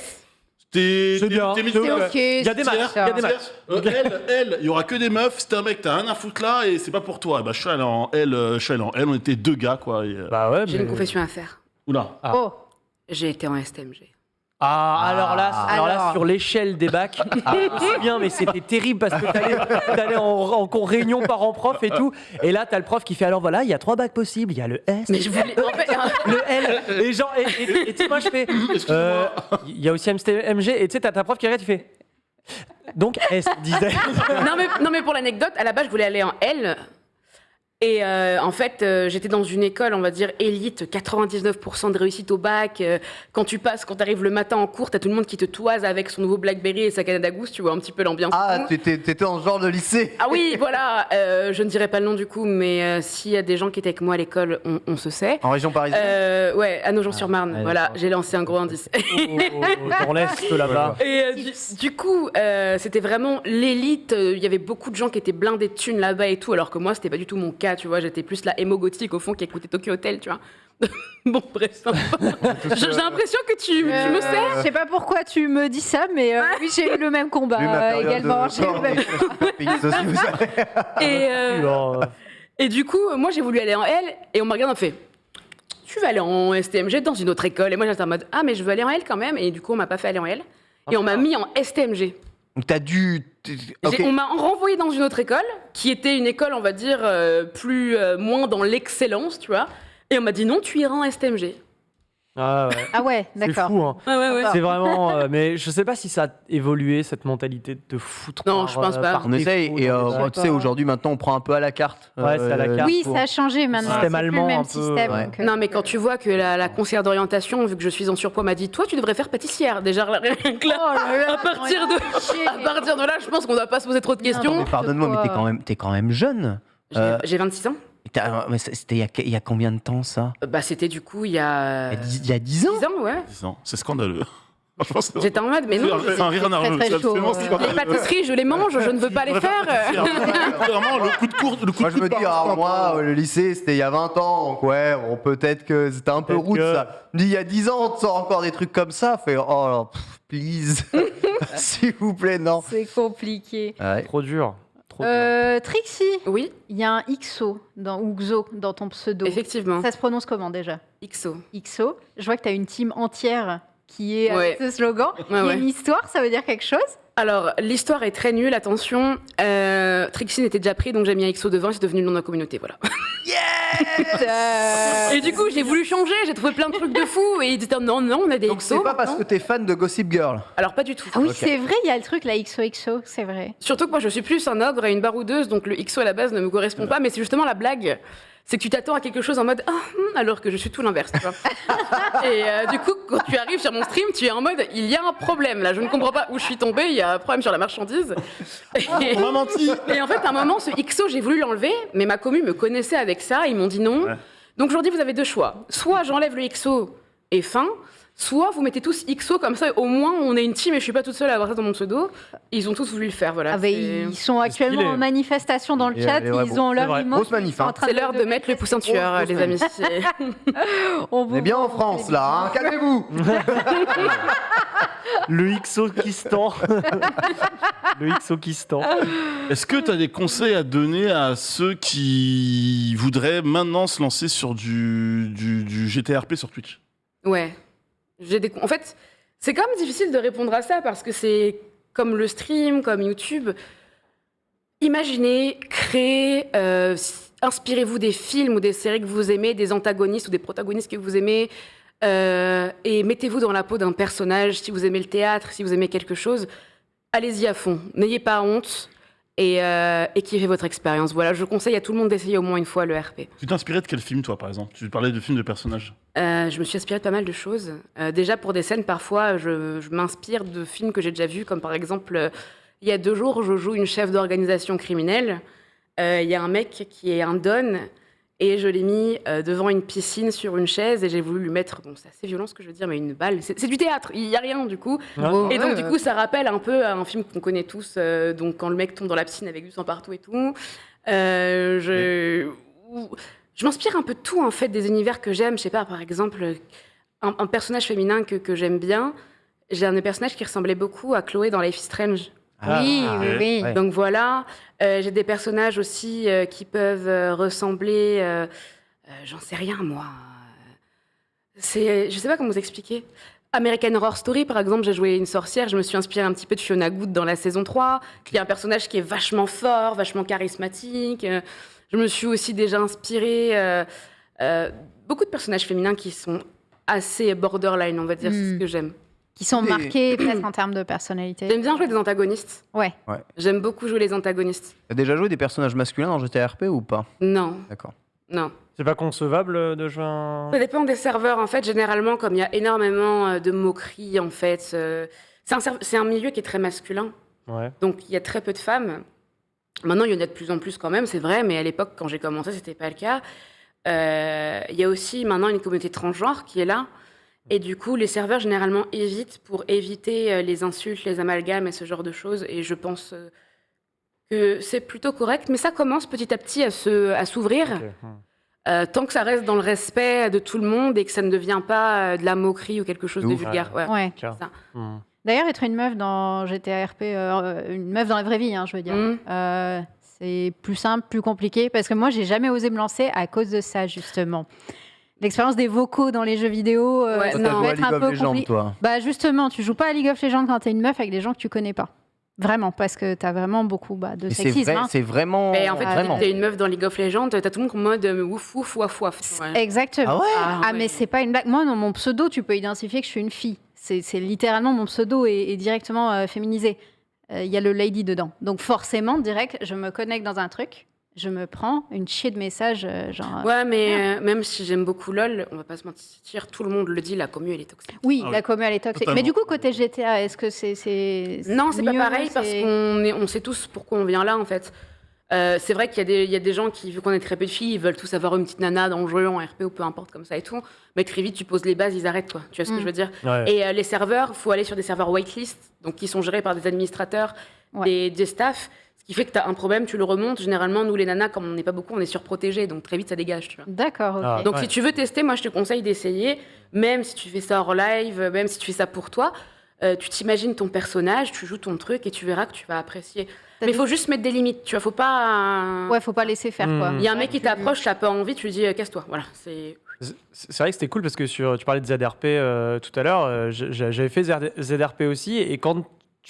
C'est bien, t'es c'est meilleur. ok. Il y a des matchs, il y a des matchs. Elle, il y aura que des meufs. Si t'es un mec, t'as rien à foutre là et c'est pas pour toi. Et bah, je suis allé en L, on était 2 gars quoi. Et, Bah ouais, J'ai mais... une confession à faire. Oula. Ah. Oh, J'ai été en STMG. Ah, alors là, Alors. sur l'échelle des bacs, je me souviens, mais c'était terrible parce que t'allais en réunion parents-prof et tout. Et là, t'as le prof qui fait alors voilà, il y a 3 bacs possibles. Il y a le S, Mais je voulais. En fait, le L. Et genre, et tu sais, moi, je fais. Il y a aussi MSTMG. Et tu sais, t'as ta prof qui regarde, tu fais. Donc S, disait. non, mais pour l'anecdote, à la base, je voulais aller en L. Et en fait, j'étais dans une école, on va dire, élite, 99% de réussite au bac. Quand tu arrives le matin en cours, t'as tout le monde qui te toise avec son nouveau Blackberry et sa Canada Goose, tu vois un petit peu l'ambiance. Ah, t'étais dans ce genre de lycée. Ah oui, voilà, je ne dirai pas le nom du coup, mais s'il y a des gens qui étaient avec moi à l'école, on se sait. En région parisienne. Ouais, à Nogent-sur-Marne, Ah, voilà, d'accord. j'ai lancé un gros indice. Dans l'Est, là-bas. Et du coup, c'était vraiment l'élite. Il y avait beaucoup de gens qui étaient blindés de thunes là-bas et tout, alors que moi, c'était pas du tout mon cas, tu vois. J'étais plus la émo gothique au fond qui écoutait Tokyo Hotel, tu vois. Bon, bref. J'ai l'impression que tu me sais. je sais pas pourquoi tu me dis ça, mais oui, j'ai eu le même combat Vu ma période également. de J'ai eu le même- PX aussi, vous savez. Et du coup, moi, j'ai voulu aller en L et on m'a regardé, on fait. Tu vas aller en STMG dans une autre école. Et moi, j'étais en mode, ah, mais je veux aller en L quand même. Et du coup, on m'a pas fait aller en L. Et on m'a mis en STMG. Donc t'as dû. Ok. On m'a renvoyé dans une autre école, qui était une école, on va dire, moins dans l'excellence, tu vois. Et on m'a dit non, tu iras en STMG. Ah ouais. Ah ouais, C'est d'accord. fou, hein. Ouais. C'est vraiment. Mais je sais pas si ça a évolué, cette mentalité de te foutre. Non, par, je pense pas. par On essaye défaut et dans les bon, tu sais, aujourd'hui, maintenant, on prend un peu à la carte. Ouais, c'est à la carte. Oui, pour- ça a changé maintenant. Système C'est plus allemand, le un même peu, système. ouais. donc, Non, mais quand tu vois que la conseillère d'orientation, vu que je suis en surpoids, m'a dit toi, tu devrais faire pâtissière. Déjà, rien que là, Oh là là, à partir de là, je pense qu'on ne doit pas se poser trop de questions. Mais pardonne-moi, mais Quoi. t'es quand même jeune. J'ai 26 ans. Mais c'était il y a combien de temps ça? Bah, c'était du coup il y a Il y a 10 ans? 10 ans, ouais. Non, c'est scandaleux. Franchement, c'est J'étais en mode, mais non. c'est un rire nerveux. très C'est chaud, absolument ouais. scandaleux. Les pâtisseries, je les mange, je ne veux pas les faire. Vraiment, le coup de court, le coup Moi de je me coude dis, par- ah, moi le lycée c'était il y a 20 ans, donc ouais, bon, peut-être que c'était un peu Peut-être route que- ça. Je me dis, il y a 10 ans, on te sort encore des trucs comme ça, fait oh, please, s'il vous plaît, non. C'est compliqué. Ouais. Trop dur. Trop dur. Trixie, Oui, il y a un XO ou XO dans ton pseudo. effectivement. Ça se prononce comment déjà? XO. XO. Je vois que tu as une team entière qui est avec Ouais. ce slogan. Il y a ouais. une histoire, ça veut dire quelque chose? Alors, l'histoire est très nulle, attention. Trixie n'était déjà pris, donc j'ai mis un XO devant, c'est devenu le nom de la communauté, voilà. Et du coup, j'ai voulu changer, j'ai trouvé plein de trucs de fou, et ils disaient non, on a des Donc XO. c'est pas parce que maintenant. t'es fan de Gossip Girl. Alors, pas du tout. Ah oui, Ok. c'est vrai, il y a le truc, la XOXO, c'est vrai. Surtout que moi, je suis plus un ogre et une baroudeuse, donc le XO à la base ne me correspond pas, mais c'est justement la blague. C'est que tu t'attends à quelque chose en mode alors que je suis tout l'inverse, tu vois. Et du coup, quand tu arrives sur mon stream, tu es en mode il y a un problème là, je ne comprends pas où je suis tombée, il y a un problème sur la marchandise. Et, On m'a menti. et en fait, à un moment, ce XO, j'ai voulu l'enlever, mais ma commu me connaissait avec ça, ils m'ont dit non. Ouais. Donc aujourd'hui, vous avez deux choix. Soit j'enlève le XO et fin, soit vous mettez tous XO, comme ça au moins on est une team et je suis pas toute seule à avoir ça dans mon pseudo. Ils ont tous voulu le faire, voilà. Ah bah, ils sont actuellement stylé. en manifestation dans le Et, chat, ouais, ils bon, ont c'est leur vrai. image. Grosse manif, hein. C'est l'heure de mettre le pouce en tueur, Grosse les amis. On est bien en France là, hein, calmez-vous. Le XO-Kistan. Le XO-Kistan. Est-ce que tu as des conseils à donner à ceux qui voudraient maintenant se lancer sur du GTRP sur Twitch? Ouais. En fait, c'est quand même difficile de répondre à ça parce que c'est comme le stream, comme YouTube, imaginez, créez, inspirez-vous des films ou des séries que vous aimez, des antagonistes ou des protagonistes que vous aimez, et mettez-vous dans la peau d'un personnage. Si vous aimez le théâtre, si vous aimez quelque chose, allez-y à fond. N'ayez pas honte et kiffez votre expérience. Voilà, je conseille à tout le monde d'essayer au moins une fois le RP. Tu t'es inspiré de quel film, toi, par exemple? Tu parlais de films de personnages. Je me suis inspirée de pas mal de choses. Déjà, pour des scènes, parfois, je m'inspire de films que j'ai déjà vus, comme par exemple, il y a 2 jours, je joue une chef d'organisation criminelle. Il y a un mec qui est un don, et je l'ai mis devant une piscine sur une chaise, et j'ai voulu lui mettre, bon, c'est assez violent ce que je veux dire, mais une balle. C'est du théâtre, il n'y a rien, du coup. Et donc, du coup, ça rappelle un peu un film qu'on connaît tous, donc quand le mec tombe dans la piscine avec du sang partout et tout. Je m'inspire un peu de tout, en fait, des univers que j'aime. Je sais pas, par exemple, un personnage féminin que j'aime bien. J'ai un des personnages qui ressemblait beaucoup à Chloé dans Life is Strange. Oui. Ouais. Donc voilà. J'ai des personnages aussi qui peuvent ressembler... j'en sais rien, moi. Je sais pas comment vous expliquer. American Horror Story, par exemple, j'ai joué une sorcière. Je me suis inspirée un petit peu de Fiona Good dans la saison 3, qui est un personnage qui est vachement fort, vachement charismatique. Je me suis aussi déjà inspirée beaucoup de personnages féminins qui sont assez borderline, on va dire, c'est ce que j'aime. Qui sont marqués peut-être en termes de personnalité. J'aime bien jouer des antagonistes. Ouais. J'aime beaucoup jouer les antagonistes. T'as déjà joué des personnages masculins dans GTA RP ou pas? Non, D'accord. non. C'est pas concevable de jouer un. Ça dépend des serveurs, en fait. Généralement, comme il y a énormément de moqueries, en fait, c'est un milieu qui est très masculin. Ouais. Donc, il y a très peu de femmes. Maintenant, il y en a de plus en plus quand même, c'est vrai, mais à l'époque, quand j'ai commencé, c'était pas le cas. Il y a aussi maintenant une communauté transgenre qui est là. Et du coup, les serveurs, généralement, évitent pour éviter les insultes, les amalgames et ce genre de choses. Et je pense que c'est plutôt correct. Mais ça commence petit à petit à s'ouvrir. Ok. Tant que ça reste dans le respect de tout le monde et que ça ne devient pas de la moquerie ou quelque chose de Ouf. vulgaire. Ouais. Ouais. Tiens. Ça. D'ailleurs, être une meuf dans GTA RP, une meuf dans la vraie vie, hein, je veux dire, c'est plus simple, plus compliqué, parce que moi, j'ai jamais osé me lancer à cause de ça, justement. L'expérience des vocaux dans les jeux vidéo, Ouais, ça Toi, t'as peut joué à être League un of peu Legends, compliqué. toi. Bah justement, tu joues pas à League of Legends quand t'es une meuf avec des gens que tu connais pas. Vraiment, parce que t'as vraiment beaucoup de Et sexisme. Hein. c'est vraiment. Et en fait, vraiment. si t'es une meuf dans League of Legends, t'as tout le monde en mode ouf, ouf, waf, waf. Ouais. Exactement. Ah ouais? Ah, ouais. mais c'est pas une blague. Moi, dans mon pseudo, tu peux identifier que je suis une fille. C'est littéralement mon pseudo est directement féminisé. Il y a le lady dedans. Donc forcément, direct, je me connecte dans un truc, je me prends une chier de messages, genre... Ouais, mais même si j'aime beaucoup LoL, on va pas se mentir, tout le monde le dit, la commu, elle est toxique. Oui, Ah oui. la commu, elle est toxique. Totalement. Mais du coup, côté GTA, est-ce que c'est Non, c'est pas mieux, pareil parce c'est- qu'on sait tous pourquoi on vient là, en fait. C'est vrai qu'il y a des gens qui, vu qu'on est très peu de filles, ils veulent tous avoir une petite nana dans le jeu, en RP ou peu importe, comme ça et tout. Mais très vite, tu poses les bases, ils arrêtent, quoi. Tu vois ce que je veux dire? Ouais. Et les serveurs, il faut aller sur des serveurs whitelist, donc qui sont gérés par des administrateurs, Ouais. des staffs. Ce qui fait que tu as un problème, tu le remontes. Généralement, nous, les nanas, comme on n'est pas beaucoup, on est surprotégés, donc très vite, ça dégage, tu vois. D'accord, ok. Ah, Donc, ouais. si tu veux tester, moi, je te conseille d'essayer, même si tu fais ça hors live, même si tu fais ça pour toi. Tu t'imagines ton personnage, tu joues ton truc et tu verras que tu vas apprécier. T'as Mais il dit- faut juste mettre des limites, tu vois. Faut pas. Ouais, faut pas laisser faire, quoi. Il y a un mec qui t'approche, t'as pas envie, tu lui dis casse-toi. Voilà. C'est. C'est vrai que c'était cool parce que tu parlais de ZRP tout à l'heure. J'avais fait ZRP aussi et quand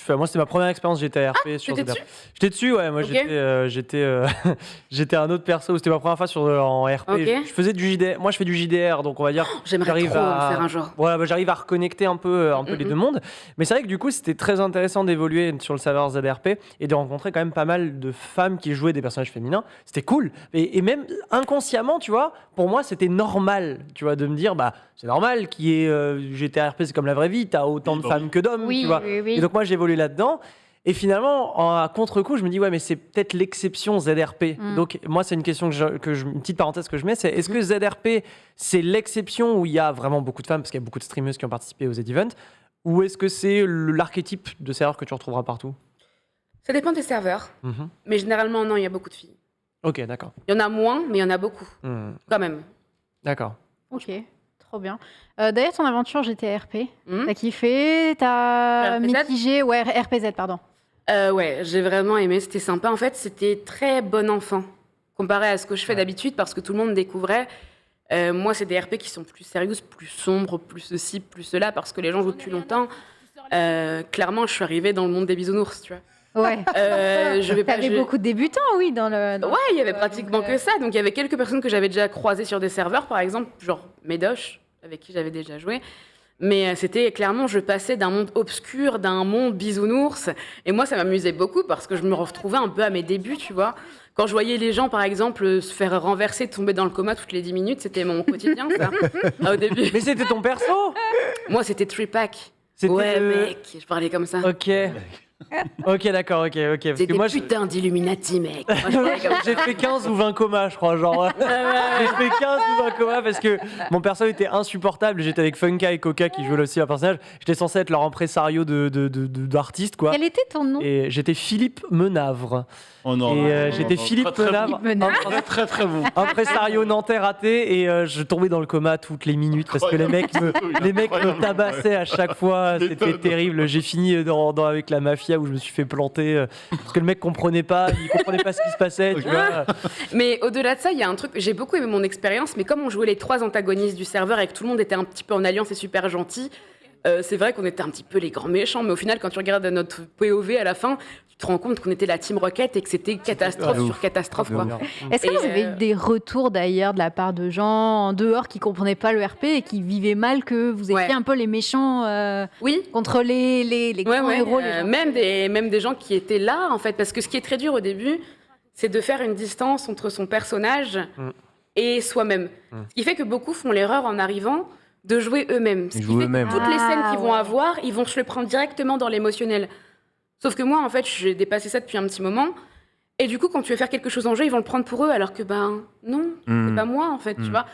moi c'était ma première expérience GTA RP sur t'étais ZRP. J'étais dessus, ouais. Moi Ok. j'étais un autre perso. C'était ma première fois en RP. Ok. Je faisais du JDR. Moi je fais du JDR donc on va dire. J'aimerais j'arrive trop à- en faire un jour. Ouais, bah, j'arrive à reconnecter un peu les Mm, deux mondes. Mais c'est vrai que du coup, c'était très intéressant d'évoluer sur le serveur ZRP et de rencontrer quand même pas mal de femmes qui jouaient des personnages féminins. C'était cool. Et même inconsciemment, tu vois, pour moi, c'était normal, tu vois, de me dire, bah, c'est normal qu'il y ait GTA RP, c'est comme la vraie vie, t'as autant de bah femmes que d'hommes, Oui, tu vois. oui, oui. Et donc moi, j'ai évolué là-dedans. Et finalement, à contre-coup, je me dis, ouais, mais c'est peut-être l'exception ZRP. Donc, moi, c'est une question une petite parenthèse que je mets, c'est est-ce que ZRP, c'est l'exception où il y a vraiment beaucoup de femmes, parce qu'il y a beaucoup de streameuses qui ont participé aux Z-Events, ou est-ce que c'est l'archétype de serveur que tu retrouveras partout? Ça dépend des serveurs, Mhm. mais généralement, non, il y a beaucoup de filles. Ok, d'accord. Il y en a moins, mais il y en a beaucoup, Hmm, quand même. D'accord. Ok, trop bien. D'ailleurs, ton aventure GTA RP, Hmm. t'as kiffé, t'as RPZ? mitigé... Ouais, RPZ, pardon. Ouais, j'ai vraiment aimé, c'était sympa. En fait, c'était très bon enfant, comparé à ce que je fais d'habitude, parce que tout le monde découvrait. Moi, c'est des RP qui sont plus sérieuses, plus sombres, plus ceci, plus cela, parce que les gens jouent depuis longtemps. clairement, je suis arrivée dans le monde des bisounours, tu vois. Ouais. T'avais beaucoup de débutants, oui, dans le. Ouais, il y avait pratiquement que ça. Donc il y avait quelques personnes que j'avais déjà croisées sur des serveurs, par exemple, genre Medosh, avec qui j'avais déjà joué. Mais c'était clairement, je passais d'un monde obscur, d'un monde bisounours. Et moi, ça m'amusait beaucoup parce que je me retrouvais un peu à mes débuts, tu vois. Quand je voyais les gens, par exemple, se faire renverser, tomber dans le coma toutes les 10 minutes, c'était mon quotidien, ça, au début. Mais c'était ton perso. Moi, c'était Tripack. C'était Ouais, mec, je parlais comme ça. Ok. Ok, d'accord, ok. Parce C'est que des moi, putains d'Illuminati, mec. Moi, je parlais comme ça. j'ai fait 15 ou 20 comas, je crois. Genre, j'ai fait 15 ou 20 comas parce que mon perso était insupportable. J'étais avec Funka et Coca qui jouaient aussi un personnage. J'étais censé être leur impresario d'artiste, quoi. Quel était ton nom? Et j'étais Philippe Menavre. Oh non. Et j'étais non, Philippe très, très Menavre, bon. Très très bon. impresario nantais raté. Et je tombais dans le coma toutes les minutes parce que les mecs me tabassaient à chaque fois. C'était terrible. J'ai fini avec la mafia où je me suis fait planter parce que le mec comprenait pas ce qui se passait, tu vois. Mais au-delà de ça, il y a un truc, j'ai beaucoup aimé mon expérience, mais comme on jouait les 3 antagonistes du serveur et que tout le monde était un petit peu en alliance et super gentil, c'est vrai qu'on était un petit peu les grands méchants, mais au final, quand tu regardes notre POV à la fin, tu te rends compte qu'on était la Team Rocket et que c'était catastrophe sur catastrophe, quoi. Est-ce que Et, vous avez eu des retours d'ailleurs de la part de gens en dehors qui comprenaient pas le RP et qui vivaient mal que vous étiez Ouais. un peu les méchants Oui. contre les grands héros, les gens. même des gens qui étaient là, en fait, parce que ce qui est très dur au début, c'est de faire une distance entre son personnage et soi-même. Ce qui fait que beaucoup font l'erreur en arrivant de jouer eux-mêmes. Ce Ils qui jouent fait que eux-mêmes. toutes les scènes qu'ils vont ouais. avoir, ils vont se le prendre directement dans l'émotionnel. Sauf que moi, en fait, j'ai dépassé ça depuis un petit moment. Et du coup, quand tu veux faire quelque chose en jeu, ils vont le prendre pour eux, alors que, ben, non, c'est pas moi, en fait, tu vois.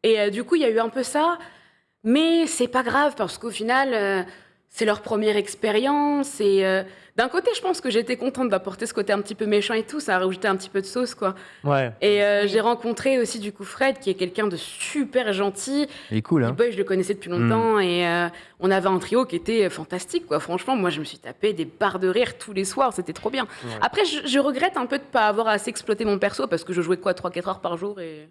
Et du coup, il y a eu un peu ça. Mais c'est pas grave, parce qu'au final, c'est leur première expérience. Et d'un côté, je pense que j'étais contente d'apporter ce côté un petit peu méchant et tout. Ça a rajouté un petit peu de sauce, quoi. Ouais. Et j'ai rencontré aussi, du coup, Fred, qui est quelqu'un de super gentil. Il est cool, hein. Boy, je le connaissais depuis longtemps. Et on avait un trio qui était fantastique, quoi. Franchement, moi, je me suis tapé des barres de rire tous les soirs. C'était trop bien. Après, je regrette un peu de pas avoir assez exploité mon perso, parce que je jouais quoi, 3-4 heures par jour. Et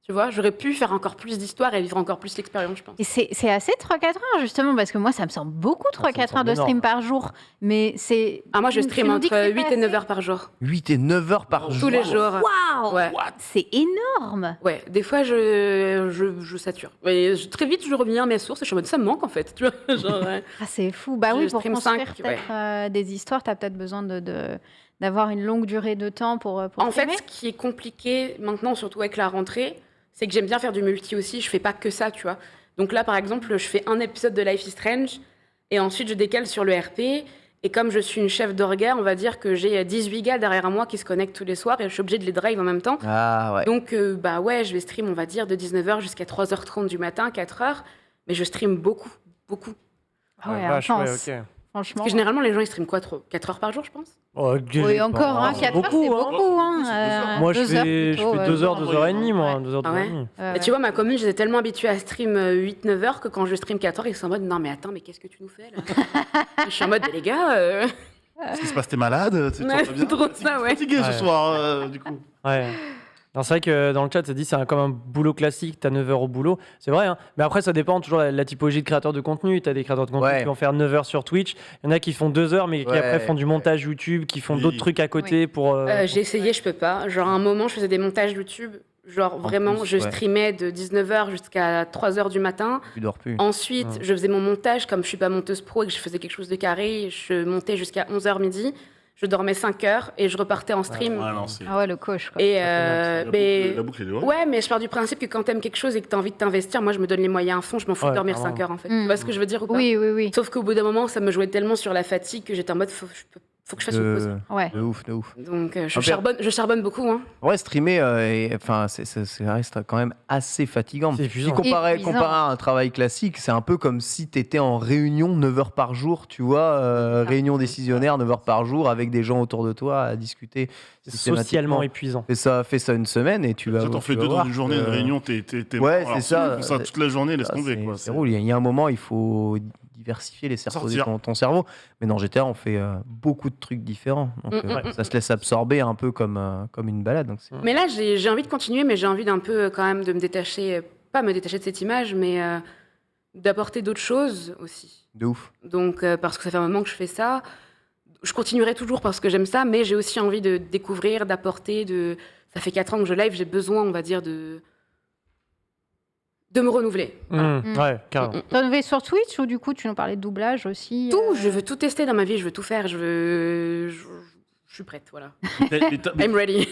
tu vois, j'aurais pu faire encore plus d'histoire et vivre encore plus l'expérience, je pense. Et c'est assez 3-4 heures, justement, parce que moi, ça me semble beaucoup 3-4 heures de semble stream énorme. par jour. Mais c'est. Ah, moi, je Tu stream nous dis que entre c'est 8 pas et 9 assez. heures par jour. 8 et 9 heures par jour. Tous les jours. Waouh Ouais. C'est énorme. Ouais, des fois, je sature. Mais très vite, je reviens à mes sources et je suis en mode, ça me manque, en fait. Tu vois, genre, ouais. Ah, c'est fou. Bah Je oui, pour stream construire 5, peut-être des histoires, tu as peut-être besoin d'avoir une longue durée de temps pour En fait, streamer. ce qui est compliqué maintenant, surtout avec la rentrée, c'est que j'aime bien faire du multi aussi. Je fais pas que ça, tu vois. Donc là, par exemple, je fais un épisode de Life is Strange et ensuite je décale sur le RP. Et comme je suis une chef d'orga, on va dire que j'ai 18 gars derrière moi qui se connectent tous les soirs et je suis obligée de les drive en même temps. Ah ouais. Donc, bah ouais, je vais stream, on va dire, de 19h jusqu'à 3h30 du matin, 4h. Mais je stream beaucoup, beaucoup. Ah ouais, vache, intense. ouais, ok. Franchement. Parce que généralement, les gens, ils streament quoi, 4 heures par jour, je pense. Oh, Oui, encore, hein, 4 heures, c'est beaucoup. Oui, c'est Hein, Moi, je 2 heures fais plutôt, 2 heures, ouais. 2 heures et demie, moi. Ouais. 2 heures, 2 Ah heures et ouais demie. Et tu vois, ma commune, j'étais tellement habituée à stream 8-9 heures que quand je stream 4 heures, ils sont en mode non, mais attends, mais qu'est-ce que tu nous fais là? Je suis en mode, les gars, Qu'est-ce qui se passe? T'es malade? Tu Ouais, vas bien? trop ça, ouais. Fatigué Ouais. ce soir, du coup. Ouais. Non, c'est vrai que dans le chat, ça dit c'est comme un boulot classique, t'as 9 heures au boulot. C'est vrai, hein. Mais après, ça dépend toujours de la typologie de créateurs de contenu. T'as des créateurs de contenu Ouais. qui vont faire 9 heures sur Twitch. Il y en a qui font 2 heures, mais qui Ouais. après font du montage YouTube, qui font Oui. d'autres trucs à côté pour. J'ai essayé, je peux pas. Genre, à un moment, je faisais des montages YouTube. Genre, vraiment, plus, je ouais. streamais de 19h jusqu'à 3h du matin. Tu dors plus. Ensuite, Ouais. je faisais mon montage. Comme je suis pas monteuse pro et que je faisais quelque chose de carré, je montais jusqu'à 11h midi. Je dormais 5 heures et je repartais en stream. Ouais, non, c'est. Ah ouais, le coach, quoi. Et La boucle, elle est ouais. ouais, mais je pars du principe que quand t'aimes quelque chose et que t'as envie de t'investir, moi je me donne les moyens à fond, je m'en fous de Ouais, dormir clairement. 5 heures en fait. Mm. Tu vois ce que je veux dire ou pas? Oui, oui, oui. Sauf qu'au bout d'un moment, ça me jouait tellement sur la fatigue que j'étais en mode faut que je fasse une pause. Ouais. De ouf, de ouf. Donc Ah, je charbonne beaucoup. Hein. Ouais, streamer, enfin, ça reste quand même assez fatigant. C'est épuisant. Si comparé Épuisant. à un travail classique, c'est un peu comme si tu étais en réunion 9 heures par jour, tu vois, réunion décisionnaire 9 heures par jour avec des gens autour de toi à discuter. C'est systématiquement. socialement épuisant. Fais ça une semaine et tu vas Ça, t'en fais tu vas deux dans voir une journée, que- une réunion, t'es Ouais, mort. c'est Alors, ça. si tu fais ça toute la journée, laisse Ça, tomber. quoi. c'est roule. Il y a un moment, il faut diversifier les cerveaux de Sortir. ton cerveau. Mais dans GTA, on fait beaucoup de trucs différents. Donc, ça se laisse absorber un peu comme une balade. Donc c'est- Mais là, j'ai envie de continuer, mais j'ai envie d'un peu quand même de me détacher, pas me détacher de cette image, mais d'apporter d'autres choses aussi. De ouf. Donc, parce que ça fait un moment que je fais ça. Je continuerai toujours parce que j'aime ça, mais j'ai aussi envie de découvrir, d'apporter. Ça fait 4 ans que je live, j'ai besoin, on va dire, de me renouveler. Voilà. Ouais, carrément. T'as renouvelé sur Twitch ou du coup tu nous parlais de doublage aussi Tout, je veux tout tester dans ma vie, je veux tout faire, je suis prête, voilà. I'm ready.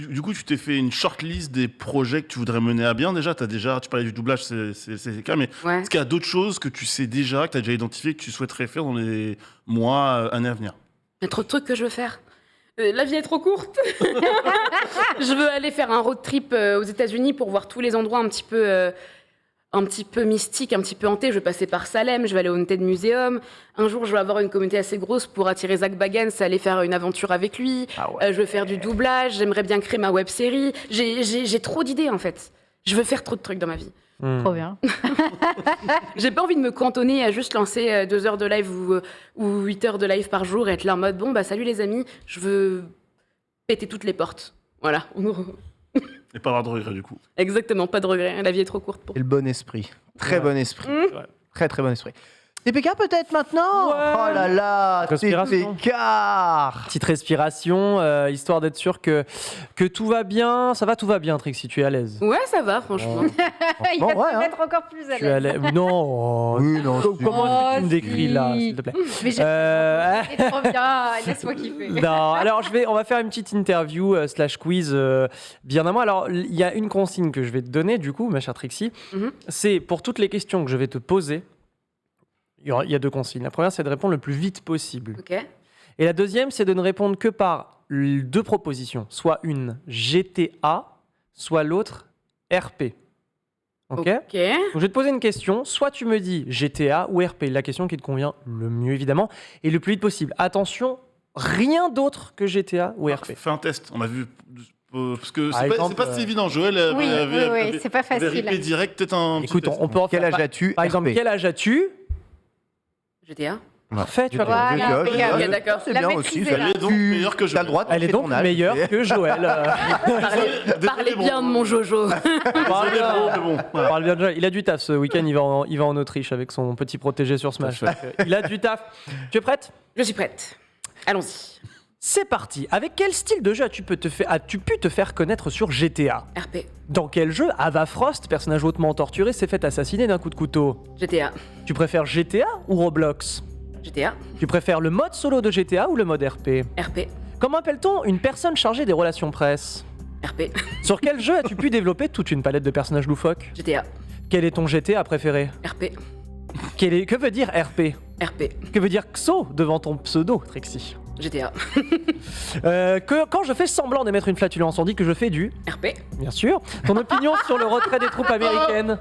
Du coup, tu t'es fait une shortlist des projets que tu voudrais mener à bien déjà. Tu parlais du doublage, c'est le cas, mais Ouais. est-ce qu'il y a d'autres choses que tu sais déjà, que tu as déjà identifié, que tu souhaiterais faire dans les mois, années à venir? Il y a trop de trucs que je veux faire. La vie est trop courte. Je veux aller faire un road trip aux États-Unis pour voir tous les endroits un petit peu mystiques, un petit peu hantés. Je vais passer par Salem, je vais aller au Haunted Museum. Un jour, je vais avoir une communauté assez grosse pour attirer Zach Bagans à aller faire une aventure avec lui. Ah ouais. Je veux faire du doublage, j'aimerais bien créer ma web-série. J'ai trop d'idées, en fait. Je veux faire trop de trucs dans ma vie. Trop bien. J'ai pas envie de me cantonner à juste lancer 2 heures de live ou 8 heures de live par jour et être là en mode bon, bah salut les amis, je veux péter toutes les portes. Voilà. Et pas avoir de regrets du coup. Exactement, pas de regret. La vie est trop courte pour. Et le bon esprit. Très bon esprit. Ouais. Très très bon esprit. TPK peut-être maintenant. Ouais. Oh là là, Respiration. TPK. Petite respiration, histoire d'être sûr que tout va bien. Ça va, tout va bien, Trixie, tu es à l'aise. Ouais, ça va, franchement. Il va ouais, se hein. mettre encore plus à Tu es à l'aise. l'aise. Non. Oui, non, Co- c'est- Comment est-ce que tu me Oh, décris là, si. s'il te plaît Mais j'ai c'est trop bien, laisse-moi kiffer. Non, alors on va faire une petite interview slash quiz bien à moi. Alors il y a une consigne que je vais te donner du coup, ma chère Trixie. Mhm. C'est pour toutes les questions que je vais te poser. Il y a 2 consignes. La première, c'est de répondre le plus vite possible. Ok. Et la deuxième, c'est de ne répondre que par 2 propositions. Soit une GTA, soit l'autre RP. Ok. Donc, je vais te poser une question. Soit tu me dis GTA ou RP, la question qui te convient le mieux évidemment, et le plus vite possible. Attention, rien d'autre que GTA ou RP. Fais un test. On a vu. Parce que Par c'est exemple, pas si évident. Joël Oui, avait c'est pas facile. RIP direct, peut-être un. Écoute, petit test. on peut en Quel faire. âge as-tu? Par exemple, RP. quel âge as-tu? GTA. Parfait, tu as Voilà. raison. Voilà, GTA, regarde. Ok, d'accord. C'est La bien maîtriser, aussi. là. Elle est donc meilleure que Tu as Joël. le droit de Elle est montrer donc ton âge. meilleure que Joël. Parlez bien de mon Jojo. Parle Désolé, bien. mais bon. Parle bien de Joël. Il a du taf ce week-end, il va en Autriche avec son petit protégé sur Smash. Tout à Il a du taf. Tu es prête? Je suis prête. Allons-y. C'est parti. Avec quel style de jeu as-tu pu te faire connaître sur GTA? RP. Dans quel jeu Ava Frost, personnage hautement torturé, s'est fait assassiner d'un coup de couteau? GTA. Tu préfères GTA ou Roblox? GTA. Tu préfères le mode solo de GTA ou le mode RP? RP. Comment appelle-t-on une personne chargée des relations presse? RP. Sur quel jeu as-tu pu développer toute une palette de personnages loufoques? GTA. Quel est ton GTA préféré? RP. Que veut dire RP? RP. Que veut dire XO devant ton pseudo, Trixie? GTA. Quand je fais semblant d'émettre une flatulence, on dit que je fais du... RP. Bien sûr. Ton opinion sur le retrait des troupes américaines?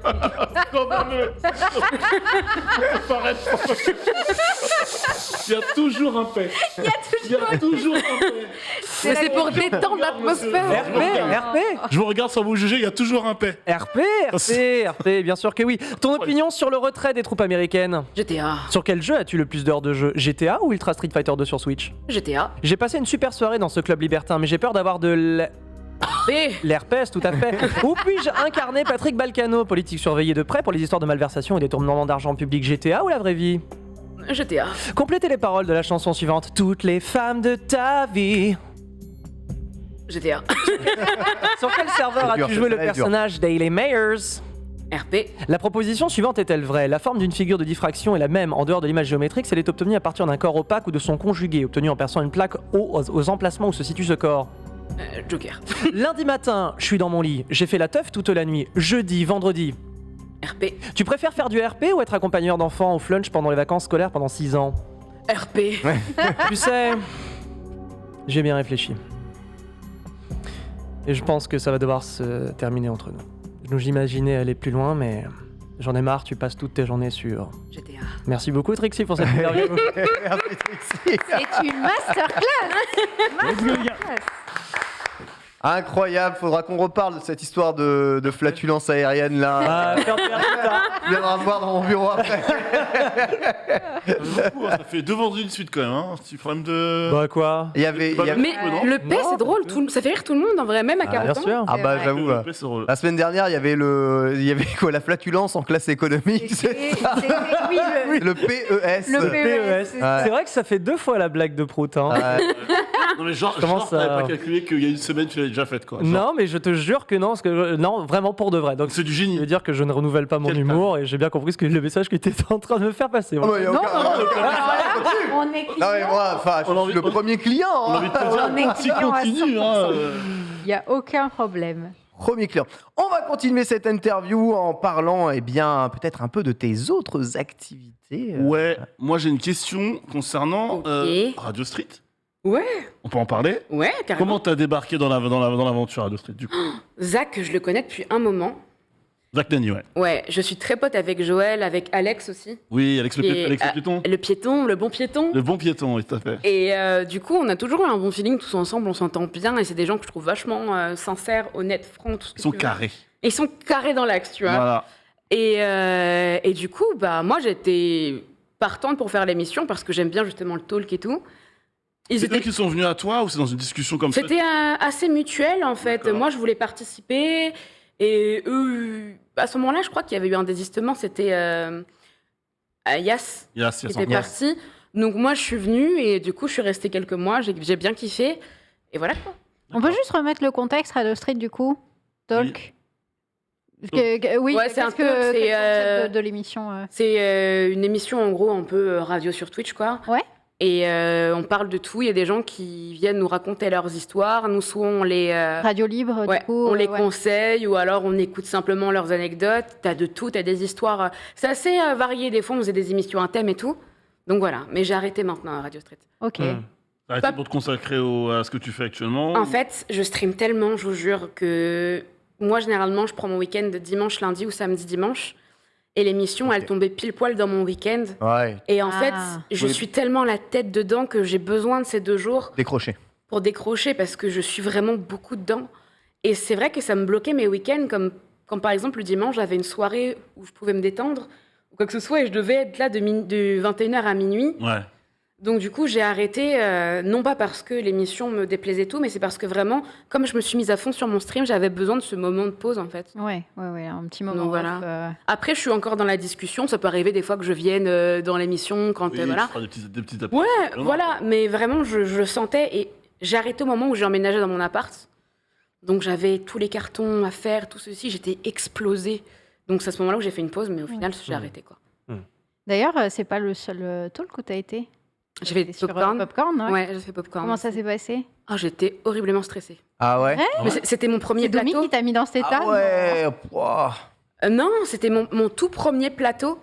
Il y a toujours un paix. Il y a toujours un paix. Mais c'est pour détendre l'atmosphère. RP. Je vous regarde sans vous juger, il y a toujours un paix. RP, bien sûr que oui. Ton opinion sur le retrait des troupes américaines? GTA. Sur quel jeu as-tu le plus d'heures de jeu? GTA ou Ultra Street Fighter 2 sur Switch? GTA. J'ai passé une super soirée dans ce club libertin, mais j'ai peur d'avoir de B. l'herpès, tout à fait. Où puis-je incarner Patrick Balkano, politique surveillé de près pour les histoires de malversation et détournement d'argent public? GTA ou la vraie vie? GTA. Complétez les paroles de la chanson suivante. Toutes les femmes de ta vie. GTA. Sur quel serveur C'est dur, as-tu joué le celle-là est dure. personnage Daily Mayers? RP. La proposition suivante est-elle vraie? La forme d'une figure de diffraction est la même en dehors de l'image géométrique, elle est obtenue à partir d'un corps opaque ou de son conjugué, obtenu en perçant une plaque aux emplacements où se situe ce corps. Joker. Lundi matin, je suis dans mon lit, j'ai fait la teuf toute la nuit. Jeudi, vendredi. RP. Tu préfères faire du RP ou être accompagneur d'enfants au flunch pendant les vacances scolaires pendant 6 ans? RP. Tu sais, j'ai bien réfléchi. Et je pense que ça va devoir se terminer entre nous. J'imaginais aller plus loin, mais j'en ai marre, tu passes toutes tes journées sur... GTA. Merci beaucoup Trixie pour cette interview. Merci, Trixie. C'est une masterclass. Incroyable, faudra qu'on reparle de cette histoire de flatulence aérienne là. Faire perdre le temps. Tu viendras me voir dans mon bureau après. Ça fait 2 vendredis de suite quand même, hein. Petit problème de. Bah quoi? Il y avait. Mais le P, Non, c'est drôle, ça fait rire tout le monde en vrai, même à 40 Bien ans. sûr. Ah bah Ouais. j'avoue. C'est drôle. La semaine dernière, il y avait quoi, la flatulence en classe économique, c'est ça Oui, le PES. Le PES. PES. c'est ça. C'est vrai que ça fait 2 fois la blague de Prout. Hein. Ouais. Non, mais genre, Comment t'avais ça pas calculé qu'il y a une semaine, tu l'avais déjà faite, quoi. Genre, Non, mais je te jure que non, parce que non, vraiment pour de vrai. Donc c'est du je génie. veux dire que je ne renouvelle pas mon Quel humour et j'ai bien compris ce que le message que tu étais en train de me faire passer. Oh, il y a Non, aucun- non, aucun- on est Non mais moi, enfin, On a je envie- suis le premier client. On a hein. envie de te dire, On est si client à continue, 100%. hein. Il n'y a aucun problème. Premier client. On va continuer cette interview en parlant, eh bien, peut-être un peu de tes autres activités. Ouais, moi j'ai une question concernant Ok. Radio Street. Ouais, On peut en parler. ouais, carrément. Comment t'as débarqué dans l'aventure Radio Street du coup? Zach, je le connais depuis un moment. Zach Nani, ouais. Ouais, je suis très pote avec Joël, avec Alex aussi. Oui, Alex le, Et, Alex le piéton. Le piéton, le bon piéton. Le bon piéton, oui, tout à fait. Et du coup, on a toujours eu un bon feeling tous ensemble, on s'entend bien et c'est des gens que je trouve vachement sincères, honnêtes, francs, tout ce que Ils sont tu veux. carrés. Et ils sont carrés dans l'axe, tu vois. Voilà. Et du coup, bah, moi, j'étais partante pour faire l'émission parce que j'aime bien justement le talk et tout. Ils C'est étaient- eux qui sont venus à toi ou c'est dans une discussion comme ça? C'était assez mutuel, en fait. D'accord. Moi, je voulais participer et eux, à ce moment-là, je crois qu'il y avait eu un désistement. C'était Yas Yes, qui yes, était parti. Donc moi, je suis venue et du coup, je suis restée quelques mois. J'ai bien kiffé. Et voilà quoi. On peut juste remettre le contexte Radio Street du coup Talk Oui, Ouais, c'est un qu'est-ce talk, que- c'est, quel concept de l'émission C'est une émission en gros un peu radio sur Twitch quoi. Ouais. Et on parle de tout. Il y a des gens qui viennent nous raconter leurs histoires. Nous, soit on les, Radio Libre, ouais, du coup. on les ouais. conseille ou alors on écoute simplement leurs anecdotes. T'as de tout, t'as des histoires. C'est assez varié. Des fois, on faisait des émissions à thème et tout. Donc voilà. Mais j'ai arrêté maintenant à Radio Street. Ok. T'as arrêté pour te consacrer à ce que tu fais actuellement? En fait, je stream tellement, je vous jure, que moi, généralement, je prends mon week-end de dimanche, lundi ou samedi, dimanche. Et l'émission, elle tombait pile poil dans mon week-end. Ouais, Et en fait, Ah. je Oui. suis tellement la tête dedans que j'ai besoin de ces 2 jours décroché. pour décrocher parce que je suis vraiment beaucoup dedans. Et c'est vrai que ça me bloquait mes week-ends, comme par exemple le dimanche, j'avais une soirée où je pouvais me détendre ou quoi que ce soit et je devais être là de 21h à minuit. Ouais. Donc du coup, j'ai arrêté, non pas parce que l'émission me déplaisait tout, mais c'est parce que vraiment, comme je me suis mise à fond sur mon stream, j'avais besoin de ce moment de pause en fait. Ouais, un petit moment. Donc, voilà. off, Après, je suis encore dans la discussion, ça peut arriver des fois que je vienne dans l'émission quand... Oui, voilà. tu feras des petits Ouais, Non, voilà, mais vraiment, je le sentais et j'ai arrêté au moment où j'ai emménagé dans mon appart. Donc j'avais tous les cartons à faire, tout ceci, j'étais explosée. Donc c'est à ce moment-là où j'ai fait une pause, mais au final, j'ai arrêté quoi. D'ailleurs, c'est pas le seul talk où t'as été. J'ai fait T'es sur Popcorn. Popcorn, ouais. Ouais, j'ai fait Popcorn. Comment ça s'est passé Ah, j'étais horriblement stressée. Ah ouais. Mais c'était mon premier C'est Domi plateau. qui t'a mis dans cet état Ah ouais. Pouah. Non, c'était mon tout premier plateau.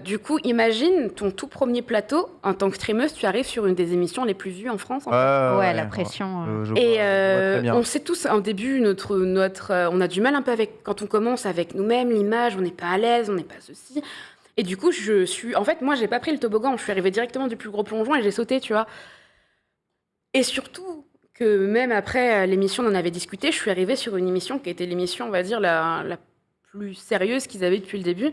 Du coup, imagine ton tout premier plateau. En tant que streameuse, tu arrives sur une des émissions les plus vues en France. en fait. Ouais, la pression. Je Et vois très bien. on sait tous, au début, on a du mal un peu avec, quand on commence avec nous-mêmes, l'image, on n'est pas à l'aise, on n'est pas ceci. Et du coup, en fait, moi, j'ai pas pris le toboggan, je suis arrivée directement du plus gros plongeon et j'ai sauté, tu vois. Et surtout, que même après l'émission, on en avait discuté, je suis arrivée sur une émission qui était l'émission, on va dire, la plus sérieuse qu'ils avaient depuis le début,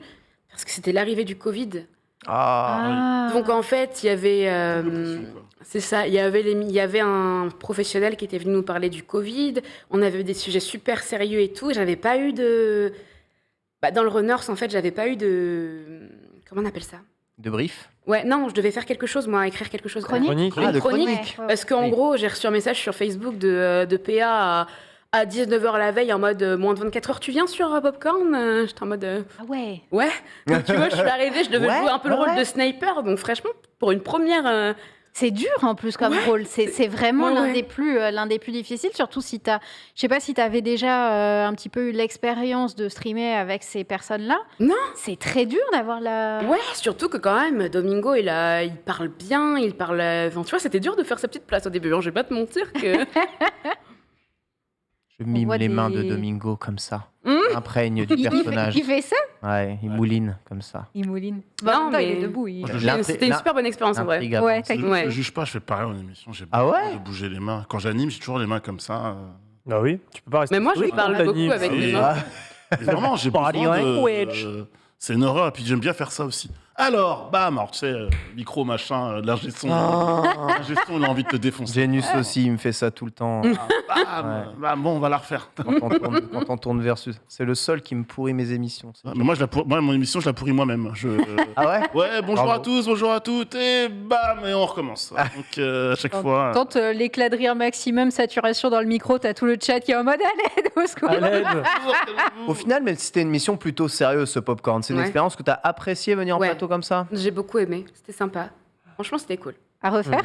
parce que c'était l'arrivée du Covid. Ah. Donc en fait, il y avait, pression, quoi. c'est ça, il y avait un professionnel qui était venu nous parler du Covid. On avait des sujets super sérieux et tout. J'avais pas eu dans le Runners en fait, j'avais pas eu comment on appelle ça? De brief. Ouais, non, je devais faire quelque chose, moi, écrire quelque chose. Chronique. Chronique. Ah, de chronique. chronique. Ouais. Parce qu'en Oui. gros, j'ai reçu un message sur Facebook de PA à 19h la veille en mode moins de 24 heures. Tu viens sur Popcorn? J'étais en mode Ah ouais. ouais. Donc, tu vois, je suis arrivée, je devais Ouais, jouer un peu le rôle ouais. de sniper. Donc franchement, pour une première. C'est dur en plus comme rôle. C'est vraiment Ouais, l'un ouais. l'un des plus difficiles, surtout si t'as. Je sais pas si t'avais déjà un petit peu eu l'expérience de streamer avec ces personnes-là. Non. C'est très dur d'avoir la. Ouais, surtout que quand même, Domingo, il parle bien, il parle. Enfin, tu vois, c'était dur de faire sa petite place au début. Hein, je vais pas te mentir que. Je mime voit les mains de des- Domingo comme ça. Hum, s'imprègne du Il personnage. fait ça. Ouais, il mouline comme ça. Il mouline. Non, En même temps, il est mais- debout. C'était une super bonne expérience en vrai. L'intrigue Ouais, avance. t'inquiète. Ouais. Je juge pas, je fais pareil en émission. J'ai Ah besoin ouais de bouger les mains. Quand j'anime, j'ai toujours les mains comme ça. Bah oui, tu peux pas rester. Mais moi, je stoïque parle quand beaucoup t'animes. avec Et- les mains. Mais vraiment, j'ai Body besoin language. c'est une horreur. Et puis j'aime bien faire ça aussi. Alors, bam, alors, tu sais, micro, machin, l'ingé son. L'ingé son, il a envie de te défoncer. Genius aussi, il me fait ça tout le temps. Bam, Ouais. bam, bon, on va la refaire. Quand on tourne versus. C'est le seul qui me pourrit mes émissions. Mais moi, moi, mon émission, je la pourris moi-même. Ah ouais Ouais, bonjour Bravo. à tous, bonjour à toutes, et bam, et on recommence. Donc, à chaque fois. Quand l'éclat de rire maximum, saturation dans le micro, t'as tout le chat qui est en mode à l'aide, au secours. À l'aide. Au final, même si c'était une mission plutôt sérieuse, ce popcorn, c'est une Ouais. expérience que tu as apprécié venir en Ouais. plateau comme ça J'ai beaucoup aimé. C'était sympa. Franchement, c'était cool. À refaire.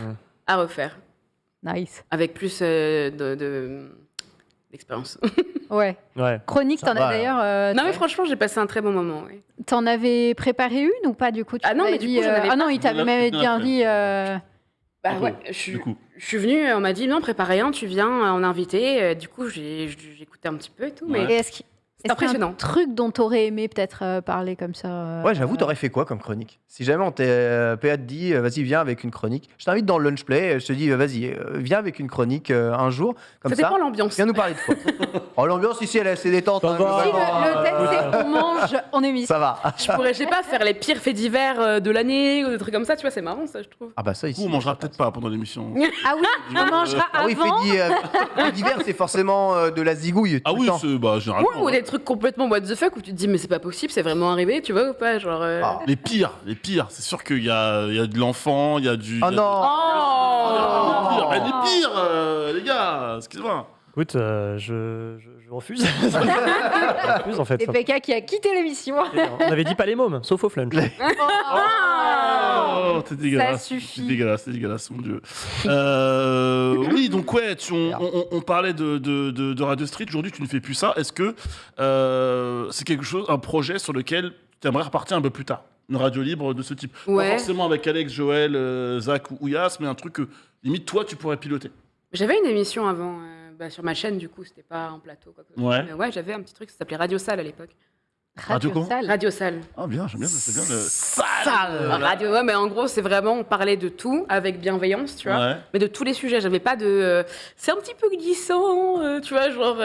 À refaire. Nice. Avec plus d'expérience. Ouais. Ouais. Chronique, t'en Ça va, as d'ailleurs. Non, mais franchement, j'ai passé un très bon moment. Ouais. T'en avais préparé une ou pas du coup Ah non, m'avais mais du dit, coup, j'en avais Ah non, pas. il t'avait Là, même c'est bien bien après. dit. Bah Un ouais, peu, je du coup. suis venue, on m'a dit non, prépare rien, tu viens en invité. Du coup, j'ai écouté un petit peu et tout, Ouais. mais Et est-ce qu'il c'est impressionnant. un truc dont t'aurais aimé peut-être parler comme ça Ouais, j'avoue, t'aurais fait quoi comme chronique? Si jamais on PA te dit, vas-y, viens avec une chronique. Je t'invite dans le lunch play, je te dis, vas-y, viens avec une chronique un jour, comme Ça ça. dépend de l'ambiance. Viens nous parler de quoi? Oh, l'ambiance ici, elle est assez détente. Ça hein, va. Si globalement, le thème c'est on mange en émission. Ça va. Je pourrais, je sais pas, faire les pires faits divers de l'année ou des trucs comme ça, tu vois, c'est marrant ça, je trouve. Ah bah ça Du ici. coup, on mangera peut-être pas pendant l'émission. Ah oui, on mangera Ah oui, avant. fait divers, c'est forcément de la zigouille. Ah tout le oui, temps. c'est bah, généralement. Ouais, ou des trucs complètement what the fuck où tu te dis mais c'est pas possible, c'est vraiment arrivé, tu vois ou pas, genre. Ah. Les pires. C'est sûr qu'il y a de l'enfant, il y a du. Oh il y a non. Oh des pires, mais des pires, les gars, excusez-moi. Écoute, je refuse. Je refuse en fait. Et PK qui a quitté l'émission. On avait dit pas les mômes, sauf au flunch. Oh, t'es dégueulasse. suffit. C'est dégueulasse, mon dieu. Oui, donc ouais, on parlait de Radio Street. Aujourd'hui, tu ne fais plus ça. Est-ce que c'est quelque chose, un projet sur lequel tu aimerais repartir un peu plus tard? Une radio libre de ce type. Ouais. Pas forcément avec Alex, Joël, Zach ou Ouyas, mais un truc que limite toi tu pourrais piloter. J'avais une émission avant sur ma chaîne, du coup, c'était pas en plateau. Quoi, Ouais. Mais ouais, j'avais un petit truc, ça s'appelait Radio Salle à l'époque. Radio comment Salle. Radio Salle. Ah bien, j'aime bien, c'est bien. Radio, ouais, mais en gros, c'est vraiment, on parlait de tout avec bienveillance, tu vois. Ouais. Mais de tous les sujets, j'avais pas de. C'est un petit peu glissant, tu vois, genre.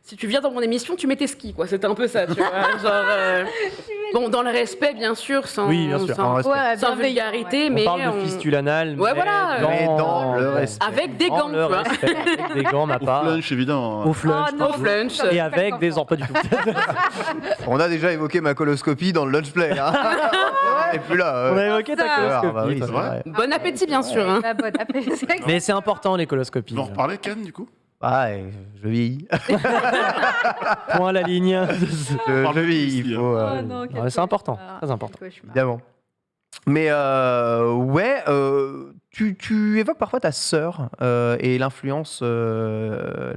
Si tu viens dans mon émission, tu mets tes skis, quoi. C'était un peu ça, tu vois. Genre. Bon, dans le respect, bien sûr, sans. Oui, bien sûr, Sans, en respect. Ouais, sans bienveillant, vulgarité, On mais. parle de fistule anale, Ouais, voilà. Mais dans le respect. Avec des Dans gants, tu le vois. respect, avec des gants, ma Au part. flunch, évidemment. Au flunch. Oh non. Au flunch. Et avec des pas du tout. On a déjà évoqué ma coloscopie dans le lunch play. Hein. Et puis là. On a évoqué ta Ça. coloscopie. Ah, bah oui, toi, c'est c'est vrai. vrai. Bon appétit, bien sûr. Hein. Ah, bon appétit. Mais c'est important les coloscopies. Tu veux en reparler, Ken, du coup? Ah, je vieillis. Point à la ligne. Je vieillis, il faut. Oh non, quel Ouais, c'est important, cauchemar. très important. Quel cauchemar. Évidemment. Mais ouais, tu évoques parfois ta sœur et l'influence que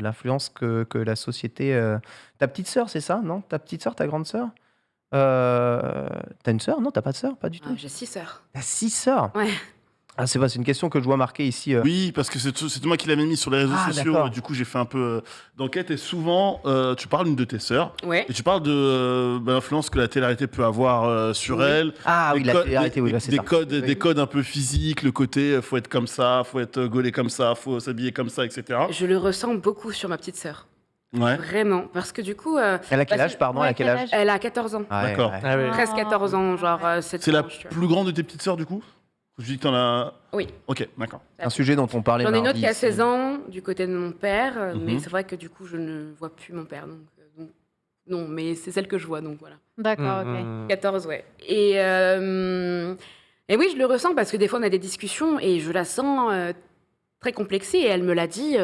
la société. Ta petite sœur, c'est ça, non? Ta petite sœur, ta grande sœur? T'as une sœur? Non, t'as pas de sœur, pas du tout. Ah, j'ai 6 sœurs. T'as 6 sœurs? Ouais. Ah, c'est une question que je vois marquée ici. Oui, parce que c'est moi qui l'avais mis sur les réseaux Ah, sociaux. d'accord. Et du coup, j'ai fait un peu d'enquête et souvent, tu parles d'une de tes sœurs Ouais. et tu parles de l'influence que la télé-réalité peut avoir sur elle. Ah oui, Des la codes- télé-réalité, oui, là, c'est des ça. codes, Oui. des codes un peu physiques, le côté faut être comme ça, faut être gaulé comme ça, faut s'habiller comme ça, etc. Je le ressens beaucoup sur ma petite sœur. Ouais. Vraiment. Parce que du coup, Elle a quel Bah, âge, pardon? Elle a quel âge? elle a 14 ans. Ah, ouais, D'accord. ouais. Ah oui. Presque 14 ans, genre cette C'est la tranche, tu vois. plus grande de tes petites sœurs, du coup? Je dis que t'en as. Oui. Ok, d'accord. Un sujet dont on parlait J'en ai une autre mardi qui a ici. 16 ans du côté de mon père, mais Mhm. c'est vrai que du coup, je ne vois plus mon père. Donc, non, mais c'est celle que je vois, donc voilà. D'accord, ok. Mmh. 14, ouais. Et oui, je le ressens parce que des fois, on a des discussions et je la sens très complexée. Et elle me l'a dit.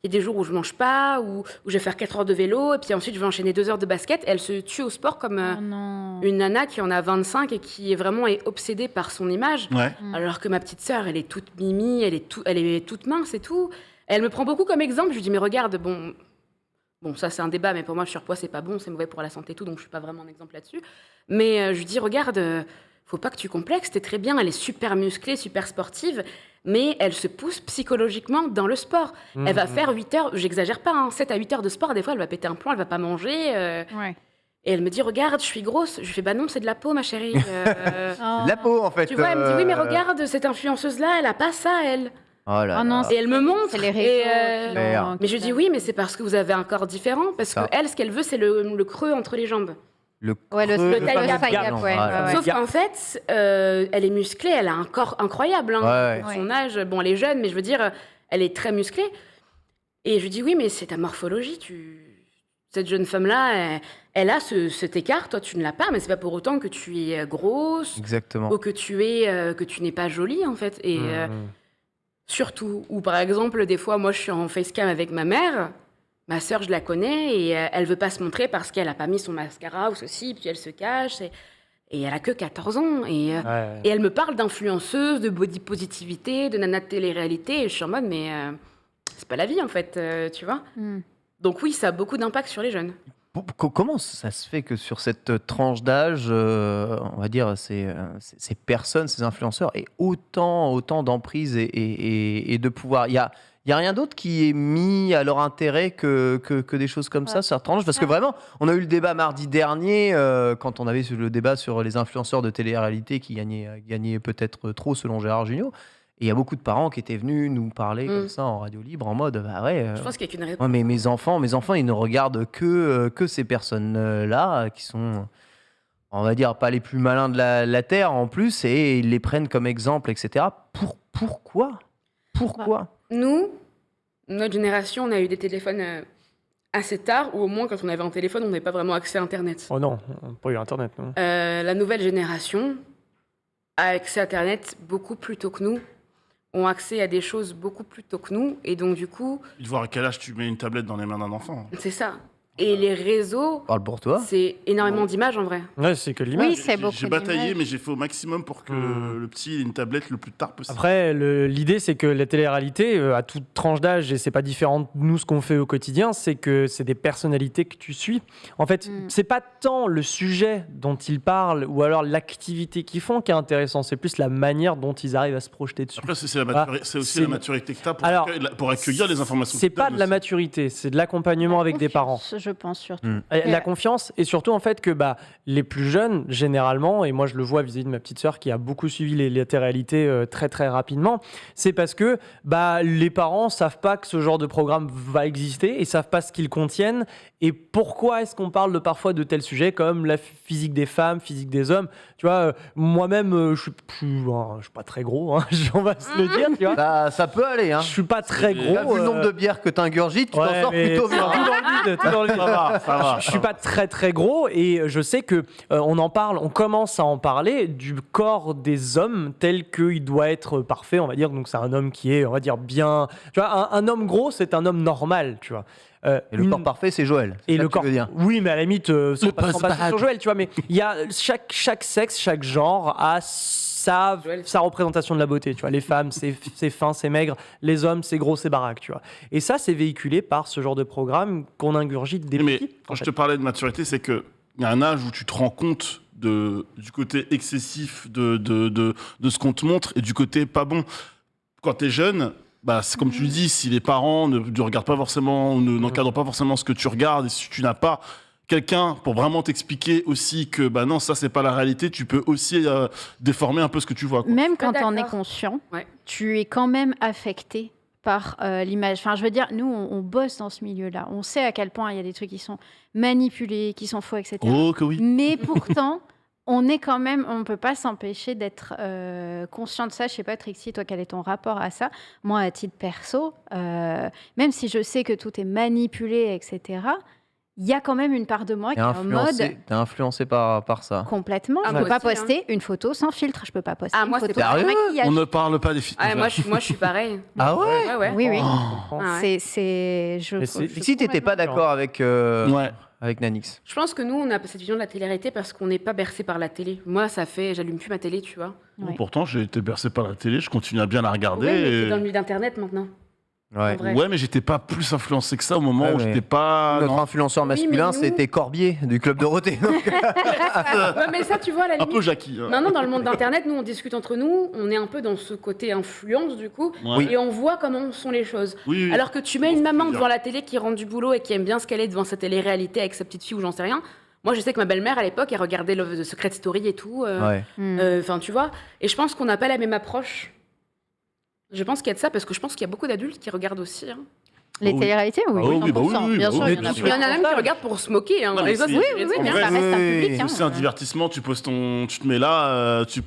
Il y a des jours où je mange pas, où je vais faire 4 heures de vélo, et puis ensuite je vais enchaîner 2 heures de basket. Elle se tue au sport comme Oh non. une nana qui en a 25 et qui est vraiment obsédée par son image. Ouais. Alors que ma petite sœur, elle est toute mimi, elle est toute mince et tout. Elle me prend beaucoup comme exemple. Je lui dis, mais regarde, bon, ça c'est un débat, mais pour moi, le surpoids, c'est pas bon, c'est mauvais pour la santé et tout, donc je suis pas vraiment un exemple là-dessus. Mais je lui dis, regarde, faut pas que tu complexes, t'es très bien, elle est super musclée, super sportive, mais elle se pousse psychologiquement dans le sport. Elle va faire 8 heures, j'exagère pas, 7 à 8 heures de sport, des fois elle va péter un plomb, elle va pas manger. Ouais. Et elle me dit, regarde, je suis grosse. Je lui fais, bah non, c'est de la peau, ma chérie. De la peau, en fait. Tu vois, elle me dit, oui, mais regarde, cette influenceuse-là, elle a pas ça, elle. Oh là Oh non, là. Et elle me montre. C'est les et, réseaux. Merde. mais je lui dis, oui, mais c'est parce que vous avez un corps différent. Parce Ça. que elle, ce qu'elle veut, c'est le creux entre les jambes. Ouais, le creux, le taille gap, gap, ouais. Voilà. Ouais. Sauf qu'en fait, elle est musclée, elle a un corps incroyable. Ouais. Pour son âge, bon, elle est jeune, mais je veux dire, elle est très musclée. Et je lui dis, oui, mais c'est ta morphologie. Cette jeune femme-là, elle a cet écart, toi, tu ne l'as pas, mais c'est pas pour autant que tu es grosse Exactement. ou que tu n'es pas jolie, en fait. Et surtout, ou par exemple, des fois, moi, je suis en facecam avec ma mère. Ma sœur, je la connais et elle veut pas se montrer parce qu'elle a pas mis son mascara ou ceci, puis elle se cache. Et elle a que 14 ans. Et elle me parle d'influenceuse, de body positivité, de nana de télé-réalité. Et je suis en mode, mais c'est pas la vie, en fait, tu vois. Donc oui, ça a beaucoup d'impact sur les jeunes. Comment ça se fait que sur cette tranche d'âge, on va dire, ces personnes, ces influenceurs, aient autant d'emprise et de pouvoir? Il y a rien d'autre qui est mis à leur intérêt que des choses comme ça, sur cette tranche? Parce que vraiment, on a eu le débat mardi dernier, quand on avait le débat sur les influenceurs de télé-réalité qui gagnaient peut-être trop, selon Gérard Jugnot. Et il y a beaucoup de parents qui étaient venus nous parler comme ça en radio libre, en mode, bah ouais. Je pense qu'il y a qu'une réponse. Ouais, mais mes enfants, ils ne regardent que ces personnes-là qui sont, on va dire, pas les plus malins de la Terre en plus, et ils les prennent comme exemple, etc. Pourquoi? Nous, notre génération, on a eu des téléphones assez tard, ou au moins quand on avait un téléphone, on n'avait pas vraiment accès à Internet. Oh non, on n'a pas eu Internet, non. La nouvelle génération a accès à Internet beaucoup plus tôt que nous, ont accès à des choses beaucoup plus tôt que nous, et donc du coup, De voir à quel âge tu mets une tablette dans les mains d'un enfant. c'est ça. Et les réseaux, Parle pour toi. c'est énormément d'images en vrai. Ouais, c'est que l'image. Oui, c'est beaucoup J'ai bataillé, d'images. mais j'ai fait au maximum pour que le petit ait une tablette le plus tard possible. Après, l'idée, c'est que la télé-réalité, à toute tranche d'âge, et c'est pas différent de nous, ce qu'on fait au quotidien, c'est que c'est des personnalités que tu suis. En fait, c'est pas tant le sujet dont ils parlent ou alors l'activité qu'ils font qui est intéressant, c'est plus la manière dont ils arrivent à se projeter dessus. Après, c'est aussi c'est- la maturité que tu as Alors, pour accueillir les informations. C'est que tu pas donnes de la aussi. maturité, c'est de l'accompagnement avec des parents. Je pense surtout. La confiance et surtout en fait que les plus jeunes généralement, et moi je le vois vis-à-vis de ma petite sœur qui a beaucoup suivi les télé-réalités très très rapidement, c'est parce que les parents savent pas que ce genre de programme va exister et savent pas ce qu'ils contiennent et pourquoi est-ce qu'on parle parfois de tels sujets comme la physique des femmes, physique des hommes. Tu vois, moi-même je suis pas très gros, on va se le dire, tu vois. Ça peut aller, hein. Je suis pas très gros. T'as vu le nombre de bières que t'ingurgites, tu t'en Ouais, sors mais plutôt tout bien. dans le vide, tout dans le vide. Ça va. Je suis pas très très gros et je sais que on commence à en parler du corps des hommes tel qu'il doit être parfait, on va dire. Donc c'est un homme qui est, on va dire, bien. Tu vois, un homme gros, c'est un homme normal, tu vois. Et le corps parfait, c'est Joël. Et C'est ça le que tu corps, veux dire. oui, mais à la limite, c'est pas passe sans passer bad. sur Joël, tu vois. Mais il y a chaque sexe, chaque genre a sa représentation de la beauté, tu vois. Les femmes, c'est fin, c'est maigre. Les hommes, c'est gros, c'est baraque, tu vois. Et ça, c'est véhiculé par ce genre de programme qu'on ingurgite des Mais petits. quand je te parlais de maturité, c'est qu'il y a un âge où tu te rends compte du côté excessif de ce qu'on te montre et du côté pas bon. Quand tu es jeune, c'est comme tu le dis, si les parents ne regardent pas forcément, n'encadrent pas forcément ce que tu regardes, et si tu n'as pas quelqu'un pour vraiment t'expliquer aussi que non, ça c'est pas la réalité, tu peux aussi déformer un peu ce que tu vois, quoi. Même pas quand on est d'accord. conscient, Ouais. tu es quand même affecté par l'image. Enfin, je veux dire, nous, on bosse dans ce milieu-là. On sait à quel point il y a des trucs qui sont manipulés, qui sont faux, etc. Oh que oui. Mais pourtant, on est quand même, on ne peut pas s'empêcher d'être conscient de ça. Je sais pas, Trixie, toi, quel est ton rapport à ça? Moi, à titre perso, même si je sais que tout est manipulé, etc., il y a quand même une part de moi qui est en mode T'es influencé par ça. complètement. Ah, Je moi peux pas aussi, poster une photo sans filtre. Je peux pas poster Ah, une moi, c'est photo pas sans sérieux maquillage. On ne parle pas des filles. Ah, moi, je suis pareil. Ah ouais? Ouais. Oui, oui. Oh. Ah ouais. Si t'étais pas d'accord avec Nanix. Je pense que nous, on a cette vision de la télé-réalité parce qu'on n'est pas bercé par la télé. Moi, j'allume plus ma télé, tu vois. Ouais. Pourtant, j'ai été bercé par la télé, je continue à bien la regarder. Oui, mais et- t'es dans le milieu d'Internet maintenant. Ouais. En vrai. Ouais, mais j'étais pas plus influencé que ça au moment Ouais, où mais j'étais pas. Notre non. influenceur Oui, mais masculin, nous- c'était Corbier du Club Dorothée. Donc, Ouais, mais ça, tu vois, à la Un limite. peu Jackie. Maintenant, dans le monde d'Internet, nous, on discute entre nous, on est un peu dans ce côté influence, du coup, Ouais. et on voit comment sont les choses. Oui, oui. Alors que tu mets Je une vois ce que tu maman veux dire. devant la télé qui rentre du boulot et qui aime bien ce qu'elle est devant sa télé-réalité avec sa petite fille ou j'en sais rien. Moi, je sais que ma belle-mère, à l'époque, elle regardait The Secret Story et tout. ouais. Enfin, tu vois. Et je pense qu'on n'a pas la même approche. Je pense qu'il y a de ça, parce que je pense qu'il y a beaucoup d'adultes qui regardent aussi. Hein. Les oui. téléréalités, oui. Ah oui, bah oui, 100%, oui, bien bah sûr, oui, il y en a bien Il sûr. y en a même qui regardent pour se moquer. Hein. Non, mais Les autres, c'est- c'est- oui, c'est bien bien. sûr. Ça reste un public, C'est hein. aussi un divertissement. Tu poses tu te mets là, tu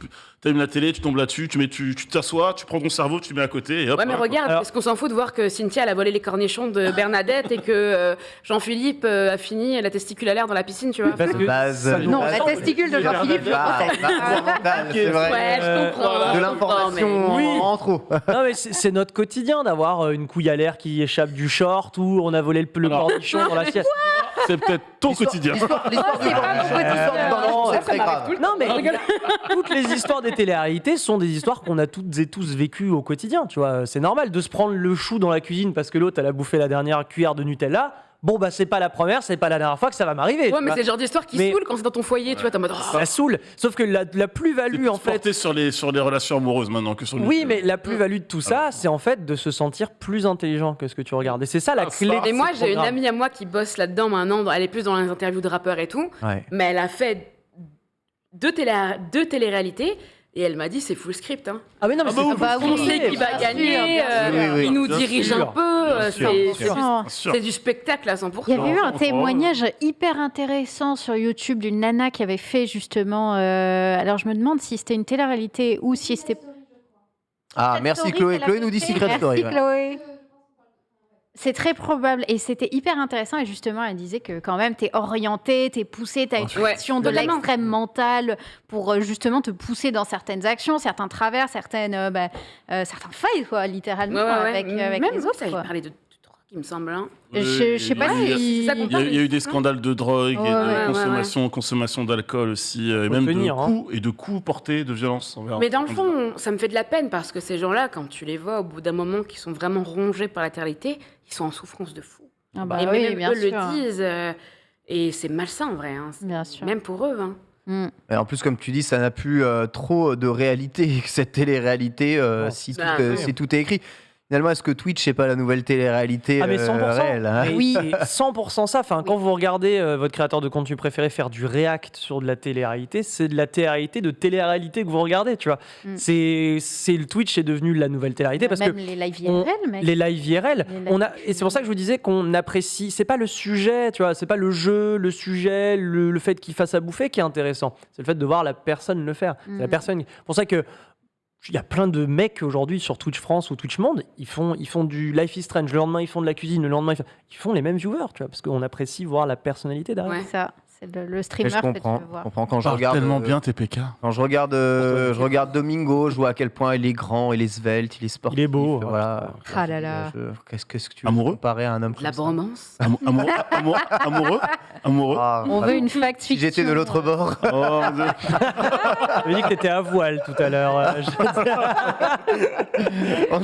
allumes la télé, tu tombes là-dessus, tu t'assois, tu prends ton cerveau, tu le mets à côté et hop. Ouais, mais hop. regarde, Alors- est-ce qu'on s'en fout de voir que Cynthia elle a volé les cornichons de Bernadette et que Jean-Philippe a fini la testicule à l'air dans la piscine, tu vois. Parce que Base, ça nous Non, base- la testicule de Jean-Philippe, je Bah, proteste. bah, fondamental, c'est vrai. Ouais, je comprends. De je comprends, mais- l'information Oui. en trop. Non mais c'est notre quotidien d'avoir une couille à l'air qui échappe du short ou on a volé le Alors- cornichon dans l'assiette. C'est peut-être ton quotidien. L'histoire du cornichon, Non, c'est ça très m'arrive grave. tout le Non temps. mais Regarde. toutes les histoires des téléréalités sont des histoires qu'on a toutes et tous vécues au quotidien, tu vois. C'est normal de se prendre le chou dans la cuisine parce que l'autre elle a bouffé la dernière cuillère de Nutella. Bon bah c'est pas la première, c'est pas la dernière fois que ça va m'arriver. Ouais, tu mais vois. c'est le genre d'histoire qui Mais- saoule quand c'est dans ton foyer, tu vois, t'es en mode. Oh, Ça saoule. Sauf que la C'est plus-value plus en fait. porté sur les relations amoureuses maintenant que sur le. Oui, mais la plus-value de tout ça, c'est en fait de se sentir plus intelligent que ce que tu regardes. Et c'est ça la Ah, clé. ça. de Et ce moi, j'ai une programme. amie à moi qui bosse là-dedans maintenant, elle est plus dans les interviews de rappeurs et tout, Ouais. mais elle a fait deux téléréalités et elle m'a dit c'est full script. Hein. Ah mais non, mais Ah bah c'est oui, pas On oui, sait qui va bien sûr, gagner, bien sûr. Oui, oui, il nous bien dirige sûr. un peu, Bien sûr, c'est bien c'est sûr. du, Bien sûr. c'est du spectacle à 100%. Il y avait eu un Oh, témoignage hyper intéressant sur YouTube d'une nana qui avait fait justement. Alors je me demande si c'était une télé-réalité ou si c'était. Ah, Secret merci Story Chloé. qu'elle Chloé avait nous dit fait. Secret Story. Merci Chloé. C'est très probable et c'était hyper intéressant et justement elle disait que quand même t'es orienté, t'es poussé, t'as une Ouais, action de totalement. l'extrême mental pour justement te pousser dans certaines actions, certains travers, certains failles quoi, littéralement Ouais, ouais, ouais. avec Même les autres. ça, il quoi. parlait de drogue, il me semble. Hein. Je sais pas il y a- si. c'est ça qu'on Il y a eu des scandales de drogue Ouais, et ouais, de consommation d'alcool aussi, et Faut même tenir, de coups portés de violence envers. Mais dans le fond, ça me fait de la peine parce que ces gens-là, quand tu les vois au bout d'un moment qui sont vraiment rongés par la télé, ils sont en souffrance de fou. Ah bah et oui, même bien eux sûr. le disent. Et c'est malsain en vrai. Hein. Bien sûr. Même pour eux. Hein. Mm. Et en plus, comme tu dis, ça n'a plus trop de réalité, cette télé-réalité, Non, si, ça, tout, ouais. si tout est écrit. Finalement, est-ce que Twitch n'est pas la nouvelle télé-réalité Ah mais 100%. réelle hein Mais Oui. c'est 100% ça. Enfin, quand vous regardez votre créateur de contenu préféré faire du react sur de la télé-réalité, c'est de la télé-réalité de télé-réalité que vous regardez, tu vois. Mm. C'est le Twitch est devenu la nouvelle télé-réalité parce Même que les live on- IRL, mec. les live IRL, Les live on a et c'est pour ça que je vous disais qu'on apprécie. C'est pas le sujet, tu vois, c'est pas le jeu, le sujet, le fait qu'il fasse à bouffer qui est intéressant. C'est le fait de voir la personne le faire. C'est la Mhm. personne. Pour ça que il y a plein de mecs aujourd'hui sur Twitch France ou Twitch Monde, ils font du Life is Strange, le lendemain ils font de la cuisine, le lendemain ils font les mêmes viewers, tu vois, parce qu'on apprécie voir la personnalité derrière. Ouais. C'est ça, c'est le Mais streamer je que tu comprends. veux Je voir. comprends quand je Parle regarde. tellement bien TPK. Quand je regarde Domingo, je vois à quel point il est grand, il est svelte, il est sportif. Il est beau, Voilà. Ah là là. Qu'est-ce que tu veux Amoureux comparer à un homme La comme ça bromance. Amoureux. Ah, On veut une fact Si j'étais de l'autre bord. Oh, mon Dieu. Je me dis que t'étais à voile tout à l'heure. On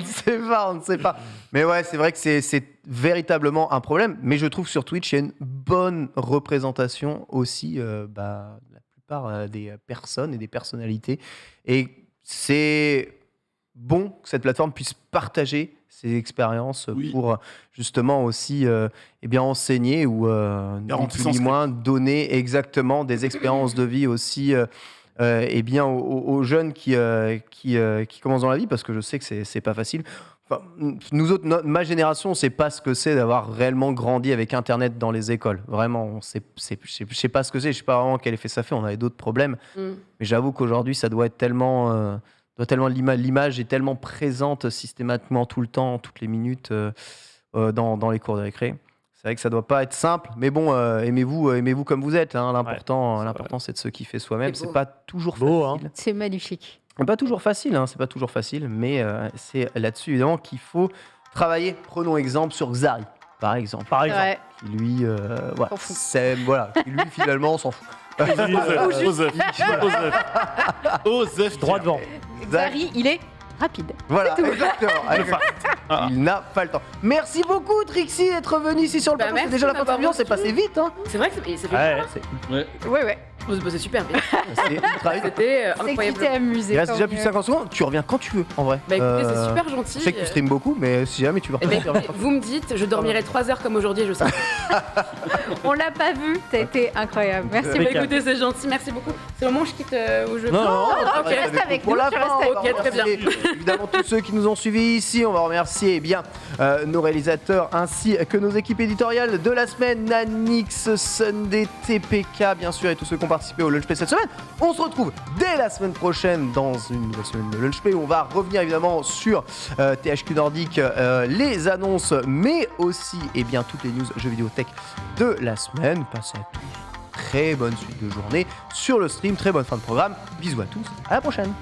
ne sait pas. Mais ouais, c'est vrai que c'est véritablement un problème. Mais je trouve sur Twitch, il y a une bonne représentation aussi de la plupart des personnes et des personnalités. Et c'est bon que cette plateforme puisse partager ses expériences Oui. pour justement aussi enseigner ou ni Garantie plus sans ni script. moins donner exactement des expériences de vie aussi aux jeunes qui commencent dans la vie, parce que je sais que c'est pas facile. Enfin, nous autres, ma génération, on ne sait pas ce que c'est d'avoir réellement grandi avec Internet dans les écoles. Vraiment, je sais pas ce que c'est, je sais pas vraiment quel effet ça fait. On avait d'autres problèmes, Mm. mais j'avoue qu'aujourd'hui, ça doit être tellement, l'image est tellement présente systématiquement tout le temps, toutes les minutes dans les cours de récré. C'est vrai que ça doit pas être simple, mais bon, aimez-vous comme vous êtes. Hein. L'important, c'est de se kiffer soi-même. C'est beau. C'est pas toujours Beau, facile. C'est magnifique. C'est pas toujours facile, hein, c'est pas toujours facile, mais c'est là-dessus évidemment qu'il faut travailler. Prenons exemple sur Xari, par exemple, Par C'est exemple. vrai. qui lui, S'en fout. qui lui finalement s'en fout. Osef. Droit devant. Zari, il est rapide. Voilà, exactement. Il n'a pas le temps. Merci beaucoup, Trixie, d'être venue ici sur le plateau. C'est merci déjà la de fin de m'avoir l'émission, c'est passé vite. Hein. C'est vrai que ça fait Ouais. Ouais. C'est super vite. C'est ultra vite. C'était C'est que tu incroyable. t'es amusé. Il reste tant déjà plus de mieux. 50 secondes. Tu reviens quand tu veux, en vrai. Bah écoutez, c'est super gentil. Je sais que tu streames beaucoup, mais si jamais tu veux Eh ben, revenir. vous me dites, je dormirai 3 heures comme aujourd'hui, je sais. On l'a pas vu, t'as été incroyable. Merci Bah, beaucoup. écoutez, c'est gentil, merci beaucoup. C'est le moment où je quitte où je. Non, tu restes avec pour nous, la tu fin, restes avec on va nous. Ok, très bien. remercier évidemment tous ceux qui nous ont suivis ici. On va remercier nos réalisateurs ainsi que nos équipes éditoriales de la semaine, Nanix, Sunday, TPK bien sûr, et tous ceux qui ont participé au Lunch Play cette semaine. On se retrouve dès la semaine prochaine dans une nouvelle semaine de Lunch Play où on va revenir évidemment sur THQ Nordic, les annonces, mais aussi toutes les news jeux vidéo tech de la semaine. Passez à tous très bonne suite de journée sur le stream, très bonne fin de programme. Bisous à tous, à la prochaine.